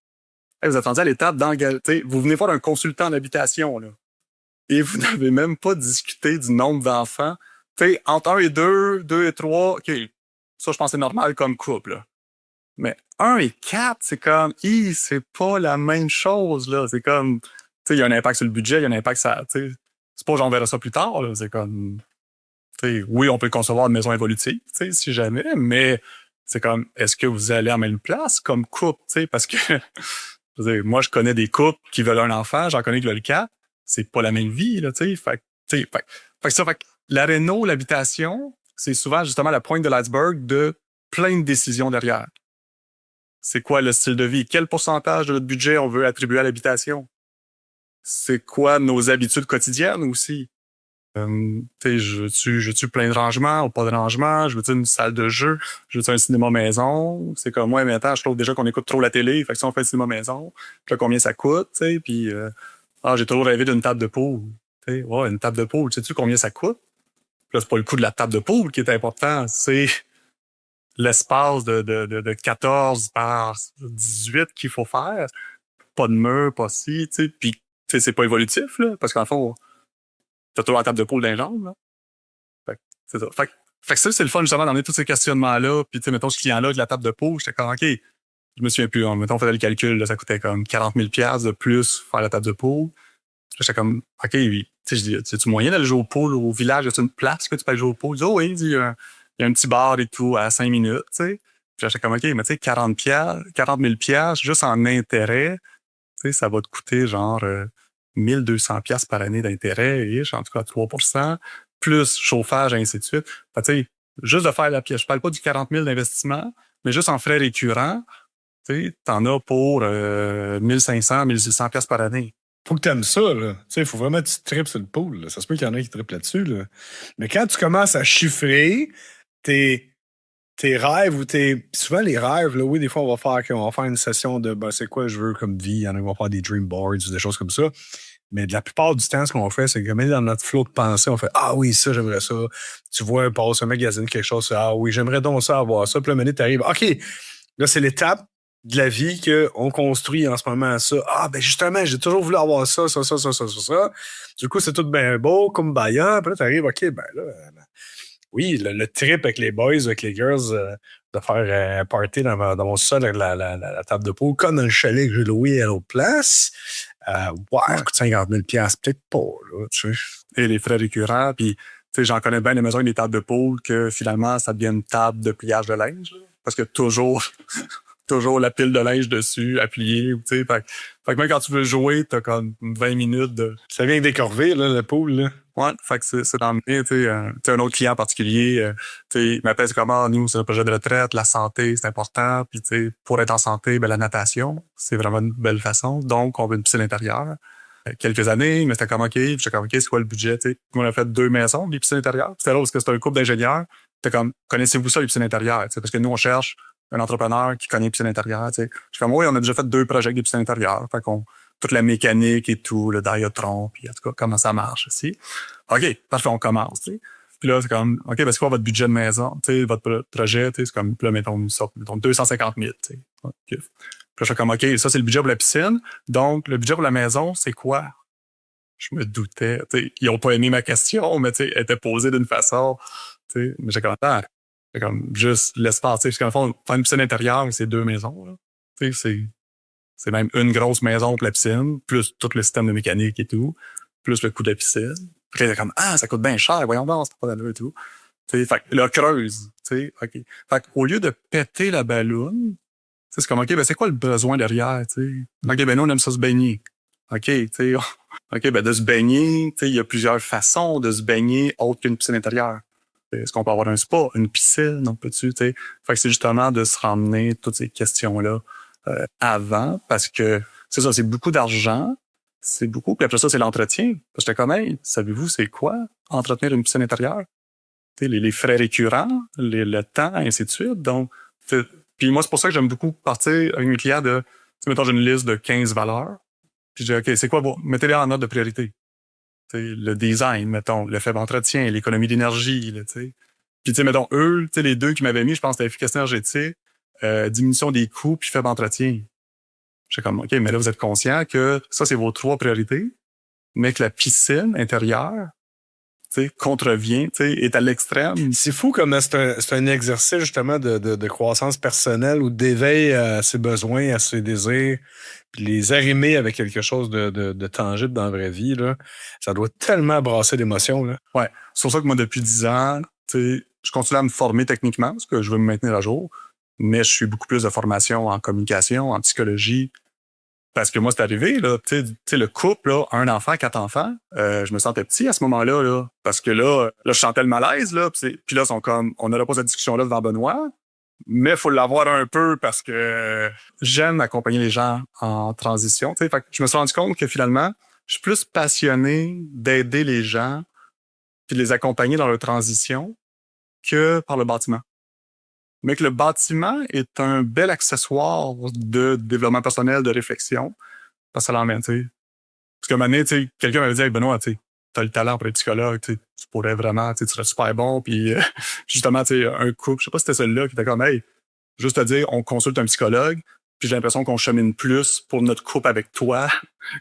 vous attendez à l'étape d'engager, vous venez voir un consultant en habitation, là. Et vous n'avez même pas discuté du nombre d'enfants. Tu sais, entre 1 et 2, 2 et 3, OK, ça, je pense que c'est normal comme couple, là. Mais 1 et 4, c'est comme, c'est pas la même chose, là. C'est comme, tu sais, il y a un impact sur le budget, il y a un impact sur, tu sais, c'est pas, j'en verrai ça plus tard, là. C'est comme, tu sais, oui, on peut concevoir une maison évolutive, tu sais, si jamais, mais c'est comme, est-ce que vous allez en même place comme couple, tu sais, parce que, je veux dire, moi, je connais des couples qui veulent un enfant, j'en connais qui veulent 4. C'est pas la même vie, là, tu sais. Fait que la réno, l'habitation, c'est souvent justement la pointe de l'iceberg de plein de décisions derrière. C'est quoi le style de vie? Quel pourcentage de notre budget on veut attribuer à l'habitation? C'est quoi nos habitudes quotidiennes aussi? Je veux-tu plein de rangements ou pas de rangements? Je veux-tu une salle de jeu? Je veux-tu un cinéma maison? C'est comme moi, maintenant, je trouve déjà qu'on écoute trop la télé. Fait que si on fait un cinéma maison, puis là, combien ça coûte, tu sais? Puis, j'ai toujours rêvé d'une table de pool. Tu sais, ouais, une table de pool, sais-tu combien ça coûte? Puis là, c'est pas le coût de la table de pool qui est important, c'est l'espace de 14 par 18 qu'il faut faire. Pas de mur, pas ci, tu sais. Puis, tu sais, c'est pas évolutif, là, parce qu'en fond, t'as toujours la table de pool dans les jambes, là. Fait que, c'est ça. Fait que ça, c'est le fun, justement, d'emmener tous ces questionnements-là. Puis, tu sais, mettons, ce client-là de la table de pool, j'étais comme, OK, je me souviens plus, mettons, on faisait le calcul, là, ça coûtait comme 40 000 $ de plus faire la table de pool. J'étais comme, OK, oui. Tu sais, je dis, as-tu moyen d'aller jouer au pool au village? Y a une place que tu peux aller jouer au pool? Il dit, oh oui, il y a un petit bar et tout à 5 minutes, tu sais. Puis j'étais comme, OK, mais tu sais, 40 000 $ juste en intérêt, tu sais, ça va te coûter genre 1200 $ par année d'intérêt, en tout cas 3%, plus chauffage, et ainsi de suite. Fait, tu sais, juste de faire la pièce. Je parle pas du 40 000 d'investissement, mais juste en frais récurrents, tu sais, t'en as pour 1500, 1600 $ par année. Faut que t'aimes ça, là. Tu sais, il faut vraiment que tu tripes sur le pool, là. Ça se peut qu'il y en a qui trippent là-dessus, là. Mais quand tu commences à chiffrer tes rêves ou souvent les rêves, là, oui, des fois, on va faire une session de, c'est quoi je veux comme vie. Il y en a qui vont faire des dream boards ou des choses comme ça. Mais de la plupart du temps, ce qu'on fait, c'est que même dans notre flot de pensée, on fait ah oui, ça, j'aimerais ça. Tu vois, passe un magazine, quelque chose, ah oui, j'aimerais donc ça, avoir ça. Puis là, minute, t'arrives, OK, là, c'est l'étape de la vie qu'on construit en ce moment ça. Ah, ben justement, j'ai toujours voulu avoir ça. Du coup, c'est tout bien beau, comme Kumbaya. Puis là, t'arrives, OK, ben là, oui, le trip avec les boys, avec les girls, de faire un party dans mon sol avec la table de pool, comme dans le chalet que j'ai loué à l'autre place. Ça coûte 50 000 $, peut-être pas, là, tu sais. Et les frais récurrents, puis, tu sais, j'en connais bien des maisons avec des tables de pool que finalement, ça devient une table de pliage de linge, là, parce que toujours la pile de linge dessus, à plier, tu sais. Fait que même quand tu veux jouer, t'as comme 20 minutes de... Ça vient décorver, là, le pool, là. Ouais, fait que c'est d'emmener, tu sais, un autre client particulier, tu sais, il m'appelle, c'est comment, nous, c'est un projet de retraite, la santé, c'est important, puis tu sais, pour être en santé, ben la natation, c'est vraiment une belle façon, donc on veut une piscine intérieure. Quelques années, mais c'était comme, OK, j'étais comme, OK, c'est quoi le budget, tu sais. On a fait 2 maisons, des piscines intérieures, c'était là parce que c'était un couple d'ingénieurs, c'était comme, connaissez-vous ça, les piscines intérieures, tu sais, parce que nous, on cherche un entrepreneur qui connaît les piscines intérieures, tu sais. Je suis comme, oui, on a déjà fait 2 projets avec des piscines intérieures, fait qu'on toute la mécanique et tout, le diatron, puis en tout cas, comment ça marche aussi. OK, parfait, on commence, tu sais. Puis là, c'est comme, OK, ben c'est quoi votre budget de maison? Tu sais, votre projet, tu sais, c'est comme, là, mettons 250 000, tu sais. Okay. Puis là, je suis comme, OK, ça, c'est le budget pour la piscine. Donc, le budget pour la maison, c'est quoi? Je me doutais, tu sais. Ils ont pas aimé ma question, mais tu sais, elle était posée d'une façon, tu sais. Mais j'ai comme, attends, c'est comme, juste l'espace, tu sais. Parce qu'en fond, faire une piscine intérieure, c'est 2 maisons, là. Tu sais, c'est même une grosse maison pour la piscine, plus tout le système de mécanique et tout, plus le coût de la piscine. Puis là, comme, ça coûte bien cher, voyons donc, c'est pas d'allure et tout. Tu sais, fait que là, creuse, tu sais, OK. Fait qu'au lieu de péter la balloune, c'est comme, OK, ben c'est quoi le besoin derrière, tu sais? OK, ben nous, on aime ça se baigner. OK, tu sais, OK, ben de se baigner, tu sais, il y a plusieurs façons de se baigner autre qu'une piscine intérieure. Est-ce qu'on peut avoir un spa, une piscine, on peut-tu, tu sais? Fait que c'est justement de se ramener toutes ces questions-là avant, parce que c'est ça, c'est beaucoup d'argent, c'est beaucoup, puis après ça, c'est l'entretien. Parce que j'étais comme, hey, savez-vous, c'est quoi entretenir une piscine intérieure? Tu sais, les frais récurrents, le temps, et ainsi de suite. Donc, puis moi, c'est pour ça que j'aime beaucoup partir avec mes clients de, tu sais, mettons, j'ai une liste de 15 valeurs, puis je dis, OK, c'est quoi, mettez-les en note de priorité. Tu sais, le design, mettons, le faible entretien, l'économie d'énergie, là, tu sais. Puis, tu sais, mettons, eux, tu sais, les 2 qui m'avaient mis, je pense, c'était l'efficacité énergétique, diminution des coûts puis faible entretien. Je suis comme, OK, mais là, vous êtes conscient que ça, c'est vos 3 priorités, mais que la piscine intérieure, tu sais, contrevient, tu sais, est à l'extrême. C'est fou comme c'est un exercice, justement, de croissance personnelle ou d'éveil à ses besoins, à ses désirs, puis les arrimer avec quelque chose de tangible dans la vraie vie, là. Ça doit tellement brasser d'émotions, là. Ouais. C'est pour ça que moi, depuis 10 ans, tu sais, je continue à me former techniquement parce que je veux me maintenir à jour. Mais je suis beaucoup plus de formation en communication, en psychologie. Parce que moi, c'est arrivé, là, tu sais, le couple, là, 1 enfant, 4 enfants, je me sentais petit à ce moment-là, là. Parce que là, je sentais le malaise, là. Puis là, ils sont comme, on n'aura pas cette discussion-là devant Benoît, mais il faut l'avoir un peu parce que j'aime accompagner les gens en transition, tu sais. Fait que je me suis rendu compte que finalement, je suis plus passionné d'aider les gens puis de les accompagner dans leur transition que par le bâtiment. Mais que le bâtiment est un bel accessoire de développement personnel, de réflexion, parce que ça l'emmène, tu sais. Parce qu'à un moment donné, tu sais, quelqu'un m'avait dit, hey, Benoît, tu sais, t'as le talent pour être psychologue, tu pourrais vraiment, tu serais super bon, puis justement, tu sais, un couple, je sais pas si c'était celui-là qui était comme, hey, juste te dire, on consulte un psychologue, puis j'ai l'impression qu'on chemine plus pour notre couple avec toi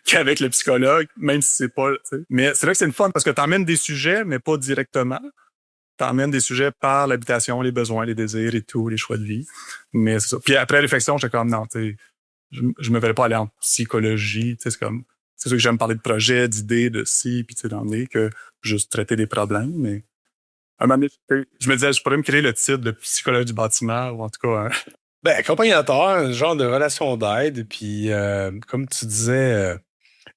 qu'avec le psychologue, même si c'est pas, tu sais. Mais c'est vrai que c'est une fun, parce que t'emmènes des sujets, mais pas directement. t'emmènes des sujets par l'habitation, les besoins, les désirs et tout, les choix de vie. Mais c'est ça. Puis après réflexion, j'étais comme, non, tu sais, je me verrais pas aller en psychologie, tu sais, c'est sûr que j'aime parler de projets, d'idées, de ci, puis tu sais, d'emmener que juste traiter des problèmes, mais un moment donné, je me disais, je pourrais me créer le titre de psychologue du bâtiment, ou en tout cas, Accompagnateur, un genre de relation d'aide, puis comme tu disais,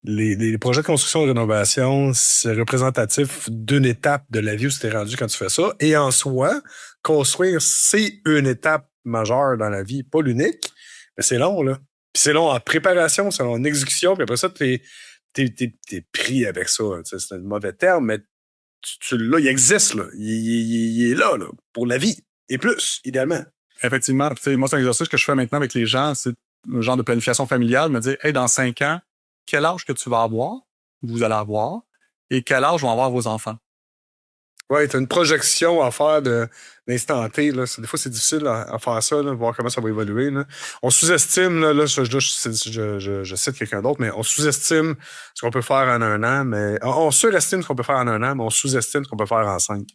les projets de construction et de rénovation, c'est représentatif d'une étape de la vie où tu t'es rendu quand tu fais ça. Et en soi, construire, c'est une étape majeure dans la vie, pas l'unique, mais c'est long, là. Puis c'est long en préparation, c'est long en exécution, puis après ça, t'es pris avec ça. C'est un mauvais terme, mais là, il existe, là. Il est là, pour la vie. Et plus, idéalement. effectivement, tu sais, moi, c'est un exercice que je fais maintenant avec les gens, c'est un genre de planification familiale, me dire, hey, dans 5 ans, quel âge que tu vas avoir, vous allez avoir, et quel âge vont avoir vos enfants. Oui, tu as une projection à faire d'instant T. Là. Des fois, c'est difficile à faire ça, là, voir comment ça va évoluer. Là. On sous-estime, je cite quelqu'un d'autre, mais on sous-estime ce qu'on peut faire en 1 an, mais on surestime ce qu'on peut faire en 1 an, mais on sous-estime ce qu'on peut faire en 5.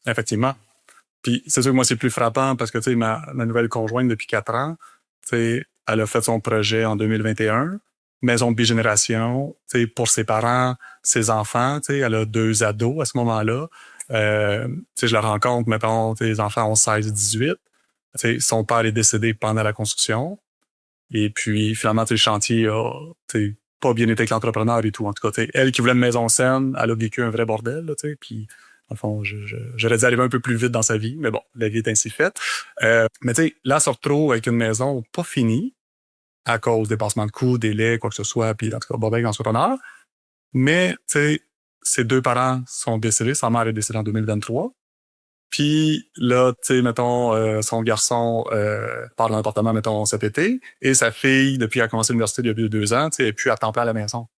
Effectivement. Puis c'est sûr que moi, c'est plus frappant parce que, tu sais, ma nouvelle conjointe depuis 4 ans, tu sais, elle a fait son projet en 2021, maison de bigénération, tu sais, pour ses parents, ses enfants, tu sais, elle a 2 ados à ce moment-là. Tu sais, je la rencontre, mettons, les enfants ont 16 et 18. Tu sais, son père est décédé pendant la construction. Et puis, finalement, tu sais, le chantier a, tu sais, pas bien été avec l'entrepreneur et tout. En tout cas, tu sais, elle qui voulait une maison saine, elle a vécu un vrai bordel, là, tu sais, puis dans le fond, j'aurais dû arriver un peu plus vite dans sa vie, mais bon, la vie est ainsi faite. Mais tu sais, là, elle se retrouve avec une maison pas finie à cause des passements de coûts, délais, quoi que ce soit, puis en tout cas, Bobec entrepreneur. Mais, tu sais, ses 2 parents sont décédés. Sa mère est décédée en 2023. Puis là, tu sais, mettons, son garçon part d'un appartement, mettons, cet été, et sa fille, depuis qu'elle a commencé l'université depuis 2 ans, tu sais, elle est plus à temps plein à la maison.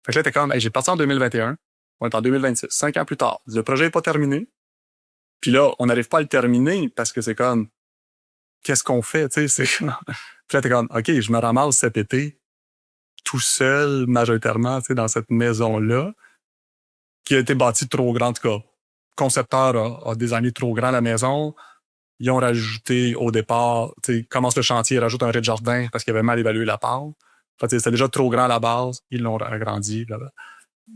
Fait que là, t'es comme, hey, j'ai parti en 2021, on est en 2026, 5 ans plus tard. Le projet est pas terminé. Puis là, on n'arrive pas à le terminer parce que c'est comme, qu'est-ce qu'on fait, tu sais, c'est... Puis là, t'es comme, OK, je me ramasse cet été, tout seul, majoritairement, tu sais, dans cette maison-là, qui a été bâtie trop grande, en tout cas. Le concepteur a désigné trop grand la maison. Ils ont rajouté au départ, tu sais, commence le chantier, ils rajoutent un rez-de-jardin parce qu'ils avaient mal évalué la part. Fait que c'était déjà trop grand à la base, ils l'ont agrandi, blablabla.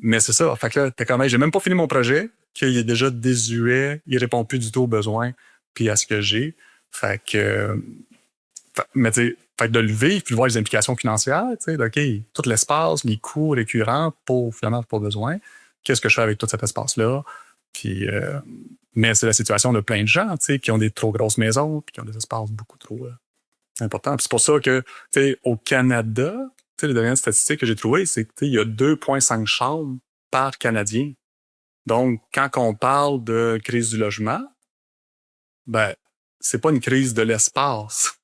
Mais c'est ça. Fait que là, t'es comme, hey, j'ai même pas fini mon projet, qu'il est déjà désuet, il répond plus du tout aux besoins, puis à ce que j'ai. Fait que, mais tu sais, fait que de lever, puis de voir les implications financières, tu sais, OK, tout l'espace, les coûts récurrents pour, finalement, pas besoin. Qu'est-ce que je fais avec tout cet espace-là? Puis, mais c'est la situation de plein de gens, tu sais, qui ont des trop grosses maisons, puis qui ont des espaces beaucoup trop importants. Puis c'est pour ça que, tu sais, au Canada, tu sais, les dernières statistiques que j'ai trouvées, c'est que, tu sais, il y a 2,5 chambres par Canadien. Donc, quand on parle de crise du logement, ben, c'est pas une crise de l'espace.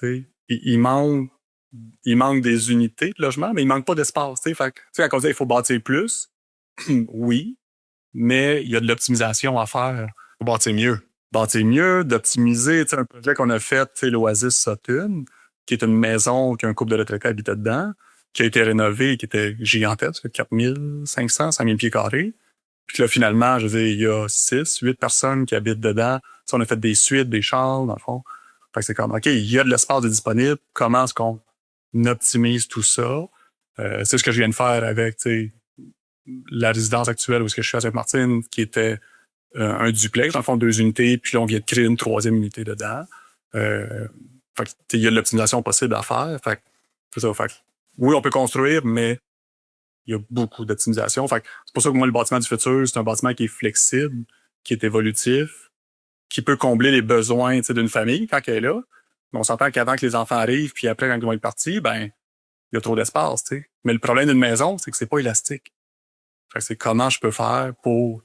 Tu sais, il manque des unités de logement, mais il manque pas d'espace. Tu sais, fait que, tu sais, quand on dit il faut bâtir plus, oui, mais il y a de l'optimisation à faire. Faut bâtir mieux. Bâtir mieux, d'optimiser. Tu sais, un projet qu'on a fait, tu sais, l'Oasis Sutton, qui est une maison qu'un couple de retraités habitait dedans, qui a été rénovée, qui était gigantesque, 4500, 5000 pieds carrés. Puis là, finalement, je veux dire, il y a 6, 8 personnes qui habitent dedans. Tu sais, on a fait des suites, des chambres, dans le fond. Fait que c'est comme, OK, il y a de l'espace disponible. Comment est-ce qu'on optimise tout ça? C'est ce que je viens de faire avec, tu sais, la résidence actuelle où est-ce que je suis à Sainte-Martine, qui était un duplex, dans le fond, 2 unités, puis là, on vient de créer une 3e unité dedans. Fait que, il y a de l'optimisation possible à faire. Fait que, c'est ça. Fait que, oui, on peut construire, mais il y a beaucoup d'optimisation. Fait que, c'est pour ça que moi, le bâtiment du futur, c'est un bâtiment qui est flexible, qui est évolutif, qui peut combler les besoins, tu sais, d'une famille quand elle est là. Mais on s'entend qu'avant que les enfants arrivent, puis après, quand ils vont être partis, ben, il y a trop d'espace, tu sais. Mais le problème d'une maison, c'est que c'est pas élastique. Fait que c'est comment je peux faire pour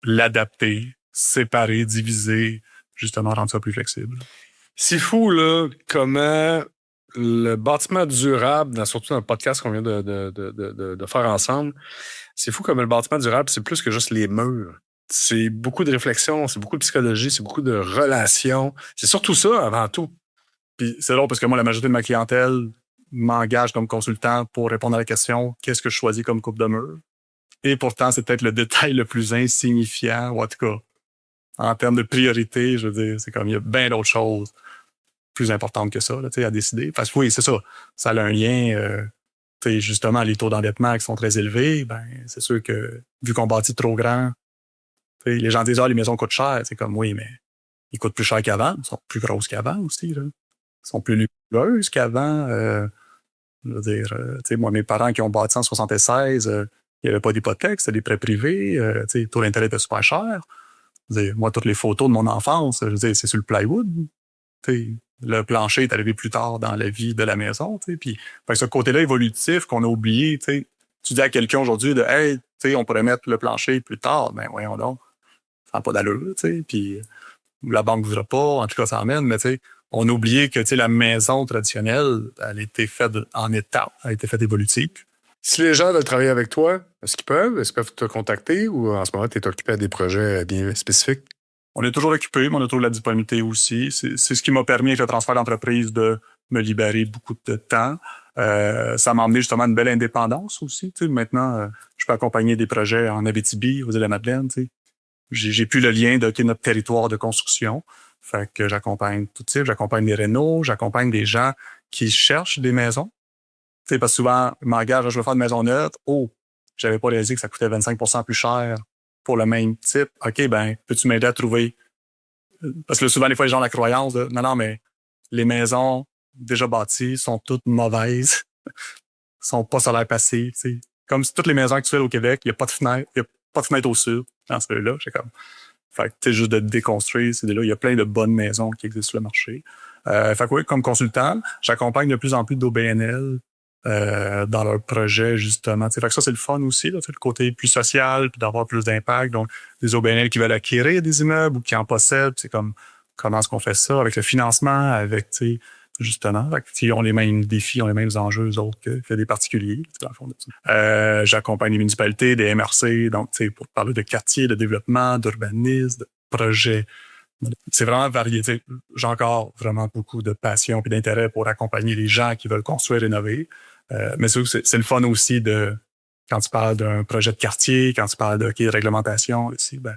l'adapter, séparer, diviser, justement rendre ça plus flexible. C'est fou, là, comment le bâtiment durable, surtout dans le podcast qu'on vient de faire ensemble, c'est fou comme le bâtiment durable, c'est plus que juste les murs. C'est beaucoup de réflexion, c'est beaucoup de psychologie, c'est beaucoup de relations. C'est surtout ça avant tout. Puis c'est drôle parce que moi, la majorité de ma clientèle m'engage comme consultant pour répondre à la question « Qu'est-ce que je choisis comme coupe de mur? » Et pourtant, c'est peut-être le détail le plus insignifiant, ou en tout cas, en termes de priorité, je veux dire, c'est comme il y a bien d'autres choses plus importantes que ça là, à décider. Parce que oui, c'est ça. Ça a un lien, justement, les taux d'endettement qui sont très élevés, ben c'est sûr que vu qu'on bâtit trop grand, les gens disent « Ah, les maisons coûtent cher ». C'est comme « Oui, mais ils coûtent plus cher qu'avant. Ils sont plus grosses qu'avant aussi. Là. Ils sont plus luxueuses qu'avant. Je veux dire, moi, mes parents qui ont bâti en 76, il n'y avait pas d'hypothèque, c'était des prêts privés. Le taux d'intérêt était super cher. Je veux dire, moi, toutes les photos de mon enfance, je veux dire, c'est sur le plywood. Le plancher est arrivé plus tard dans la vie de la maison. Puis, ce côté-là évolutif qu'on a oublié, tu dis à quelqu'un aujourd'hui de « Hey, on pourrait mettre le plancher plus tard. » Ben voyons donc, ça n'a pas d'allure. Puis la banque ne voudra pas, en tout cas, ça emmène. Mais on a oublié que la maison traditionnelle, elle a été faite en étapes, elle a été faite évolutive. Si les gens veulent travailler avec toi, est-ce qu'ils peuvent? Est-ce qu'ils peuvent te contacter ou en ce moment, tu es occupé à des projets bien spécifiques? On est toujours occupé, mais on a toujours la disponibilité aussi. C'est ce qui m'a permis, avec le transfert d'entreprise, de me libérer beaucoup de temps. Ça m'a emmené justement une belle indépendance aussi. Maintenant, je peux accompagner des projets en Abitibi, aux Îles-de-la-Madeleine. J'ai plus le lien de notre territoire de construction. Fait que j'accompagne tout type, j'accompagne des rénaux, j'accompagne des gens qui cherchent des maisons. Parce que souvent, ils m'engagent, je veux faire une maison neuve. Oh, j'avais pas réalisé que ça coûtait 25% plus cher pour le même type. OK, ben, peux-tu m'aider à trouver? Parce que souvent, des fois, les gens ont la croyance de non, mais les maisons déjà bâties sont toutes mauvaises, sont pas solaire passif. Comme si toutes les maisons actuelles au Québec, il n'y a pas de fenêtre, il n'y a pas de fenêtre au sud dans celui-là. C'est comme. Fait que juste de déconstruire ces idées-là. Il y a plein de bonnes maisons qui existent sur le marché. Fait que oui, comme consultant, j'accompagne de plus en plus d'OBNL dans leurs projets, justement. Fait que ça, c'est le fun aussi, là, le côté plus social, puis d'avoir plus d'impact. Donc, des OBNL qui veulent acquérir des immeubles ou qui en possèdent, c'est comme comment est-ce qu'on fait ça avec le financement, avec, justement, ils ont les mêmes défis, ont les mêmes enjeux, eux autres, que des particuliers, dans le fond de ça. J'accompagne les municipalités, des MRC, donc, pour parler de quartiers, de développement, d'urbanisme, de projets. C'est vraiment varié. J'ai encore vraiment beaucoup de passion et d'intérêt pour accompagner les gens qui veulent construire et rénover. Mais c'est le fun aussi de quand tu parles d'un projet de quartier, quand tu parles de réglementation aussi, ben,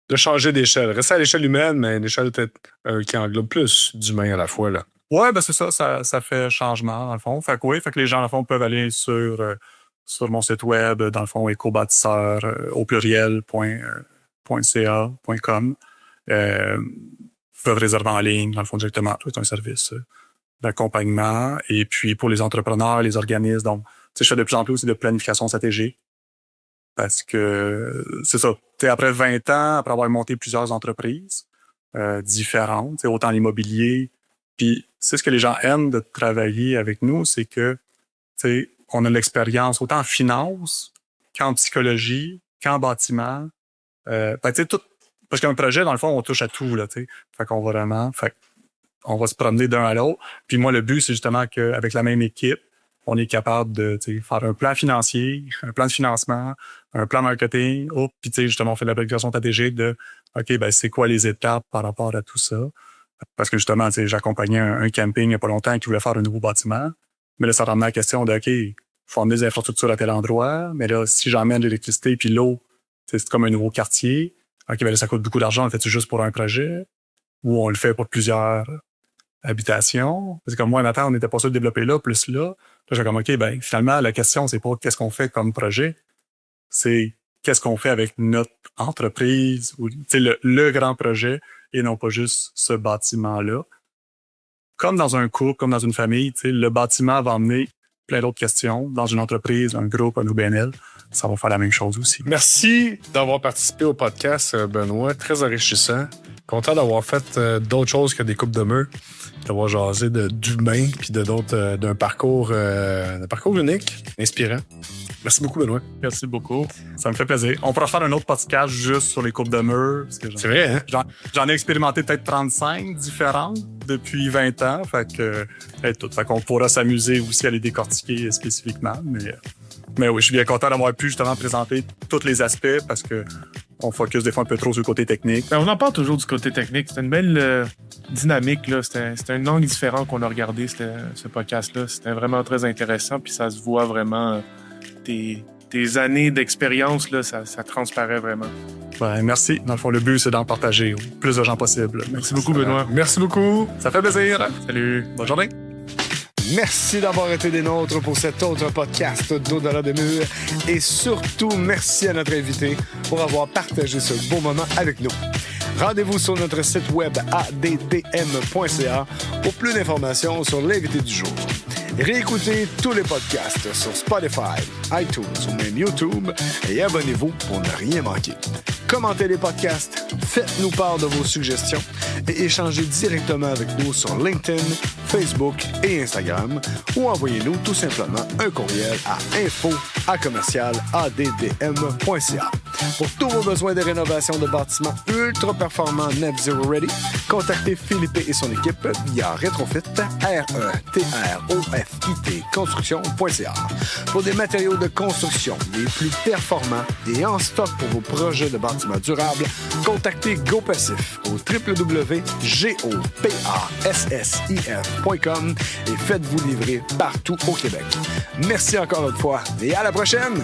de changer d'échelle. Rester à l'échelle humaine, mais une échelle peut-être qui englobe plus d'humains à la fois. Là. Ouais, ben c'est ça fait changement, dans le fond. Fait que les gens, dans le fond, peuvent aller sur mon site web, dans le fond, écobâtisseur, au pluriel.ca.com. Peuvent réserver en ligne, dans le fond, directement. C'est un service d'accompagnement. Et puis, pour les entrepreneurs, les organismes, donc, je fais de plus en plus aussi de planification stratégique. Parce que, c'est ça. Après 20 ans, après avoir monté plusieurs entreprises différentes, autant l'immobilier, puis c'est ce que les gens aiment de travailler avec nous, c'est que, on a l'expérience autant en finance qu'en psychologie, qu'en bâtiment. Tout. Parce qu'un projet, dans le fond, on touche à tout, là, Fait qu'on va vraiment, on va se promener d'un à l'autre. Puis moi, le but, c'est justement qu'avec la même équipe, on est capable de, faire un plan financier, un plan de financement, un plan marketing, puis justement, on fait de la planification stratégique de, OK, ben, c'est quoi les étapes par rapport à tout ça? Parce que justement, j'accompagnais un camping il n'y a pas longtemps qui voulait faire un nouveau bâtiment. Mais là, ça ramenait la question de, OK, faut emmener des infrastructures à tel endroit. Mais là, si j'emmène l'électricité puis l'eau, c'est comme un nouveau quartier. OK, ben là, ça coûte beaucoup d'argent. On le fait juste pour un projet ou on le fait pour plusieurs habitations? Parce que comme moi, Nathan, on n'était pas sûr de développer là, plus là. Là, j'ai comme, OK, ben finalement, la question, c'est pas qu'est-ce qu'on fait comme projet, c'est qu'est-ce qu'on fait avec notre entreprise ou le grand projet et non pas juste ce bâtiment-là. Comme dans un couple, comme dans une famille, le bâtiment va emmener plein d'autres questions. Dans une entreprise, un groupe, un OBNL, ça va faire la même chose aussi. Merci d'avoir participé au podcast, Benoît. Très enrichissant. Content d'avoir fait d'autres choses que des coupes de murs, d'avoir jasé d'humains puis d'un parcours unique, inspirant. Merci beaucoup, Benoît. Merci beaucoup. Ça me fait plaisir. On pourra faire un autre podcast juste sur les coupes de murs. C'est vrai, hein? J'en ai expérimenté peut-être 35 différentes depuis 20 ans. Fait qu'on pourra s'amuser aussi à les décortiquer spécifiquement. Mais oui, je suis bien content d'avoir pu justement présenter tous les aspects parce que on focus des fois un peu trop sur le côté technique. Ben, on en parle toujours du côté technique. C'était une belle dynamique. Là. C'était un angle différent qu'on a regardé, ce podcast-là. C'était vraiment très intéressant. Puis ça se voit vraiment... Tes années d'expérience, là, ça transparaît vraiment. Ben, merci. Dans le fond, le but, c'est d'en partager au plus de gens possible. Merci beaucoup, Benoît. Merci beaucoup. Ça fait plaisir. Salut. Bonne journée. Merci d'avoir été des nôtres pour cet autre podcast d'Au-delà des murs. Et surtout, merci à notre invité pour avoir partagé ce beau moment avec nous. Rendez-vous sur notre site web addm.ca pour plus d'informations sur l'invité du jour. Réécoutez tous les podcasts sur Spotify, iTunes ou même YouTube et abonnez-vous pour ne rien manquer. Commentez les podcasts, faites-nous part de vos suggestions et échangez directement avec nous sur LinkedIn, Facebook et Instagram ou envoyez-nous tout simplement un courriel à info@addm.ca. Pour tous vos besoins de rénovation de bâtiments ultra performants Net Zero Ready, contactez Philippe et son équipe via Retrofit, RETROFIT construction.ca. Pour des matériaux de construction les plus performants et en stock pour vos projets de bâtiments durables, contactez GoPassif au www.gopassif.com et faites-vous livrer partout au Québec. Merci encore une fois et à la prochaine!